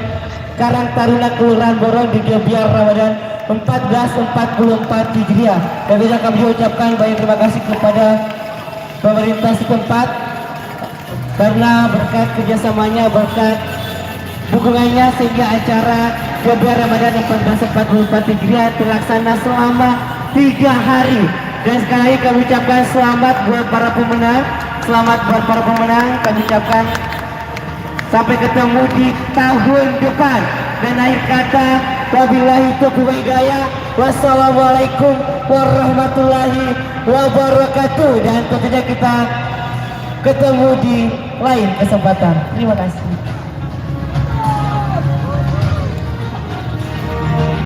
Karang Taruna Kelurahan Borong di Gebiar Ramadan 1444 Hijriah. Dan juga kami ucapkan banyak terima kasih kepada pemerintah setempat karena berkat kerjasamanya, berkat dukungannya, sehingga acara Gebiar Ramadan 1444 Hijriah terlaksana selama 3 hari. Dan sekali lagi kami ucapkan selamat buat para pemenang, selamat buat para pemenang. Kami ucapkan sampai ketemu di tahun depan. Dan akhir kata, wabillahi taufiq wal hidayah. Wassalamualaikum warahmatullahi wabarakatuh. Dan tentunya kita ketemu di lain kesempatan. Terima kasih.